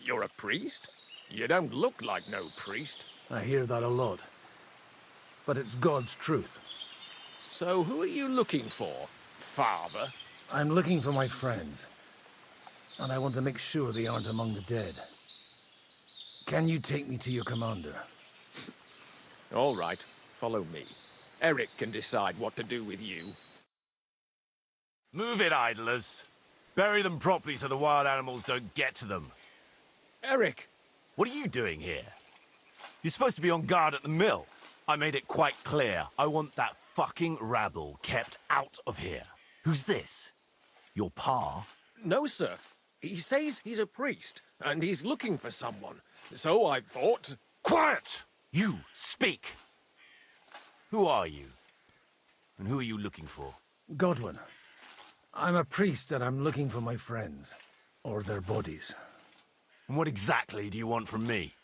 You're a priest? You don't look like no priest. I hear that a lot. But it's God's truth. So who are you looking for, father? I'm looking for my friends. And I want to make sure they aren't among the dead. Can you take me to your commander? All right, follow me. Eric can decide what to do with you. Move it, idlers. Bury them properly so the wild animals don't get to them. Eric! What are you doing here? You're supposed to be on guard at the mill. I made it quite clear. I want that fucking rabble kept out of here. Who's this? Your pa? No, sir. He says he's a priest, and he's looking for someone. So I thought... Quiet! You, speak! Who are you? And who are you looking for? Godwin. I'm a priest and I'm looking for my friends. Or their bodies. And what exactly do you want from me?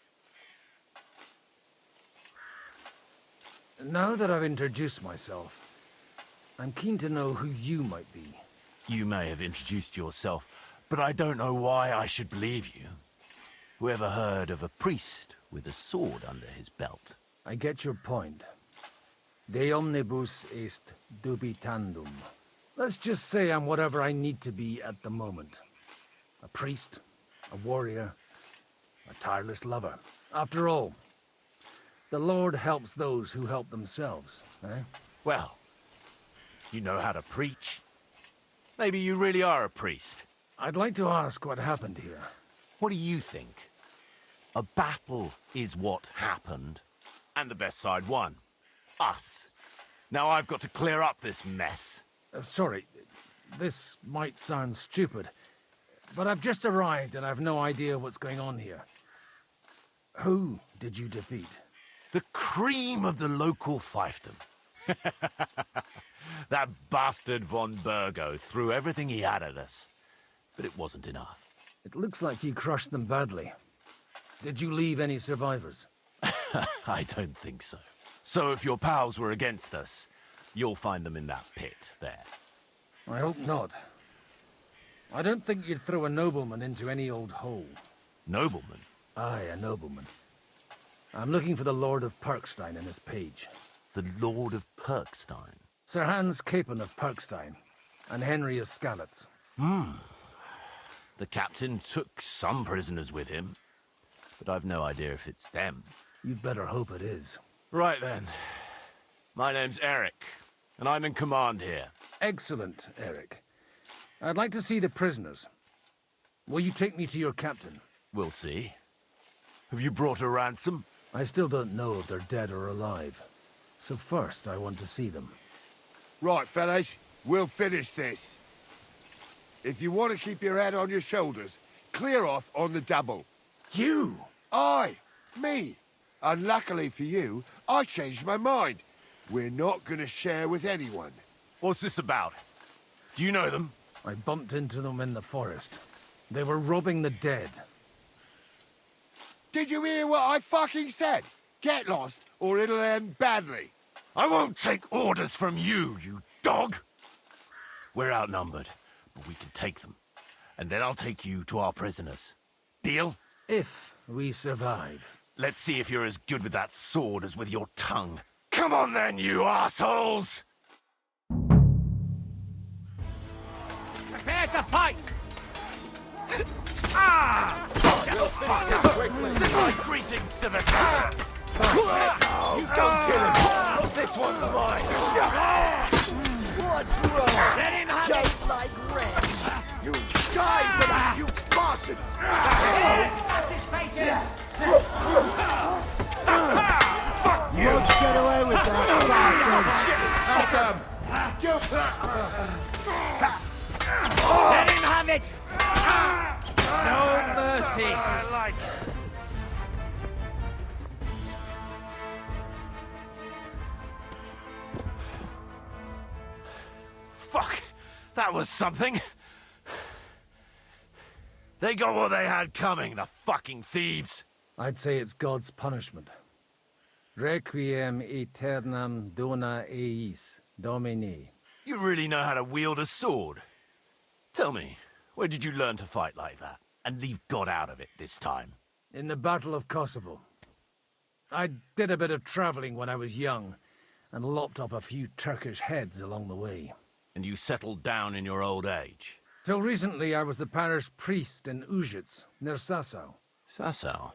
Now that I've introduced myself, I'm keen to know who you might be. You may have introduced yourself, but I don't know why I should believe you. Whoever heard of a priest with a sword under his belt? I get your point. De omnibus est dubitandum. Let's just say I'm whatever I need to be at the moment. A priest, a warrior, a tireless lover. After all, the Lord helps those who help themselves, eh? Well, you know how to preach. Maybe you really are a priest. I'd like to ask what happened here. What do you think? A battle is what happened, and the best side won. Us. Now I've got to clear up this mess. Sorry, this might sound stupid, but I've just arrived and I've no idea what's going on here. Who did you defeat? The cream of the local fiefdom. That bastard von Burgo threw everything he had at us, but it wasn't enough. It looks like you crushed them badly. Did you leave any survivors? I don't think so. So if your pals were against us, you'll find them in that pit there. I hope not. I don't think you'd throw a nobleman into any old hole. Nobleman? Aye, a nobleman. I'm looking for the Lord of Perkstein in this page. The Lord of Perkstein? Sir Hans Capon of Perkstein, and Henry of Skalitz. The captain took some prisoners with him, but I've no idea if it's them. You'd better hope it is. Right then. My name's Eric, and I'm in command here. Excellent, Eric. I'd like to see the prisoners. Will you take me to your captain? We'll see. Have you brought a ransom? I still don't know if they're dead or alive. So first, I want to see them. Right, fellas, we'll finish this. If you want to keep your head on your shoulders, clear off on the double. You? Aye, me. Unluckily for you, I changed my mind. We're not gonna share with anyone. What's this about? Do you know them? I bumped into them in the forest. They were robbing the dead. Did you hear what I fucking said? Get lost, or it'll end badly. I won't take orders from you, you dog! We're outnumbered, but we can take them. And then I'll take you to our prisoners. Deal? If we survive. Let's see if you're as good with that sword as with your tongue. Come on then, you assholes! Prepare to fight! Send my greetings to the town! You don't kill him! This one's mine! What's wrong? Let him have it! Like red! You die for that, you bastard! Smash his face in! You won't get away with that, Let him have it! No mercy! I like Fuck! That was something! They got what they had coming, the fucking thieves! I'd say it's God's punishment. Requiem aeternam dona eis, Domini. You really know how to wield a sword. Tell me, where did you learn to fight like that? And leave God out of it this time? In the Battle of Kosovo. I did a bit of traveling when I was young, and lopped up a few Turkish heads along the way. And you settled down in your old age? Till recently, I was the parish priest in Ujits, near Sasau. Sasau?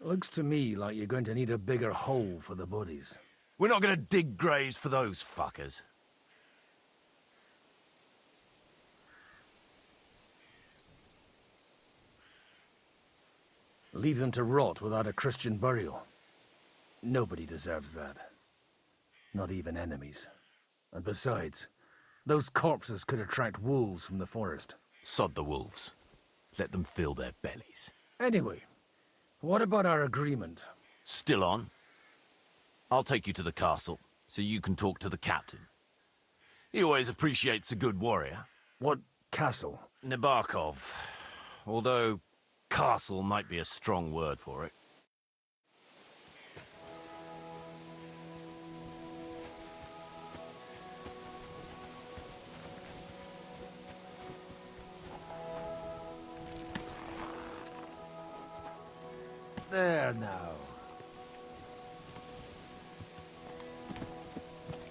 Looks to me like you're going to need a bigger hole for the bodies. We're not going to dig graves for those fuckers. Leave them to rot without a Christian burial. Nobody deserves that. Not even enemies. And besides, those corpses could attract wolves from the forest. Sod the wolves. Let them fill their bellies. Anyway, what about our agreement? Still on. I'll take you to the castle, so you can talk to the captain. He always appreciates a good warrior. What castle? Nabokov. Although, castle might be a strong word for it. There now.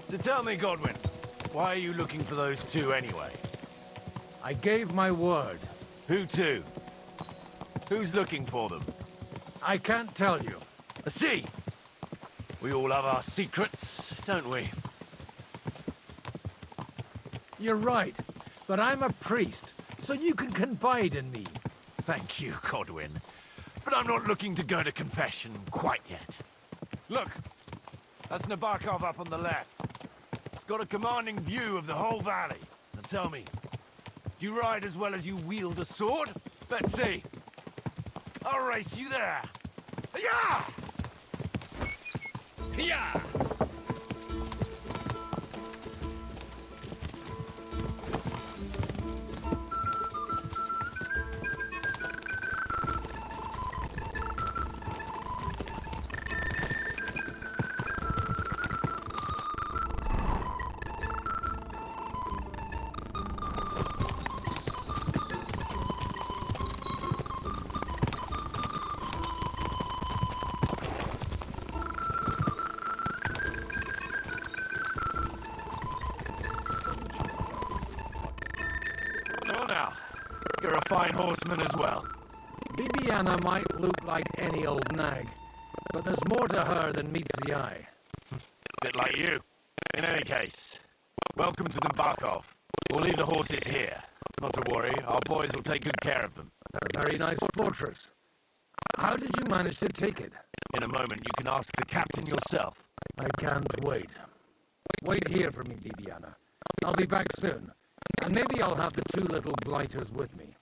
So tell me, Godwin, why are you looking for those two anyway? I gave my word. Who to? Who's looking for them? I can't tell you. I see. We all have our secrets, don't we? You're right, but I'm a priest, so you can confide in me. Thank you, Godwin. But I'm not looking to go to confession quite yet. Look, That's Nabokov up on the left. It's got a commanding view of the whole valley. Now tell me, do you ride as well as you wield a sword? Let's see. I'll race you there. Yeah! Yeah! Oh, now, you're a fine horseman as well. Bibiana might look like any old nag, but there's more to her than meets the eye. Bit like you. In any case, welcome to Nabokov. We'll leave the horses here. Not to worry, our boys will take good care of them. A very nice fortress. How did you manage to take it? In a moment, you can ask the captain yourself. I can't wait. Wait here for me, Bibiana. I'll be back soon. And maybe I'll have the two little blighters with me.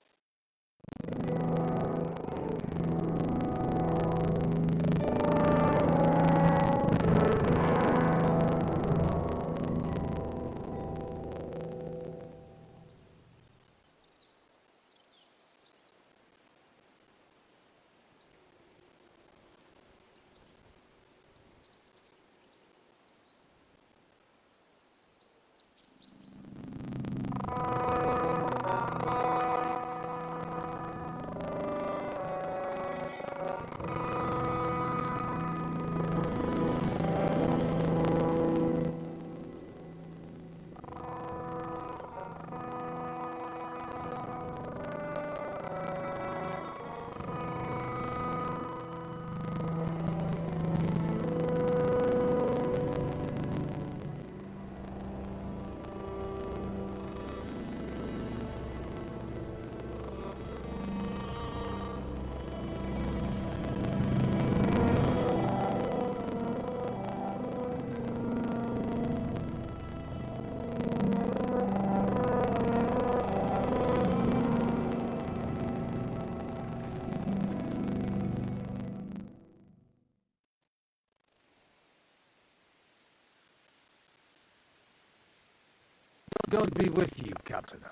God be with you, Captain.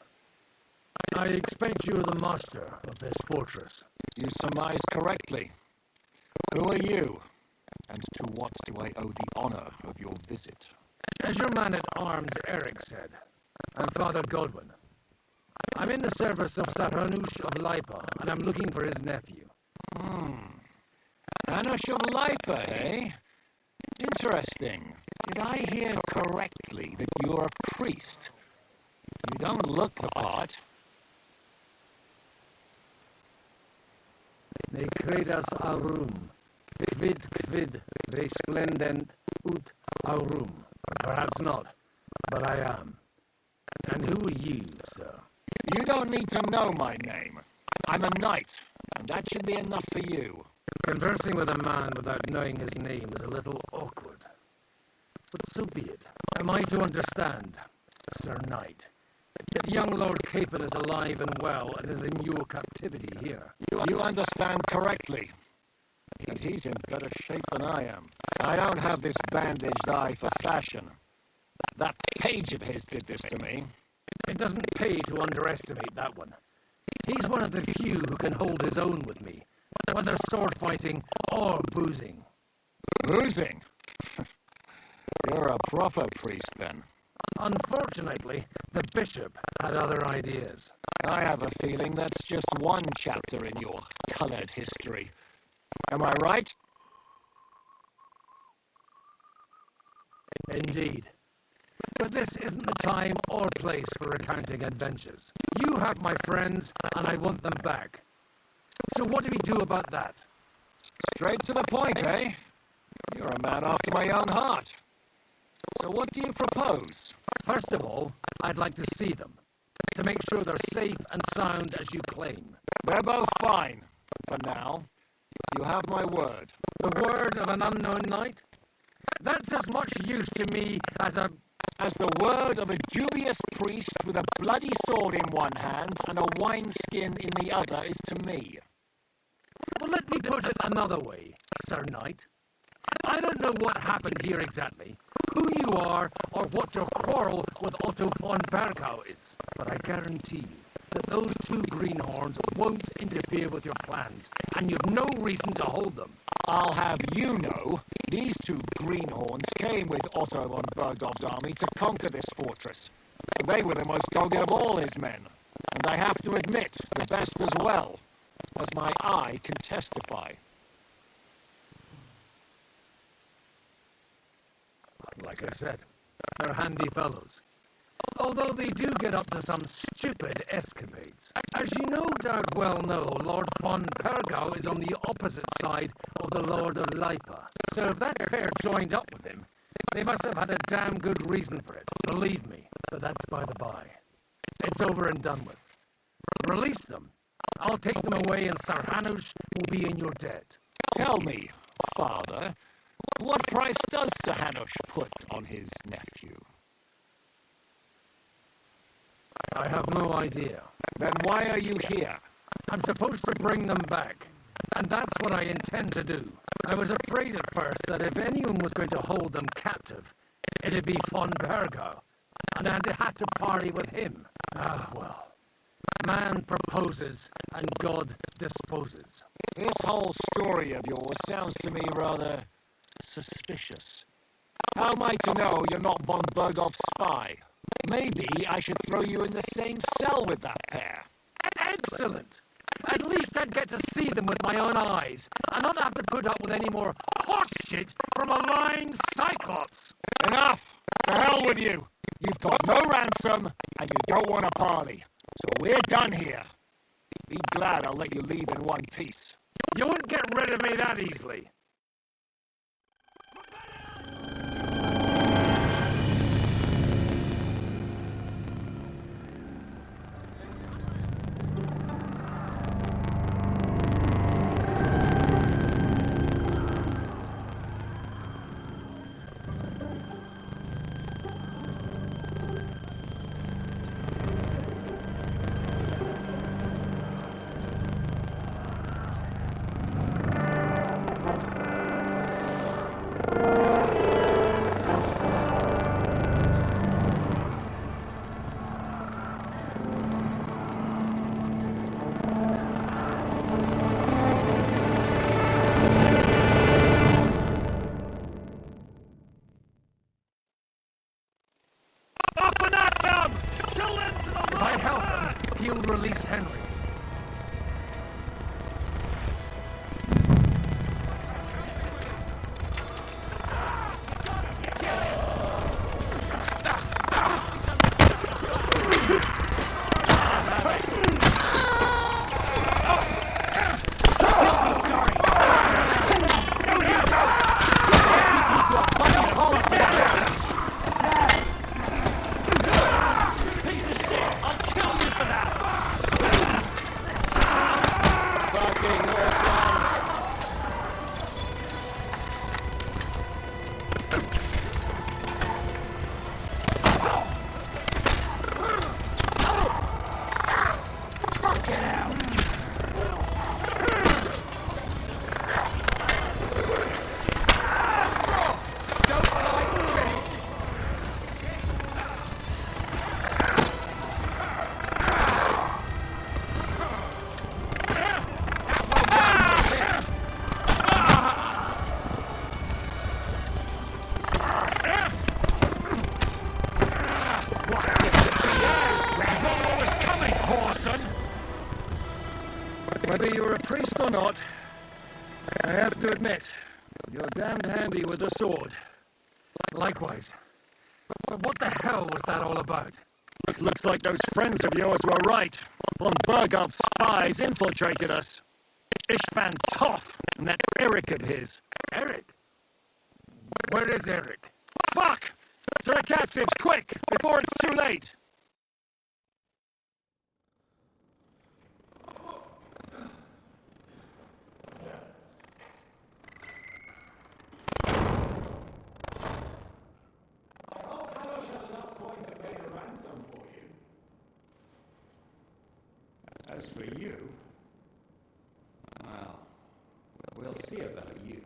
I expect you're the master of this fortress. You surmise correctly. Who are you? And to what do I owe the honor of your visit? As your man-at-arms Eric said, I'm Father Godwin. I'm in the service of Sarhanush of Lipa, and I'm looking for his nephew. Hanush of Lipa, eh? Interesting. Did I hear correctly that you're a priest? You don't look the part. Ne credas aurum, quid resplendent ut aurum. Perhaps not, but I am. And who are you, sir? You don't need to know my name. I'm a knight, and that should be enough for you. Conversing with a man without knowing his name is a little awkward. But so be it. Am I to understand, Sir Knight, that young Lord Capon is alive and well and is in your captivity here? You understand correctly. But he's in better shape than I am. I don't have this bandaged eye for fashion. That page of his did this to me. It doesn't pay to underestimate that one. He's one of the few who can hold his own with me, whether sword fighting or boozing. Boozing? You're a proper priest, then. Unfortunately, the bishop had other ideas. I have a feeling that's just one chapter in your colored history. Am I right? Indeed. But this isn't the time or place for recounting adventures. You have my friends, and I want them back. So what do we do about that? Straight to the point, eh? You're a man after my own heart. So what do you propose? First of all, I'd like to see them, to make sure they're safe and sound as you claim. They're both fine, for now. You have my word. The word of an unknown knight? That's as much use to me as a... As the word of a dubious priest with a bloody sword in one hand and a wineskin in the other is to me. Well, let me put it another way, Sir Knight. I don't know what happened here exactly, who you are, or what your quarrel with Otto von Bergau is, but I guarantee you that those two greenhorns won't interfere with your plans, and you've no reason to hold them. I'll have you know, these two greenhorns came with Otto von Bergdorf's army to conquer this fortress. They were the most dogged of all his men, and I have to admit, the best as well, as my eye can testify. Like I said, they're handy fellows. Although they do get up to some stupid escapades. As you no doubt well know, Lord von Pergau is on the opposite side of the Lord of Leipa. So if that pair joined up with him, they must have had a damn good reason for it. Believe me, but that's by the by. It's over and done with. Release them. I'll take them away and Sir Hanush will be in your debt. Tell me, Father, what price does Sir Hanush put on his nephew? I have no idea. Then why are you here? I'm supposed to bring them back, and that's what I intend to do. I was afraid at first that if anyone was going to hold them captive, it'd be von Bergau, and I'd have to party with him. Ah, well. Man proposes, and God disposes. This whole story of yours sounds to me rather suspicious. How am I to know you're not von Berghoff's spy? Maybe I should throw you in the same cell with that pair. Excellent! At least I'd get to see them with my own eyes, and not have to put up with any more horse shit from a lying cyclops! Enough! To hell with you! You've got no ransom, and you don't want a parley. So we're done here. Be glad I'll let you leave in one piece. You won't get rid of me that easily. If I help him, he'll release Henry. Whether you're a priest or not, I have to admit, you're damned handy with a sword. Likewise. But what the hell was that all about? It looks like those friends of yours were right. Von Berghoff's spies infiltrated us. Istvan Toth and that Eric of his. Eric? Where is Eric? Fuck! To the captives, quick, before it's too late! As for you, well, we'll see about you.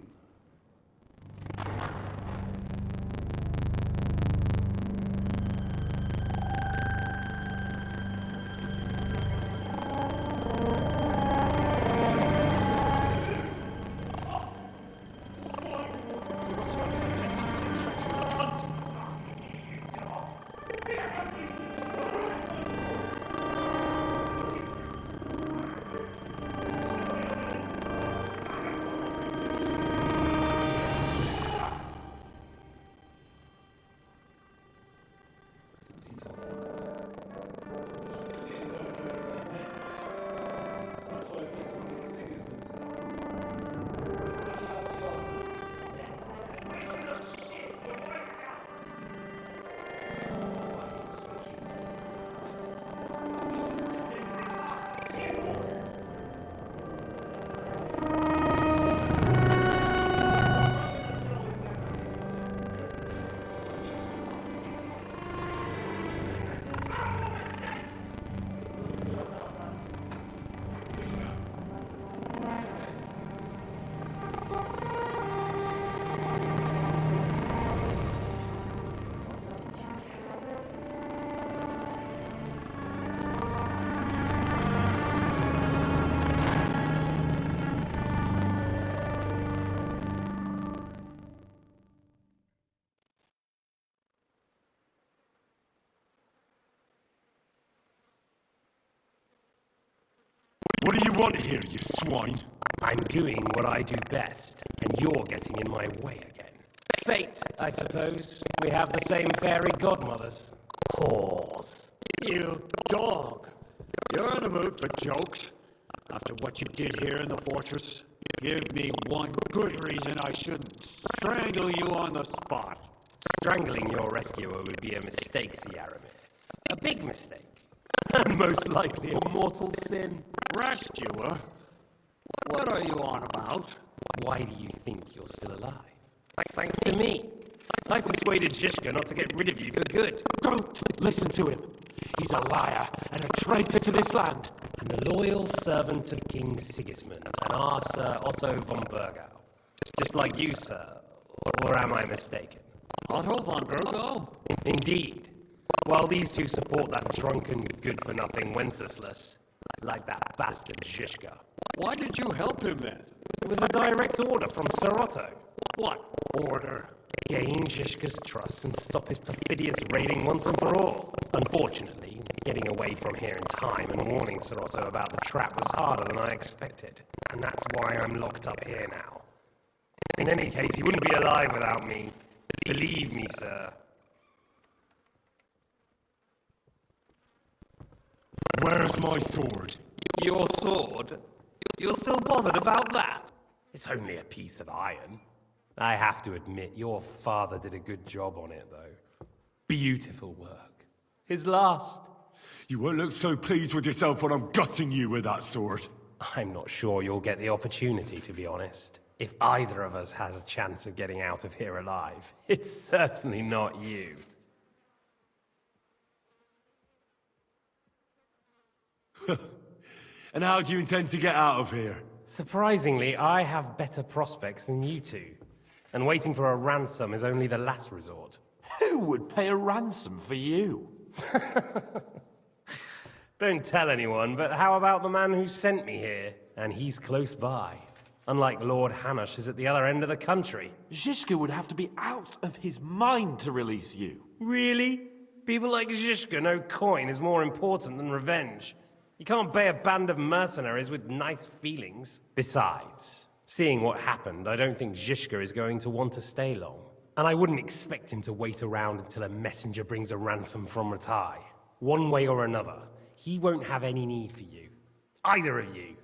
What do you want here, you swine? I'm doing what I do best, and you're getting in my way again. Fate, I suppose. We have the same fairy godmothers. Whores. You dog! You're in the mood for jokes? After what you did here in the fortress? Give me one good reason I shouldn't strangle you on the spot. Strangling your rescuer would be a mistake, Sierramir. A big mistake. And most likely a mortal sin. Rescuer? What are you on about? Why do you think you're still alive? Thanks to me. I persuaded Zhishka not to get rid of you for good. Don't listen to him. He's a liar and a traitor to this land. And a loyal servant of King Sigismund and our Sir Otto von Burgau. Just like you, sir. Or am I mistaken? Otto von Burgau? Indeed. While these two support that drunken, good-for-nothing Wenceslas, like that bastard Zhishka. Why did you help him then? It was a direct order from Sir Otto. What order? Gain Zhishka's trust and stop his perfidious raiding once and for all. Unfortunately, getting away from here in time and warning Sir Otto about the trap was harder than I expected. And that's why I'm locked up here now. In any case, he wouldn't be alive without me. Believe me, sir. Where's my sword? Your sword? You're still bothered about that? It's only a piece of iron. I have to admit, your father did a good job on it, though. Beautiful work. His last. You won't look so pleased with yourself when I'm gutting you with that sword. I'm not sure you'll get the opportunity, to be honest. If either of us has a chance of getting out of here alive, it's certainly not you. And how do you intend to get out of here? Surprisingly, I have better prospects than you two. And waiting for a ransom is only the last resort. Who would pay a ransom for you? Don't tell anyone, but how about the man who sent me here? And he's close by. Unlike Lord Hanush is at the other end of the country. Zhishka would have to be out of his mind to release you. Really? People like Zhishka know coin is more important than revenge. You can't pay a band of mercenaries with nice feelings. Besides, seeing what happened, I don't think Zhishka is going to want to stay long. And I wouldn't expect him to wait around until a messenger brings a ransom from Ratai. One way or another, he won't have any need for you. Either of you.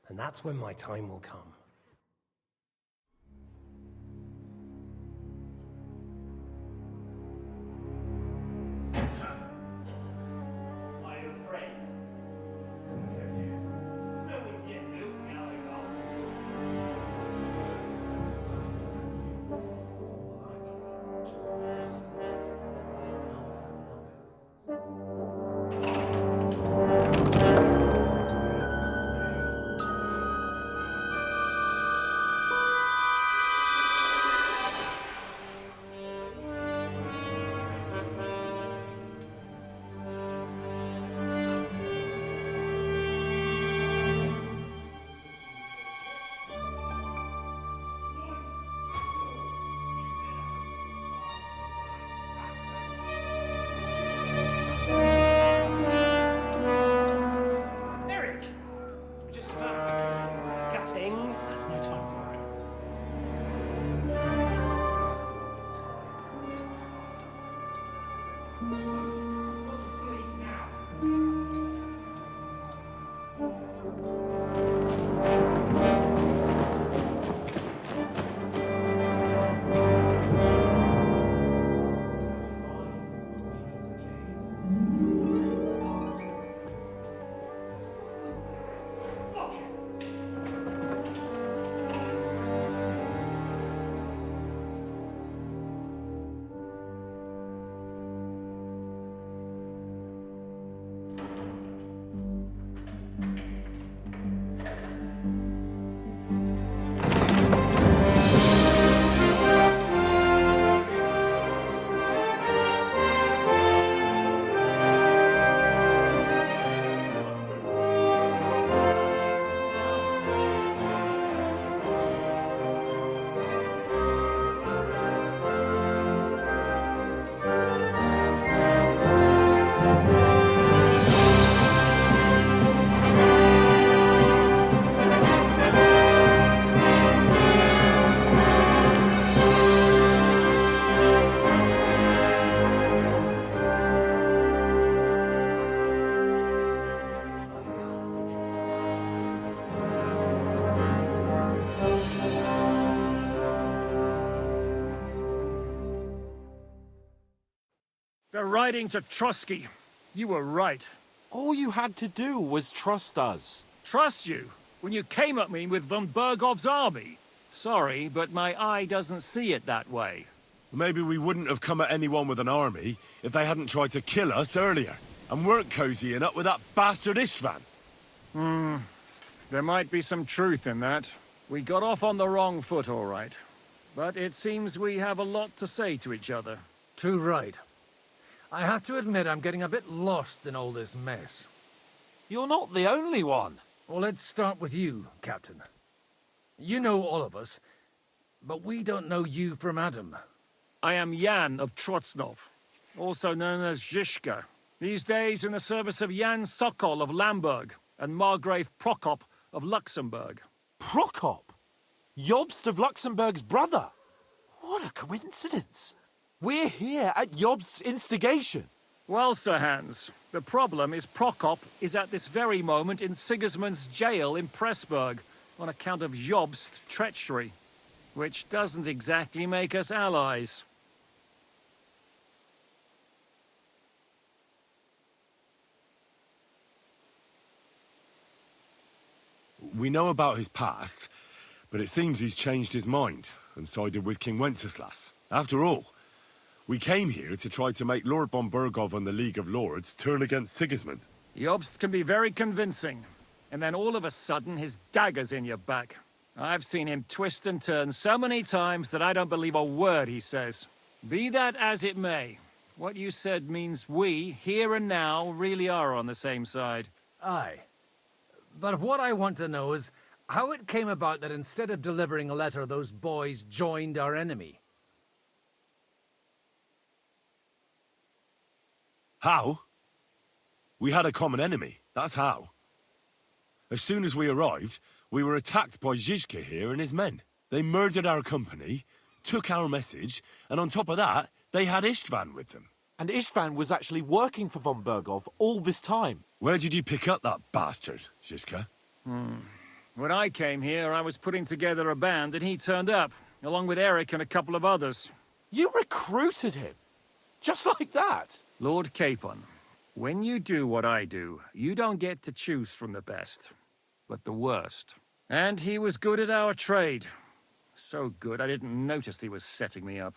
And that's when my time will come. no time for it. They're riding to Trotsky. You were right. All you had to do was trust us. Trust you? When you came at me with von Bergov's army? Sorry, but my eye doesn't see it that way. Maybe we wouldn't have come at anyone with an army if they hadn't tried to kill us earlier, and weren't cozying up with that bastard Istvan. There might be some truth in that. We got off on the wrong foot, all right. But it seems we have a lot to say to each other. Too right. I have to admit I'm getting a bit lost in all this mess. You're not the only one. Well, let's start with you, Captain. You know all of us, but we don't know you from Adam. I am Jan of Trotsnov, also known as Zizka. These days in the service of Jan Sokol of Lamberg and Margrave Prokop of Luxembourg. Prokop? Jobst of Luxembourg's brother? What a coincidence. We're here at Jobst's instigation. Well, Sir Hans, the problem is Prokop is at this very moment in Sigismund's jail in Pressburg on account of Jobst's treachery, which doesn't exactly make us allies. We know about his past, but it seems he's changed his mind and sided with King Wenceslas. After all, we came here to try to make Lord von Bergov and the League of Lords turn against Sigismund. Jobst can be very convincing, and then all of a sudden his dagger's in your back. I've seen him twist and turn so many times that I don't believe a word he says. Be that as it may, what you said means we, here and now, really are on the same side. Aye. But what I want to know is how it came about that instead of delivering a letter, those boys joined our enemy. How? We had a common enemy, that's how. As soon as we arrived, we were attacked by Zizka here and his men. They murdered our company, took our message, and on top of that, they had Istvan with them. And Istvan was actually working for von Bergov all this time. Where did you pick up that bastard, Zizka? When I came here, I was putting together a band, and he turned up, along with Eric and a couple of others. You recruited him? Just like that? Lord Capon, when you do what I do, you don't get to choose from the best, but the worst. And he was good at our trade. So good, I didn't notice he was setting me up.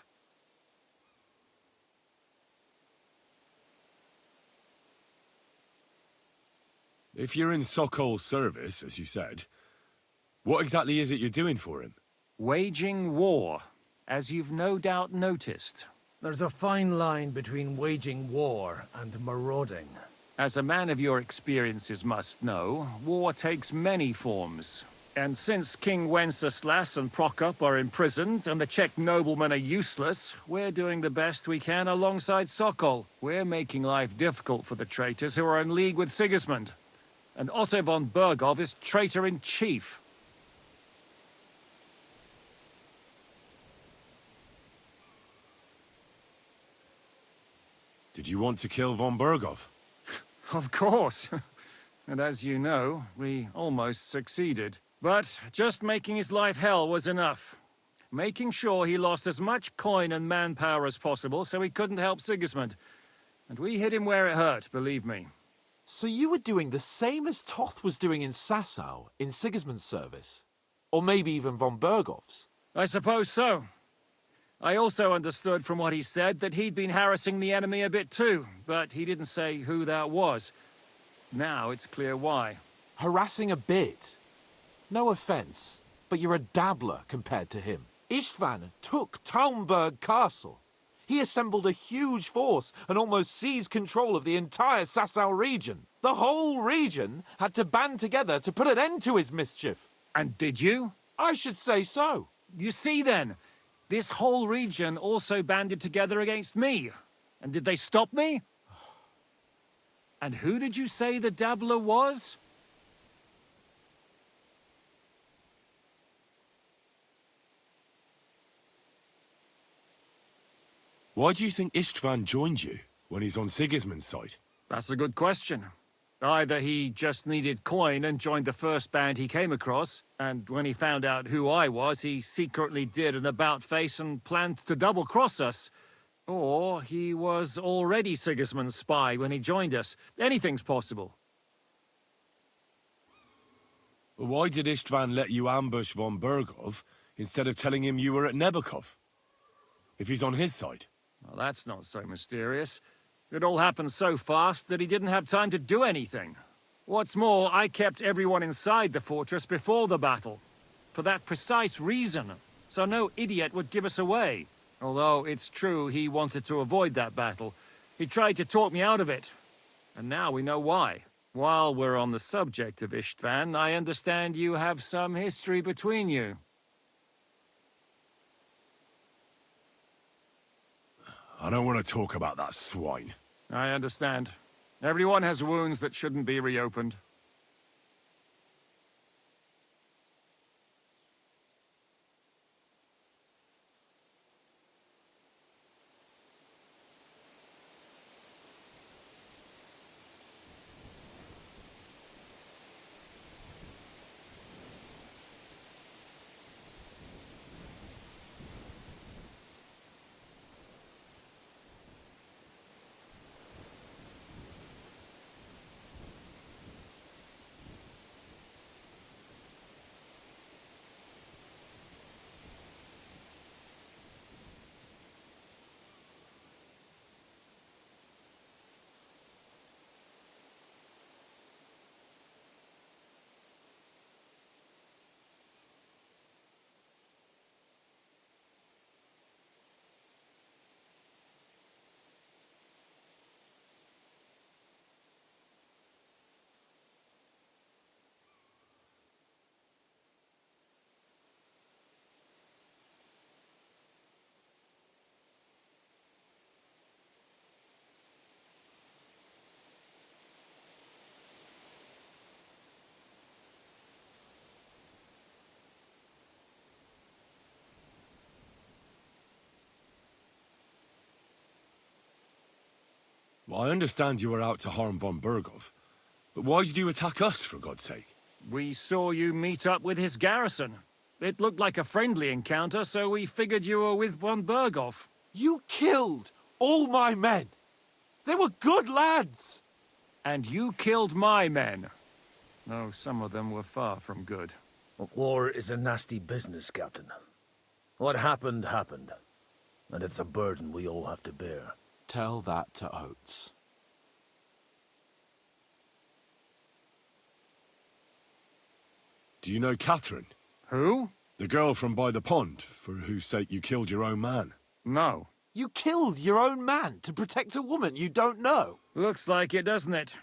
If you're in Sokol's service, as you said, what exactly is it you're doing for him? Waging war, as you've no doubt noticed. There's a fine line between waging war and marauding. As a man of your experiences must know, war takes many forms. And since King Wenceslas and Prokop are imprisoned and the Czech noblemen are useless, we're doing the best we can alongside Sokol. We're making life difficult for the traitors who are in league with Sigismund. And Otto von Bergov is traitor-in-chief. Did you want to kill von Berghoff? Of course. And as you know, we almost succeeded. But just making his life hell was enough. Making sure he lost as much coin and manpower as possible so he couldn't help Sigismund. And we hit him where it hurt, believe me. So you were doing the same as Toth was doing in Sasau, in Sigismund's service? Or maybe even von Berghoff's? I suppose so. I also understood from what he said that he'd been harassing the enemy a bit too, but he didn't say who that was. Now it's clear why. Harassing a bit? No offense, but you're a dabbler compared to him. Istvan took Taumburg Castle. He assembled a huge force and almost seized control of the entire Sasau region. The whole region had to band together to put an end to his mischief. And did you? I should say so. You see then, this whole region also banded together against me. And did they stop me? And who did you say the dabbler was? Why do you think Istvan joined you when he's on Sigismund's side? That's a good question. Either he just needed coin and joined the first band he came across, and when he found out who I was, he secretly did an about-face and planned to double-cross us. Or he was already Sigismund's spy when he joined us. Anything's possible. Why did Istvan let you ambush von Berghoff instead of telling him you were at Nebukov? If he's on his side? Well, that's not so mysterious. It all happened so fast that he didn't have time to do anything. What's more, I kept everyone inside the fortress before the battle. For that precise reason, so no idiot would give us away. Although it's true he wanted to avoid that battle. He tried to talk me out of it. And now we know why. While we're on the subject of Istvan, I understand you have some history between you. I don't want to talk about that swine. I understand. Everyone has wounds that shouldn't be reopened. Well, I understand you were out to harm von Berghoff, but why did you attack us, for God's sake? We saw you meet up with his garrison. It looked like a friendly encounter, so we figured you were with von Berghoff. You killed all my men! They were good lads! And you killed my men. Though some of them were far from good. War is a nasty business, Captain. What happened, happened. And it's a burden we all have to bear. Tell that to Oates. Do you know Catherine? Who? The girl from by the pond, for whose sake you killed your own man. No. You killed your own man to protect a woman you don't know? Looks like it, doesn't it?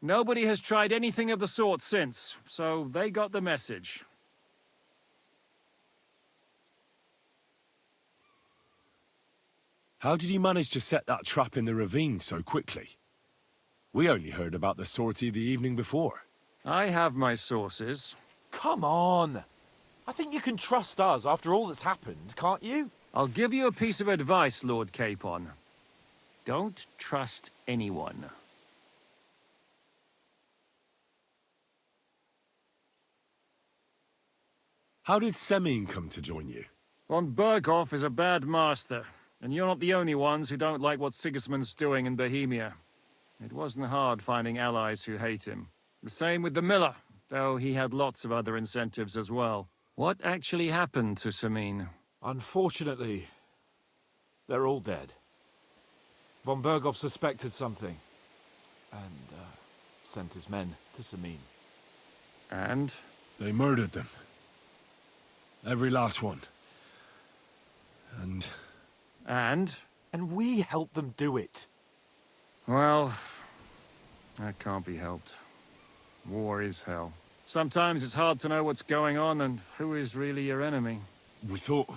Nobody has tried anything of the sort since, so they got the message. How did you manage to set that trap in the ravine so quickly? We only heard about the sortie the evening before. I have my sources. Come on! I think you can trust us after all that's happened, can't you? I'll give you a piece of advice, Lord Capon. Don't trust anyone. How did Semine come to join you? Von Berghoff is a bad master, and you're not the only ones who don't like what Sigismund's doing in Bohemia. It wasn't hard finding allies who hate him. The same with the miller, though he had lots of other incentives as well. What actually happened to Semine? Unfortunately, they're all dead. Von Berghoff suspected something, and sent his men to Semine. And? They murdered them. Every last one. And... And we helped them do it. Well, that can't be helped. War is hell. Sometimes it's hard to know what's going on and who is really your enemy. We thought...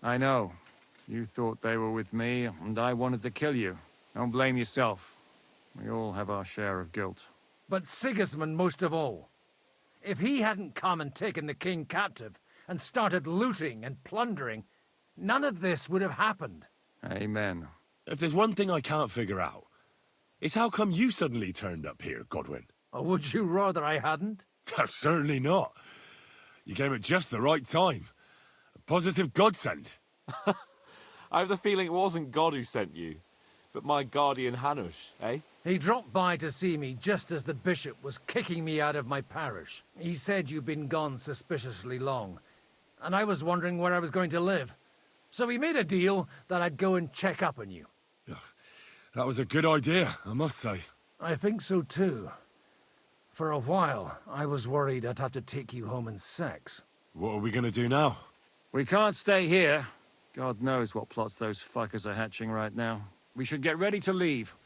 I know. You thought they were with me, and I wanted to kill you. Don't blame yourself. We all have our share of guilt. But Sigismund most of all. If he hadn't come and taken the king captive, and started looting and plundering, none of this would have happened. Amen. If there's one thing I can't figure out, it's how come you suddenly turned up here, Godwin? Or would you rather I hadn't? Certainly not. You came at just the right time. A positive godsend. I have the feeling it wasn't God who sent you, but my guardian Hanush, eh? He dropped by to see me just as the bishop was kicking me out of my parish. He said you'd been gone suspiciously long, and I was wondering where I was going to live. So we made a deal that I'd go and check up on you. That was a good idea, I must say. I think so too. For a while, I was worried I'd have to take you home in sex. What are we gonna do now? We can't stay here. God knows what plots those fuckers are hatching right now. We should get ready to leave.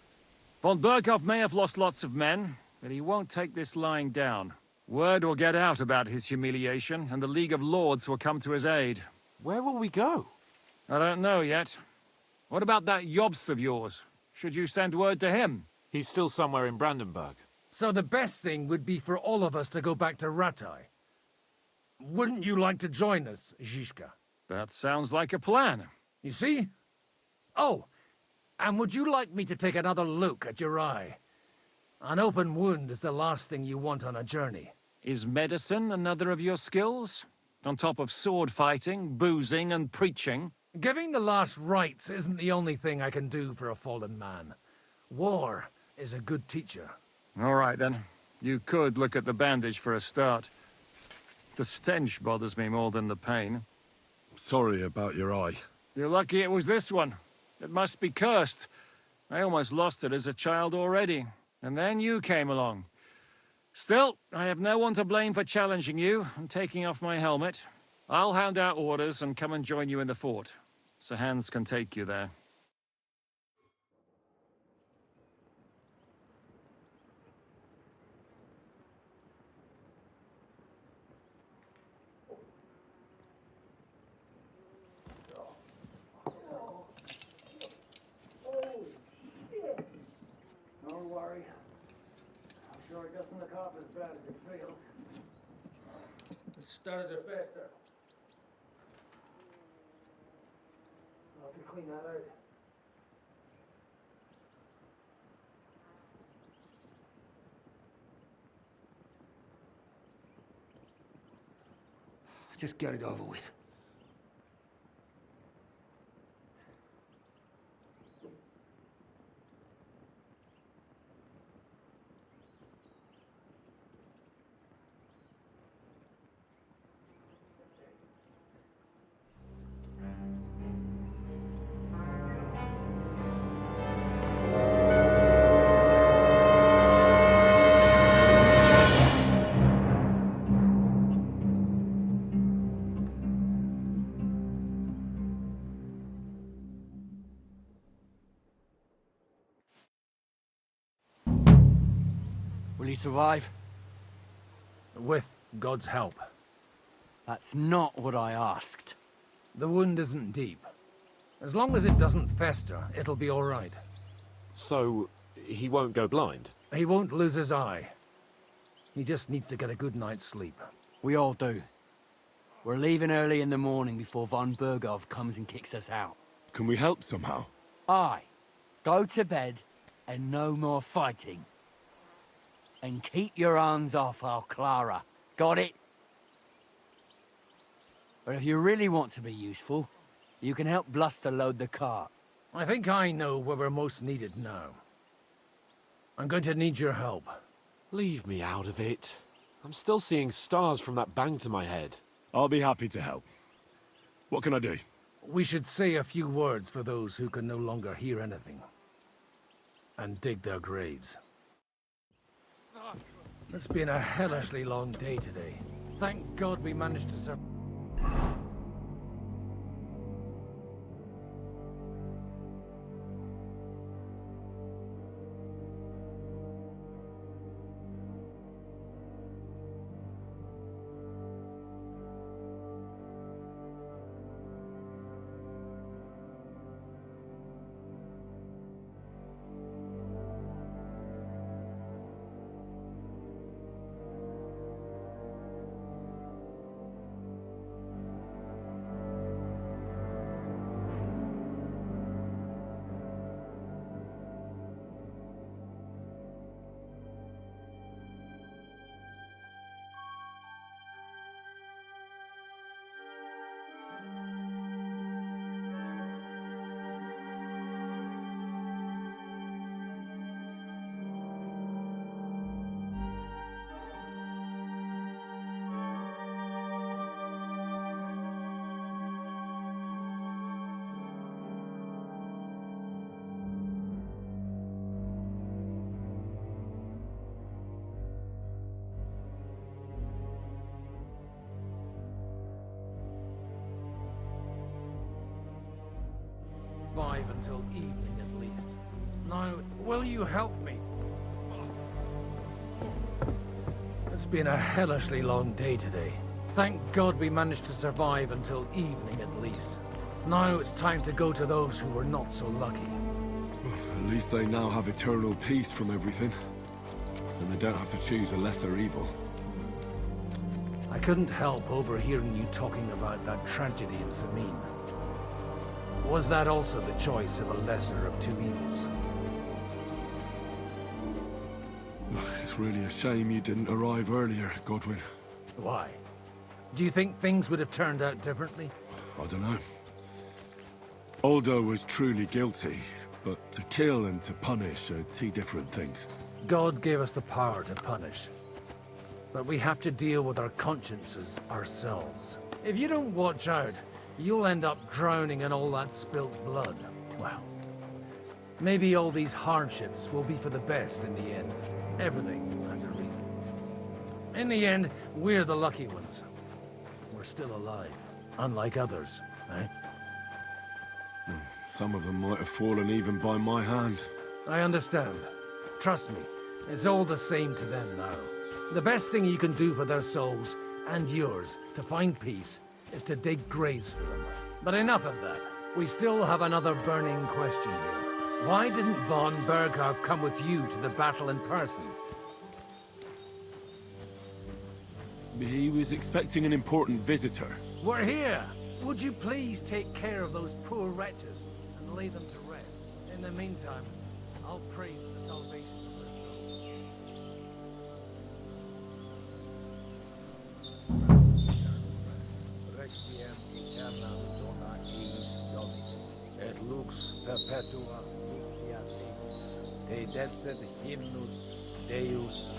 Von Berghoff may have lost lots of men, but he won't take this lying down. Word will get out about his humiliation, and the League of Lords will come to his aid. Where will we go? I don't know yet. What about that Jobst of yours? Should you send word to him? He's still somewhere in Brandenburg. So the best thing would be for all of us to go back to Ratai. Wouldn't you like to join us, Zizka? That sounds like a plan. You see? Oh, and would you like me to take another look at your eye? An open wound is the last thing you want on a journey. Is medicine another of your skills? On top of sword fighting, boozing, and preaching? Giving the last rites isn't the only thing I can do for a fallen man. War is a good teacher. All right, then. You could look at the bandage for a start. The stench bothers me more than the pain. Sorry about your eye. You're lucky it was this one. It must be cursed. I almost lost it as a child already. And then you came along. Still, I have no one to blame for challenging you and taking off my helmet. I'll hand out orders and come and join you in the fort. Sir Hans can take you there. Don't worry. I'm sure it doesn't look half as bad as it feels. It started to fester. I'll have to clean that out. Just get it over with. Will he survive? With God's help. That's not what I asked. The wound isn't deep. As long as it doesn't fester, it'll be all right. So, he won't go blind? He won't lose his eye. He just needs to get a good night's sleep. We all do. We're leaving early in the morning before von Burgov comes and kicks us out. Can we help somehow? Aye. Go to bed and no more fighting. And keep your hands off our Clara. Got it? But if you really want to be useful, you can help Bluster load the cart. I think I know where we're most needed now. I'm going to need your help. Leave me out of it. I'm still seeing stars from that bang to my head. I'll be happy to help. What can I do? We should say a few words for those who can no longer hear anything. And dig their graves. It's been a hellishly long day today. Thank God we managed to survive. Until evening at least. Now, will you help me? It's been a hellishly long day today. Thank God we managed to survive until evening at least. Now it's time to go to those who were not so lucky. At least they now have eternal peace from everything. And they don't have to choose a lesser evil. I couldn't help overhearing you talking about that tragedy in Samine. Was that also the choice of a lesser of two evils? It's really a shame you didn't arrive earlier, Godwin. Why? Do you think things would have turned out differently? I don't know. Aldo was truly guilty, but to kill and to punish are two different things. God gave us the power to punish. But we have to deal with our consciences ourselves. If you don't watch out, you'll end up drowning in all that spilt blood. Well, maybe all these hardships will be for the best in the end. Everything has a reason. In the end, we're the lucky ones. We're still alive, unlike others, eh? Some of them might have fallen even by my hand. I understand. Trust me, it's all the same to them now. The best thing you can do for their souls, and yours, to find peace, is to dig graves for them. But enough of that. We still have another burning question here. Why didn't von Berghoff come with you to the battle in person? He was expecting an important visitor. We're here! Would you please take care of those poor wretches and lay them to rest? In the meantime, I'll pray for the salvation of their Et lux perpetua luciat te decet hymnus Deus.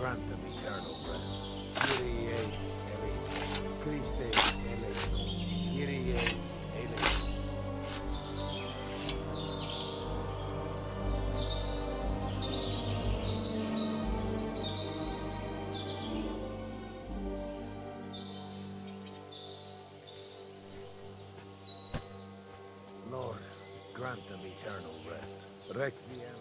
grant them eternal rest. Kyrie eleison. Christe eleison. Kyrie eleison. Lord, grant them eternal rest. Requiem.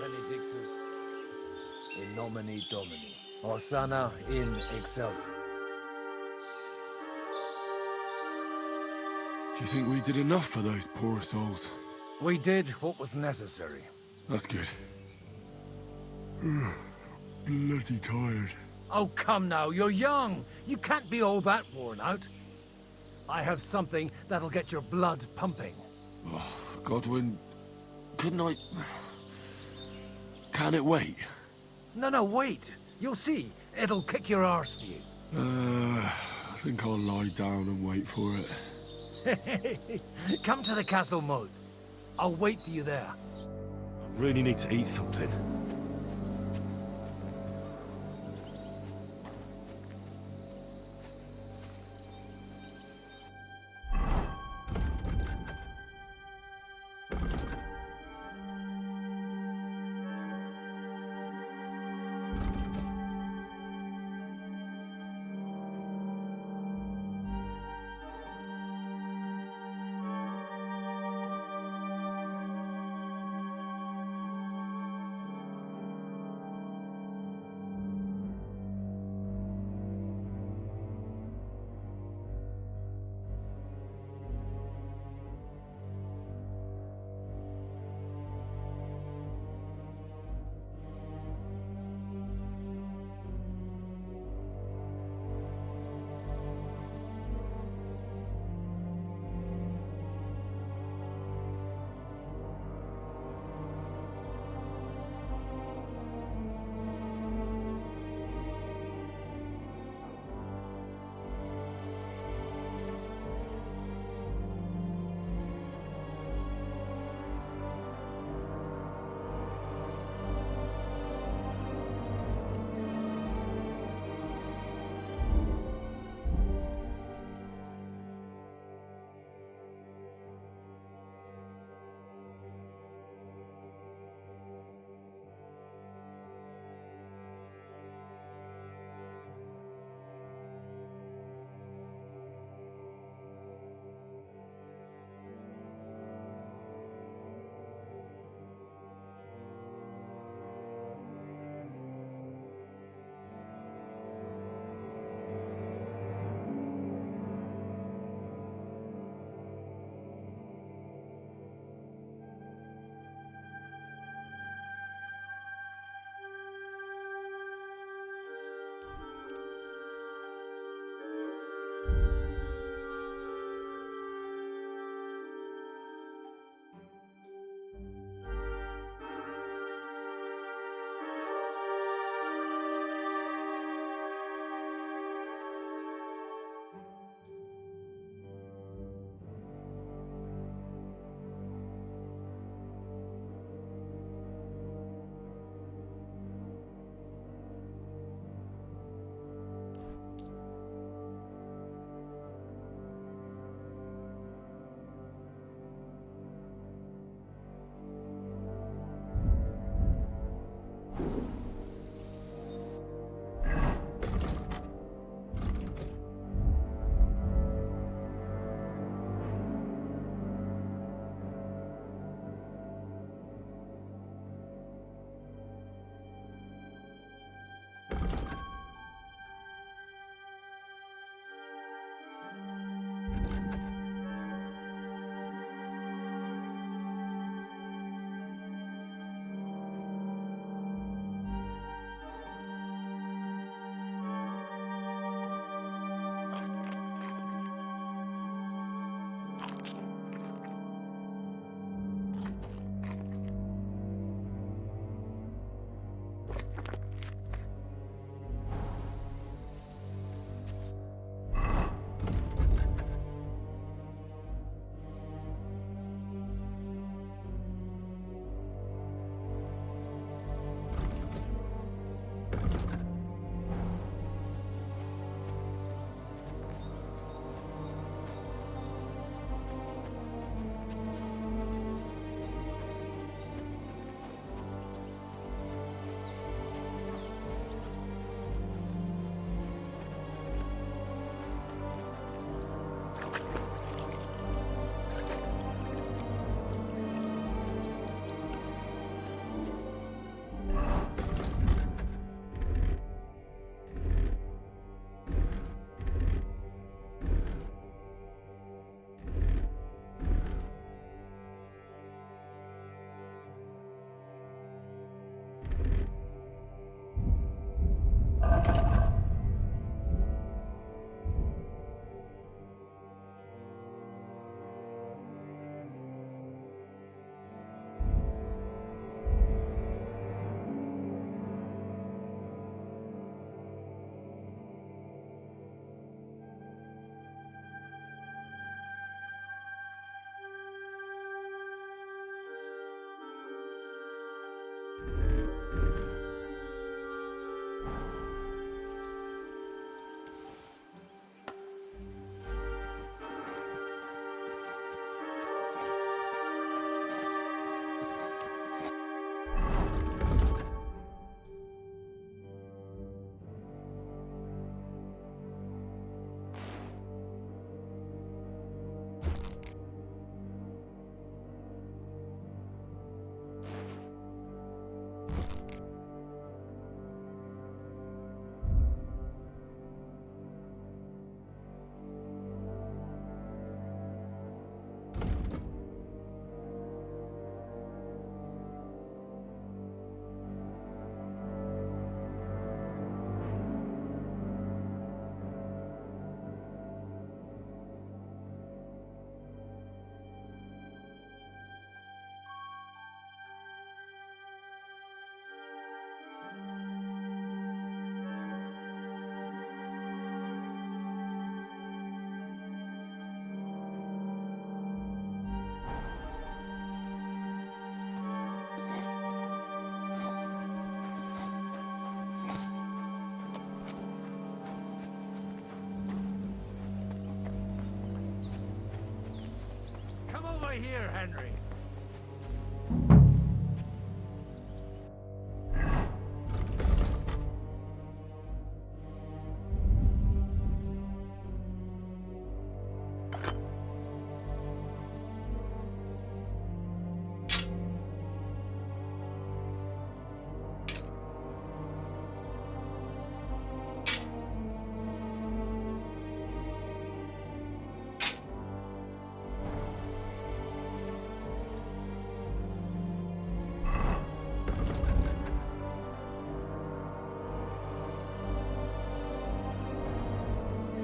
Benedictus in nomine Domini. Hosanna in excelsis. Do you think we did enough for those poor souls? We did what was necessary. That's good. Bloody tired. Oh, come now, you're young. You can't be all that worn out. I have something that'll get your blood pumping. Oh, Godwin, couldn't I... Can it wait? No, wait. You'll see. It'll kick your arse for you. I think I'll lie down and wait for it. Come to the castle moat. I'll wait for you there. I really need to eat something. Try here, Henry.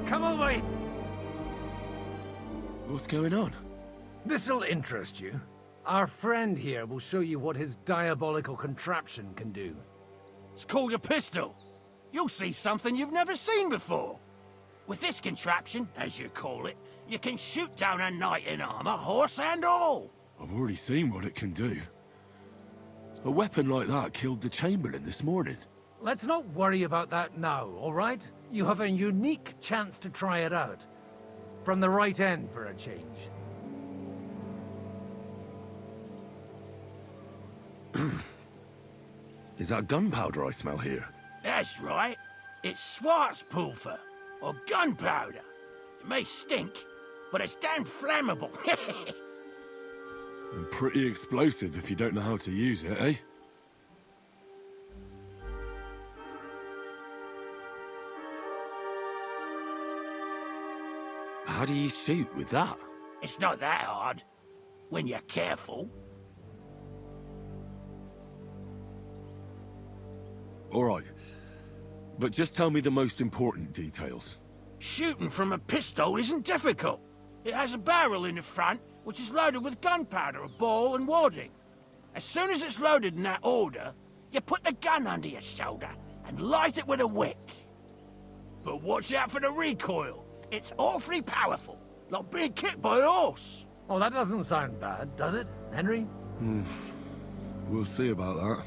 Come over here. What's going on? This'll interest you. Our friend here will show you what his diabolical contraption can do. It's called a pistol. You'll see something you've never seen before. With this contraption, as you call it, you can shoot down a knight in armor, horse and all. I've already seen what it can do. A weapon like that killed the Chamberlain this morning. Let's not worry about that now, all right? You have a unique chance to try it out. From the right end for a change. Is that gunpowder I smell here? That's right. It's Schwarzpulver, or gunpowder. It may stink, but it's damn flammable. And pretty explosive if you don't know how to use it, eh? How do you shoot with that? It's not that hard, when you're careful. All right. But just tell me the most important details. Shooting from a pistol isn't difficult. It has a barrel in the front, which is loaded with gunpowder, a ball, and wadding. As soon as it's loaded in that order, you put the gun under your shoulder and light it with a wick. But watch out for the recoil. It's awfully powerful, like being kicked by a horse. Oh, that doesn't sound bad, does it, Henry? We'll see about that.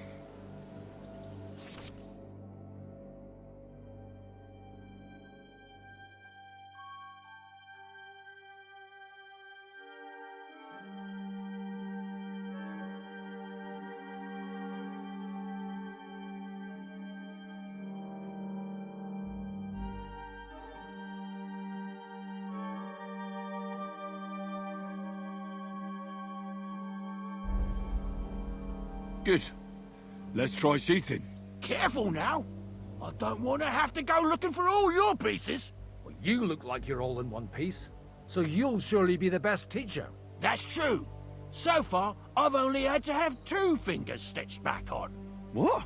Good. Let's try shooting. Careful now. I don't want to have to go looking for all your pieces. Well, you look like you're all in one piece, so you'll surely be the best teacher. That's true. So far, I've only had to have 2 fingers stitched back on. What?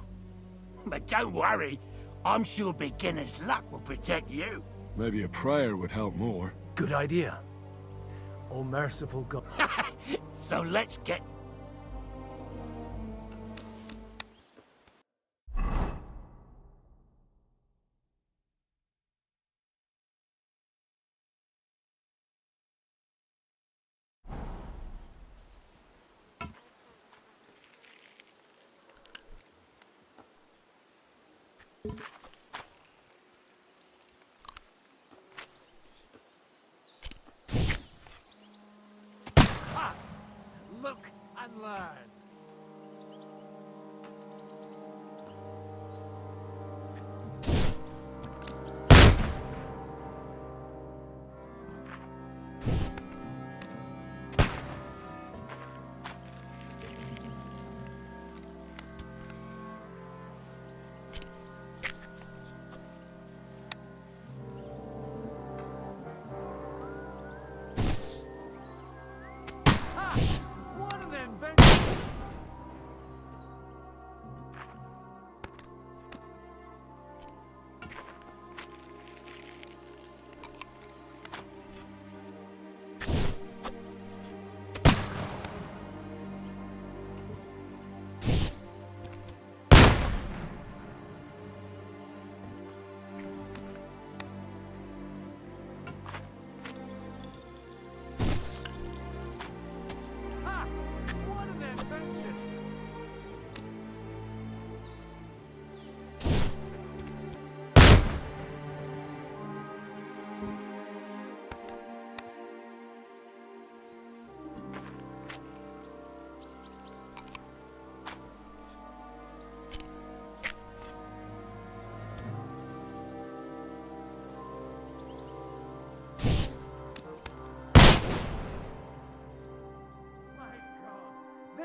But don't worry. I'm sure beginner's luck will protect you. Maybe a prayer would help more. Good idea. Oh, merciful God. So let's get... Look and learn. One of them, Ben.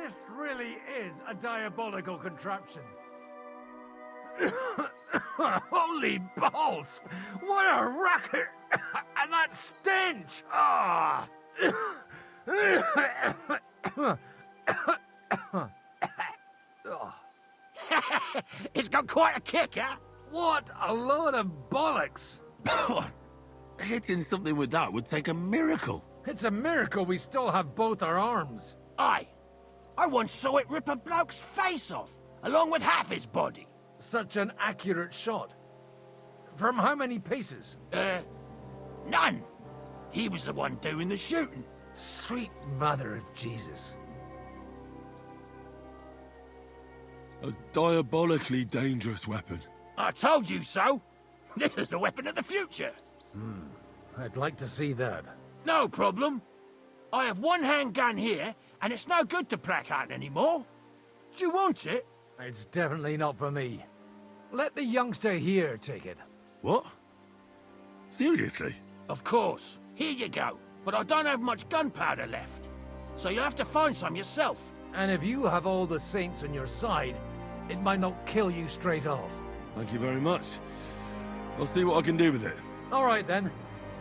This really is a diabolical contraption. Holy balls! What a racket! And that stench! Ah! It's got quite a kick, huh? What a load of bollocks! Hitting something with that would take a miracle. It's a miracle we still have both our arms. Aye. I once saw it rip a bloke's face off, along with half his body. Such an accurate shot. From how many paces? None. He was the one doing the shooting. Sweet mother of Jesus. A diabolically dangerous weapon. I told you so. This is the weapon of the future. I'd like to see that. No problem. I have one handgun here, and it's no good to placard anymore. Do you want it? It's definitely not for me. Let the youngster here take it. What? Seriously? Of course. Here you go. But I don't have much gunpowder left. So you'll have to find some yourself. And if you have all the saints on your side, it might not kill you straight off. Thank you very much. I'll see what I can do with it. All right then.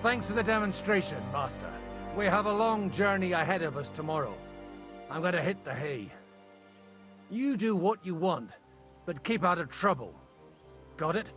Thanks for the demonstration, Master. We have a long journey ahead of us tomorrow. I'm gonna hit the hay. You do what you want, but keep out of trouble. Got it?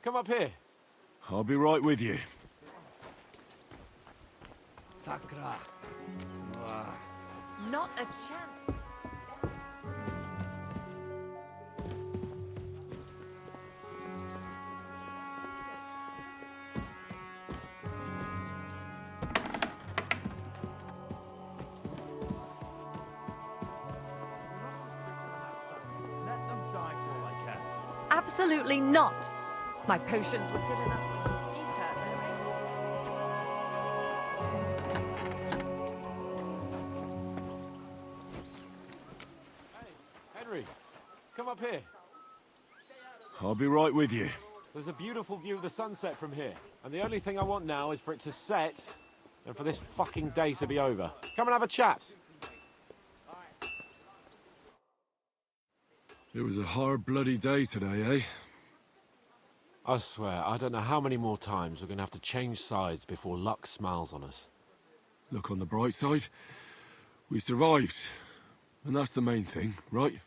Come up here. I'll be right with you. Sakra. Not a chance. Let them die for all I can. Absolutely not. My potions were good enough for Ether, Hey, Henry, come up here. I'll be right with you. There's a beautiful view of the sunset from here, and the only thing I want now is for it to set, and for this fucking day to be over. Come and have a chat. It was a hard bloody day today, eh? I swear, I don't know how many more times we're going to have to change sides before luck smiles on us. Look on the bright side. We survived. And that's the main thing, right?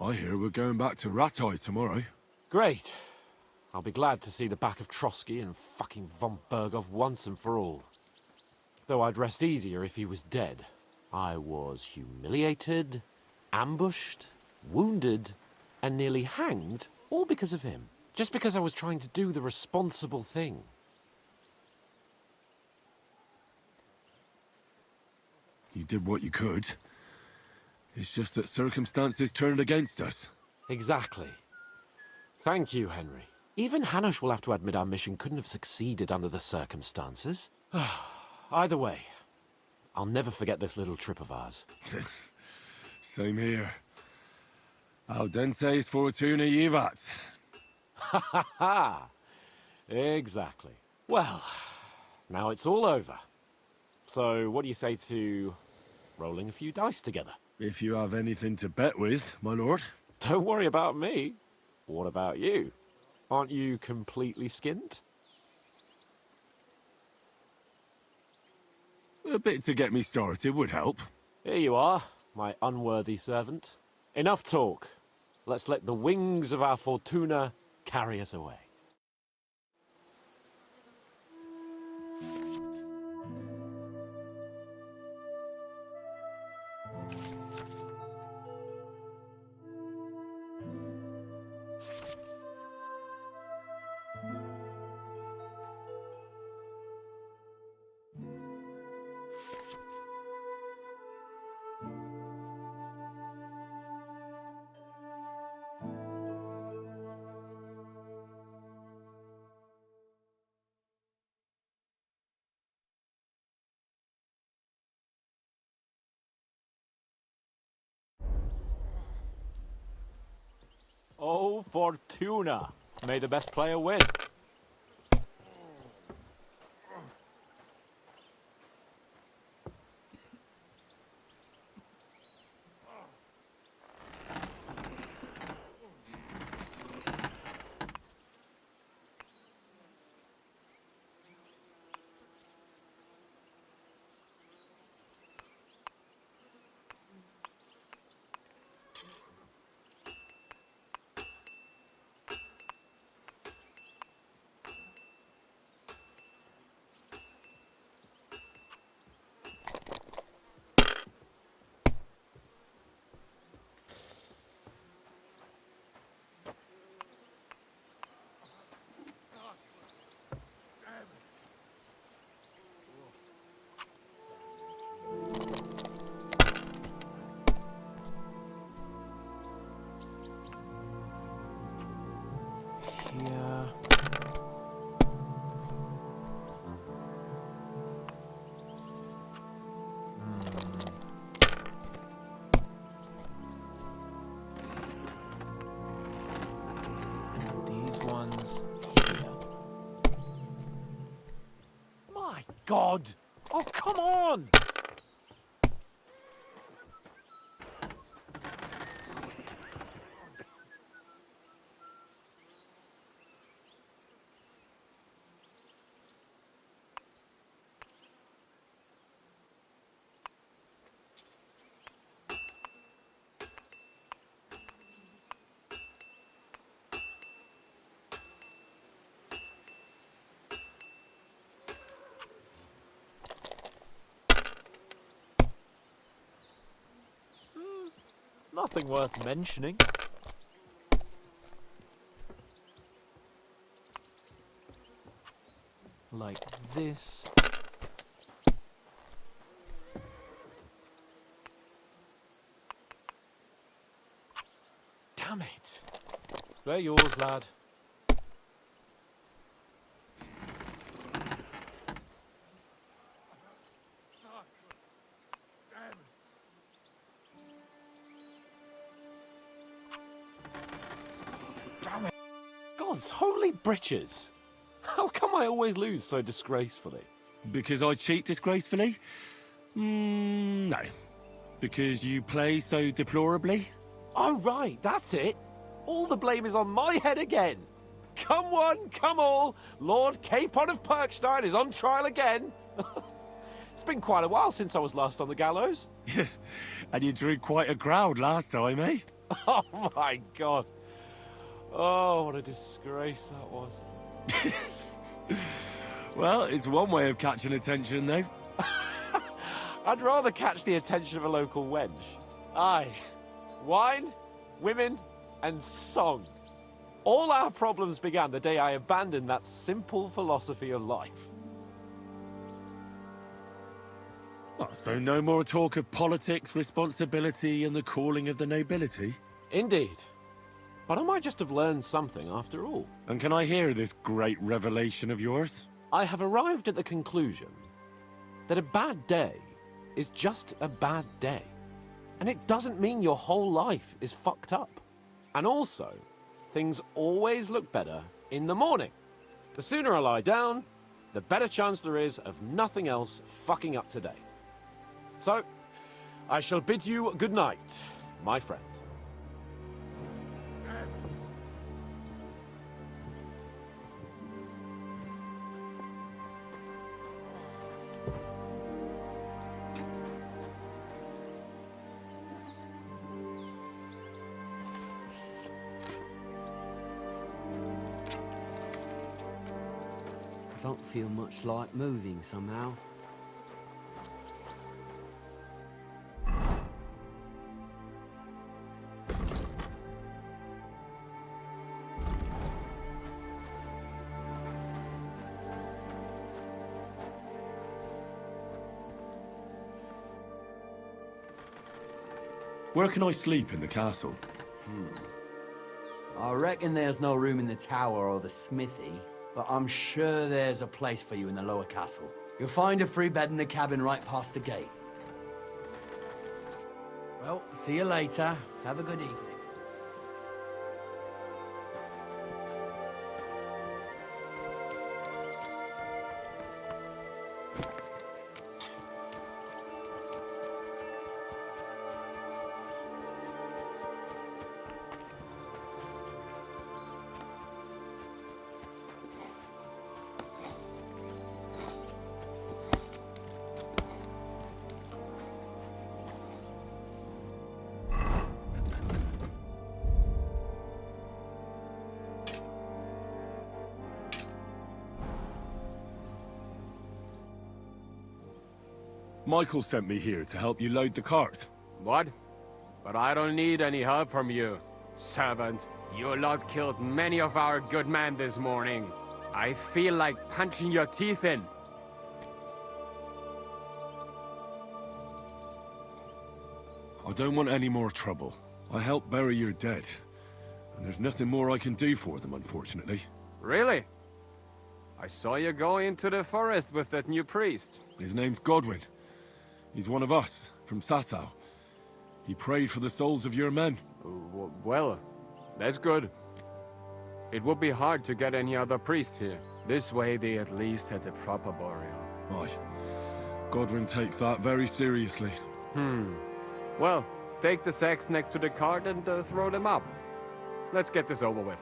I hear we're going back to Ratai tomorrow. Great. I'll be glad to see the back of Trotsky and fucking von Berghoff once and for all. Though I'd rest easier if he was dead. I was humiliated, ambushed, wounded, and nearly hanged, all because of him. Just because I was trying to do the responsible thing. You did what you could. It's just that circumstances turned against us. Exactly. Thank you, Henry. Even Hanush will have to admit our mission couldn't have succeeded under the circumstances. Either way, I'll never forget this little trip of ours. Same here. Al dente's fortuna jivat. Ha ha ha! Exactly. Well, now it's all over. So what do you say to rolling a few dice together? If you have anything to bet with, my lord. Don't worry about me. What about you? Aren't you completely skinned? A bit to get me started would help. Here you are, my unworthy servant. Enough talk. Let's let the wings of our Fortuna carry us away. Oh, Fortuna! May the best player win. Here. These ones here. My God! Oh, come on! Nothing worth mentioning. Like this. Damn it. They're yours, lad. Damn it. God's holy britches. How come I always lose so disgracefully? Because I cheat disgracefully? No. Because you play so deplorably? Oh, right, that's it. All the blame is on my head again. Come one, come all. Lord Capon of Perkstein is on trial again. It's been quite a while since I was last on the gallows. And you drew quite a crowd last time, eh? Oh, my God. Oh, what a disgrace that was. Well, it's one way of catching attention, though. I'd rather catch the attention of a local wench. Aye. Wine, women, and song. All our problems began the day I abandoned that simple philosophy of life. Oh, so no more talk of politics, responsibility, and the calling of the nobility? Indeed. But I might just have learned something after all. And can I hear this great revelation of yours? I have arrived at the conclusion that a bad day is just a bad day. And it doesn't mean your whole life is fucked up. And also, things always look better in the morning. The sooner I lie down, the better chance there is of nothing else fucking up today. So, I shall bid you good night, my friend. I don't feel much like moving somehow. Where can I sleep in the castle? I reckon there's no room in the tower or the smithy, but I'm sure there's a place for you in the lower castle. You'll find a free bed in the cabin right past the gate. Well, see you later. Have a good evening. Michael sent me here to help you load the cart. What? But I don't need any help from you, servant. Your lot killed many of our good men this morning. I feel like punching your teeth in. I don't want any more trouble. I helped bury your dead, and there's nothing more I can do for them, unfortunately. Really? I saw you go into the forest with that new priest. His name's Godwin. He's one of us, from Sasau. He prayed for the souls of your men. Well, that's good. It would be hard to get any other priests here. This way they at least had a proper burial. Aye. Godwin takes that very seriously. Well, take the sacks next to the cart and throw them up. Let's get this over with.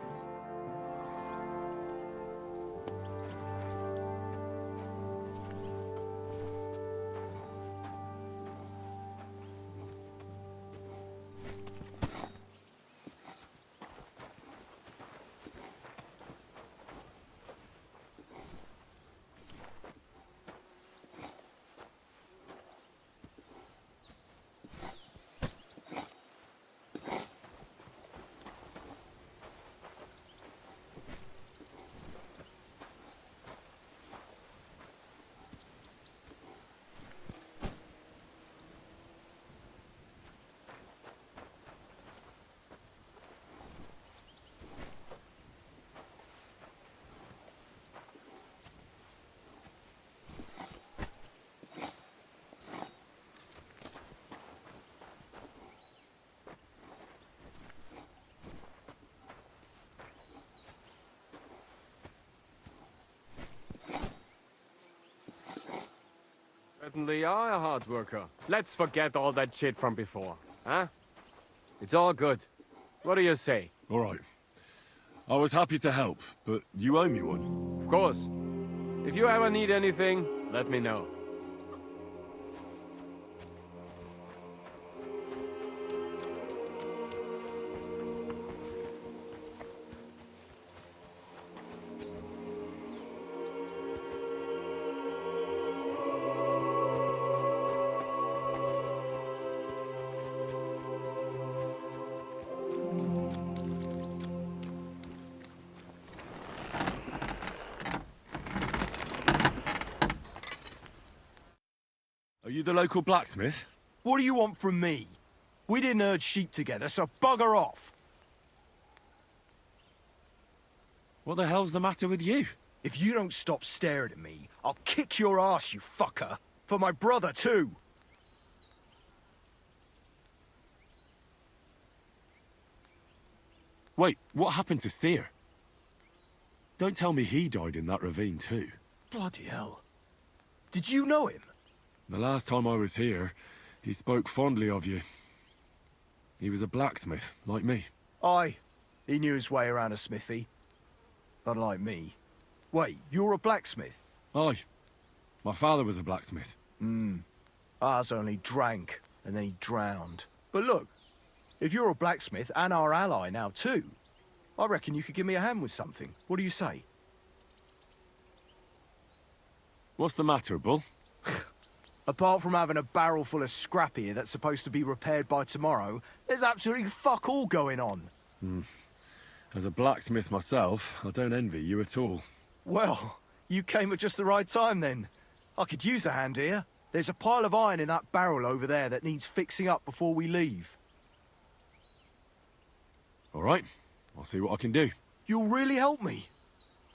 Certainly are a hard worker. Let's forget all that shit from before, huh? It's all good. What do you say? All right. I was happy to help, but you owe me one. Of course. If you ever need anything, let me know. Are you the local blacksmith? What do you want from me? We didn't herd sheep together, so bugger off. What the hell's the matter with you? If you don't stop staring at me, I'll kick your ass, you fucker. For my brother, too. Wait, what happened to Steer? Don't tell me he died in that ravine too. Bloody hell. Did you know him? The last time I was here, He spoke fondly of you. He was a blacksmith, like me. Aye, he knew his way around a smithy. Unlike me. Wait, you're a blacksmith? Aye. My father was a blacksmith. Ours only drank, and then he drowned. But look, if you're a blacksmith and our ally now too, I reckon you could give me a hand with something. What do you say? What's the matter, Bull? Apart from having a barrel full of scrap here that's supposed to be repaired by tomorrow, there's absolutely fuck all going on. As a blacksmith myself, I don't envy you at all. Well, you came at just the right time then. I could use a hand here. There's a pile of iron in that barrel over there that needs fixing up before we leave. All right, I'll see what I can do. You'll really help me?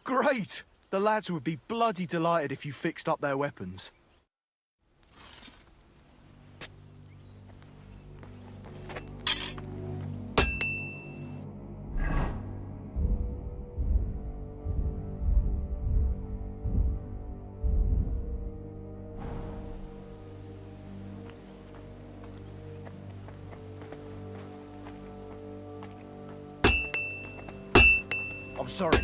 Great! The lads would be bloody delighted if you fixed up their weapons. I'm sorry.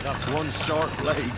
That's one sharp blade.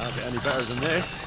Can't get any better than this.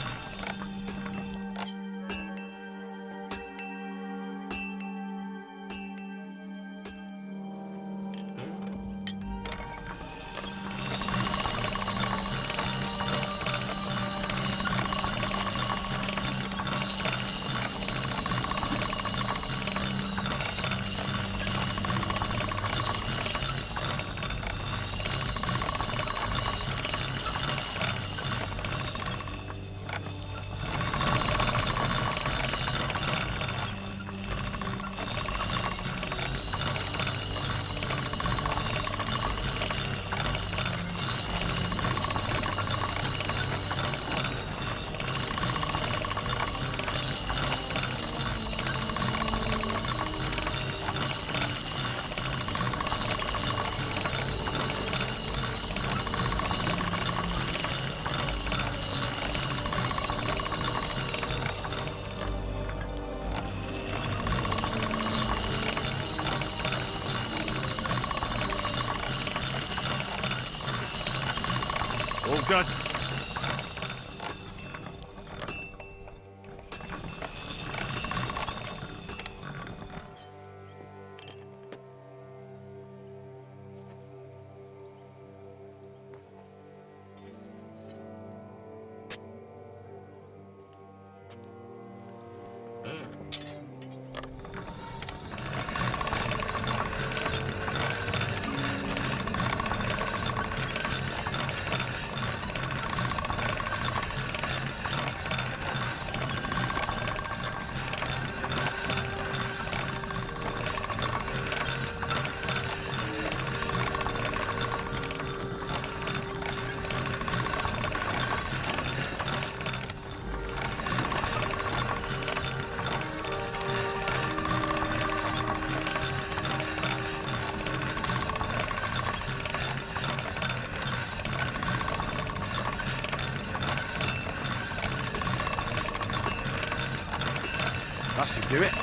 done. That should do it.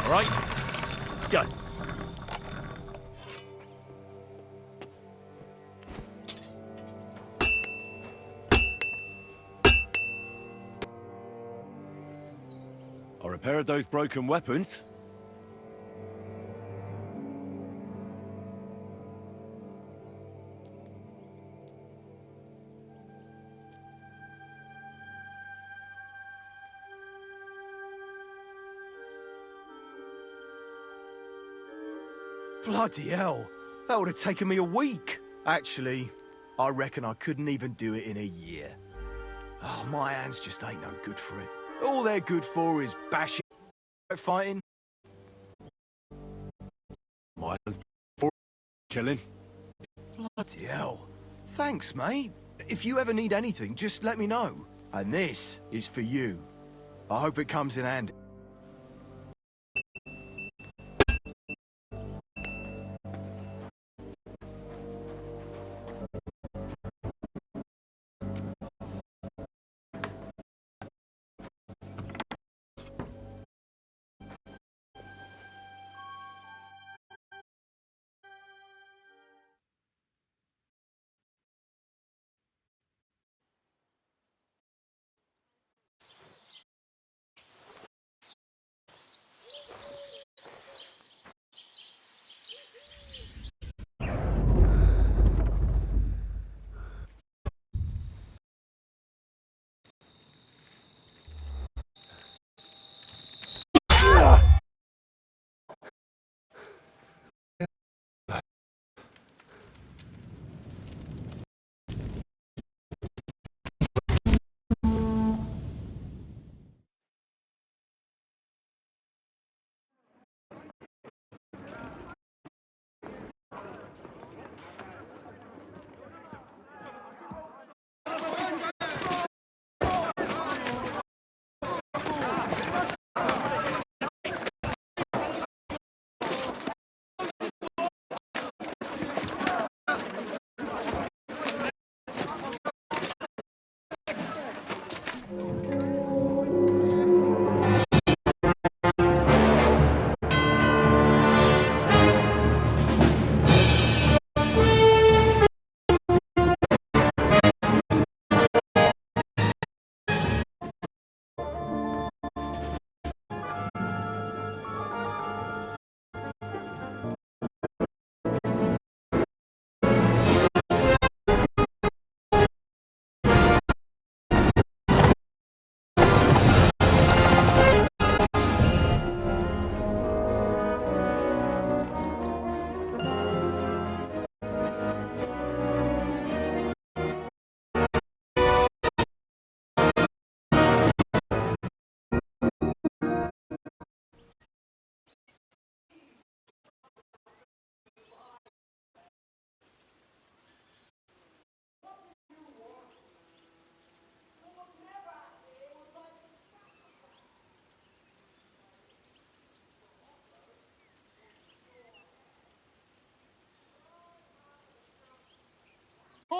All right, go. I repaired those broken weapons. Bloody hell. That would have taken me a week. Actually, I reckon I couldn't even do it in a year. Oh, my hands just ain't no good for it. All they're good for is bashing, fighting. My hands for killing. Bloody hell. Thanks, mate. If you ever need anything, just let me know. And this is for you. I hope it comes in handy.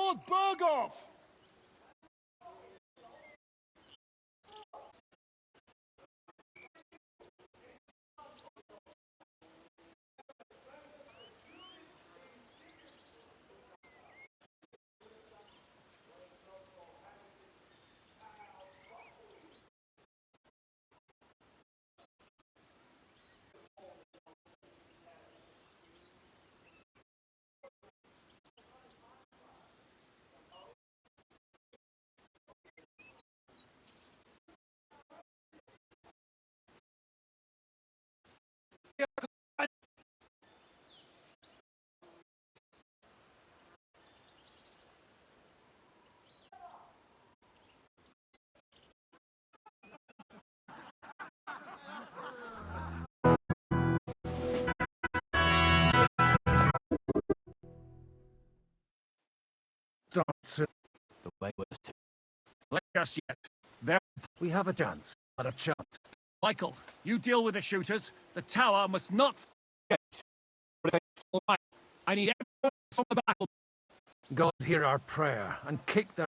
Lord Berghoff! Start soon. The way was Let us yet. There. We have a chance. Not a chance. Michael, you deal with the shooters. The tower must not forget. All right. I need everyone from the battle. God hear our prayer and kick their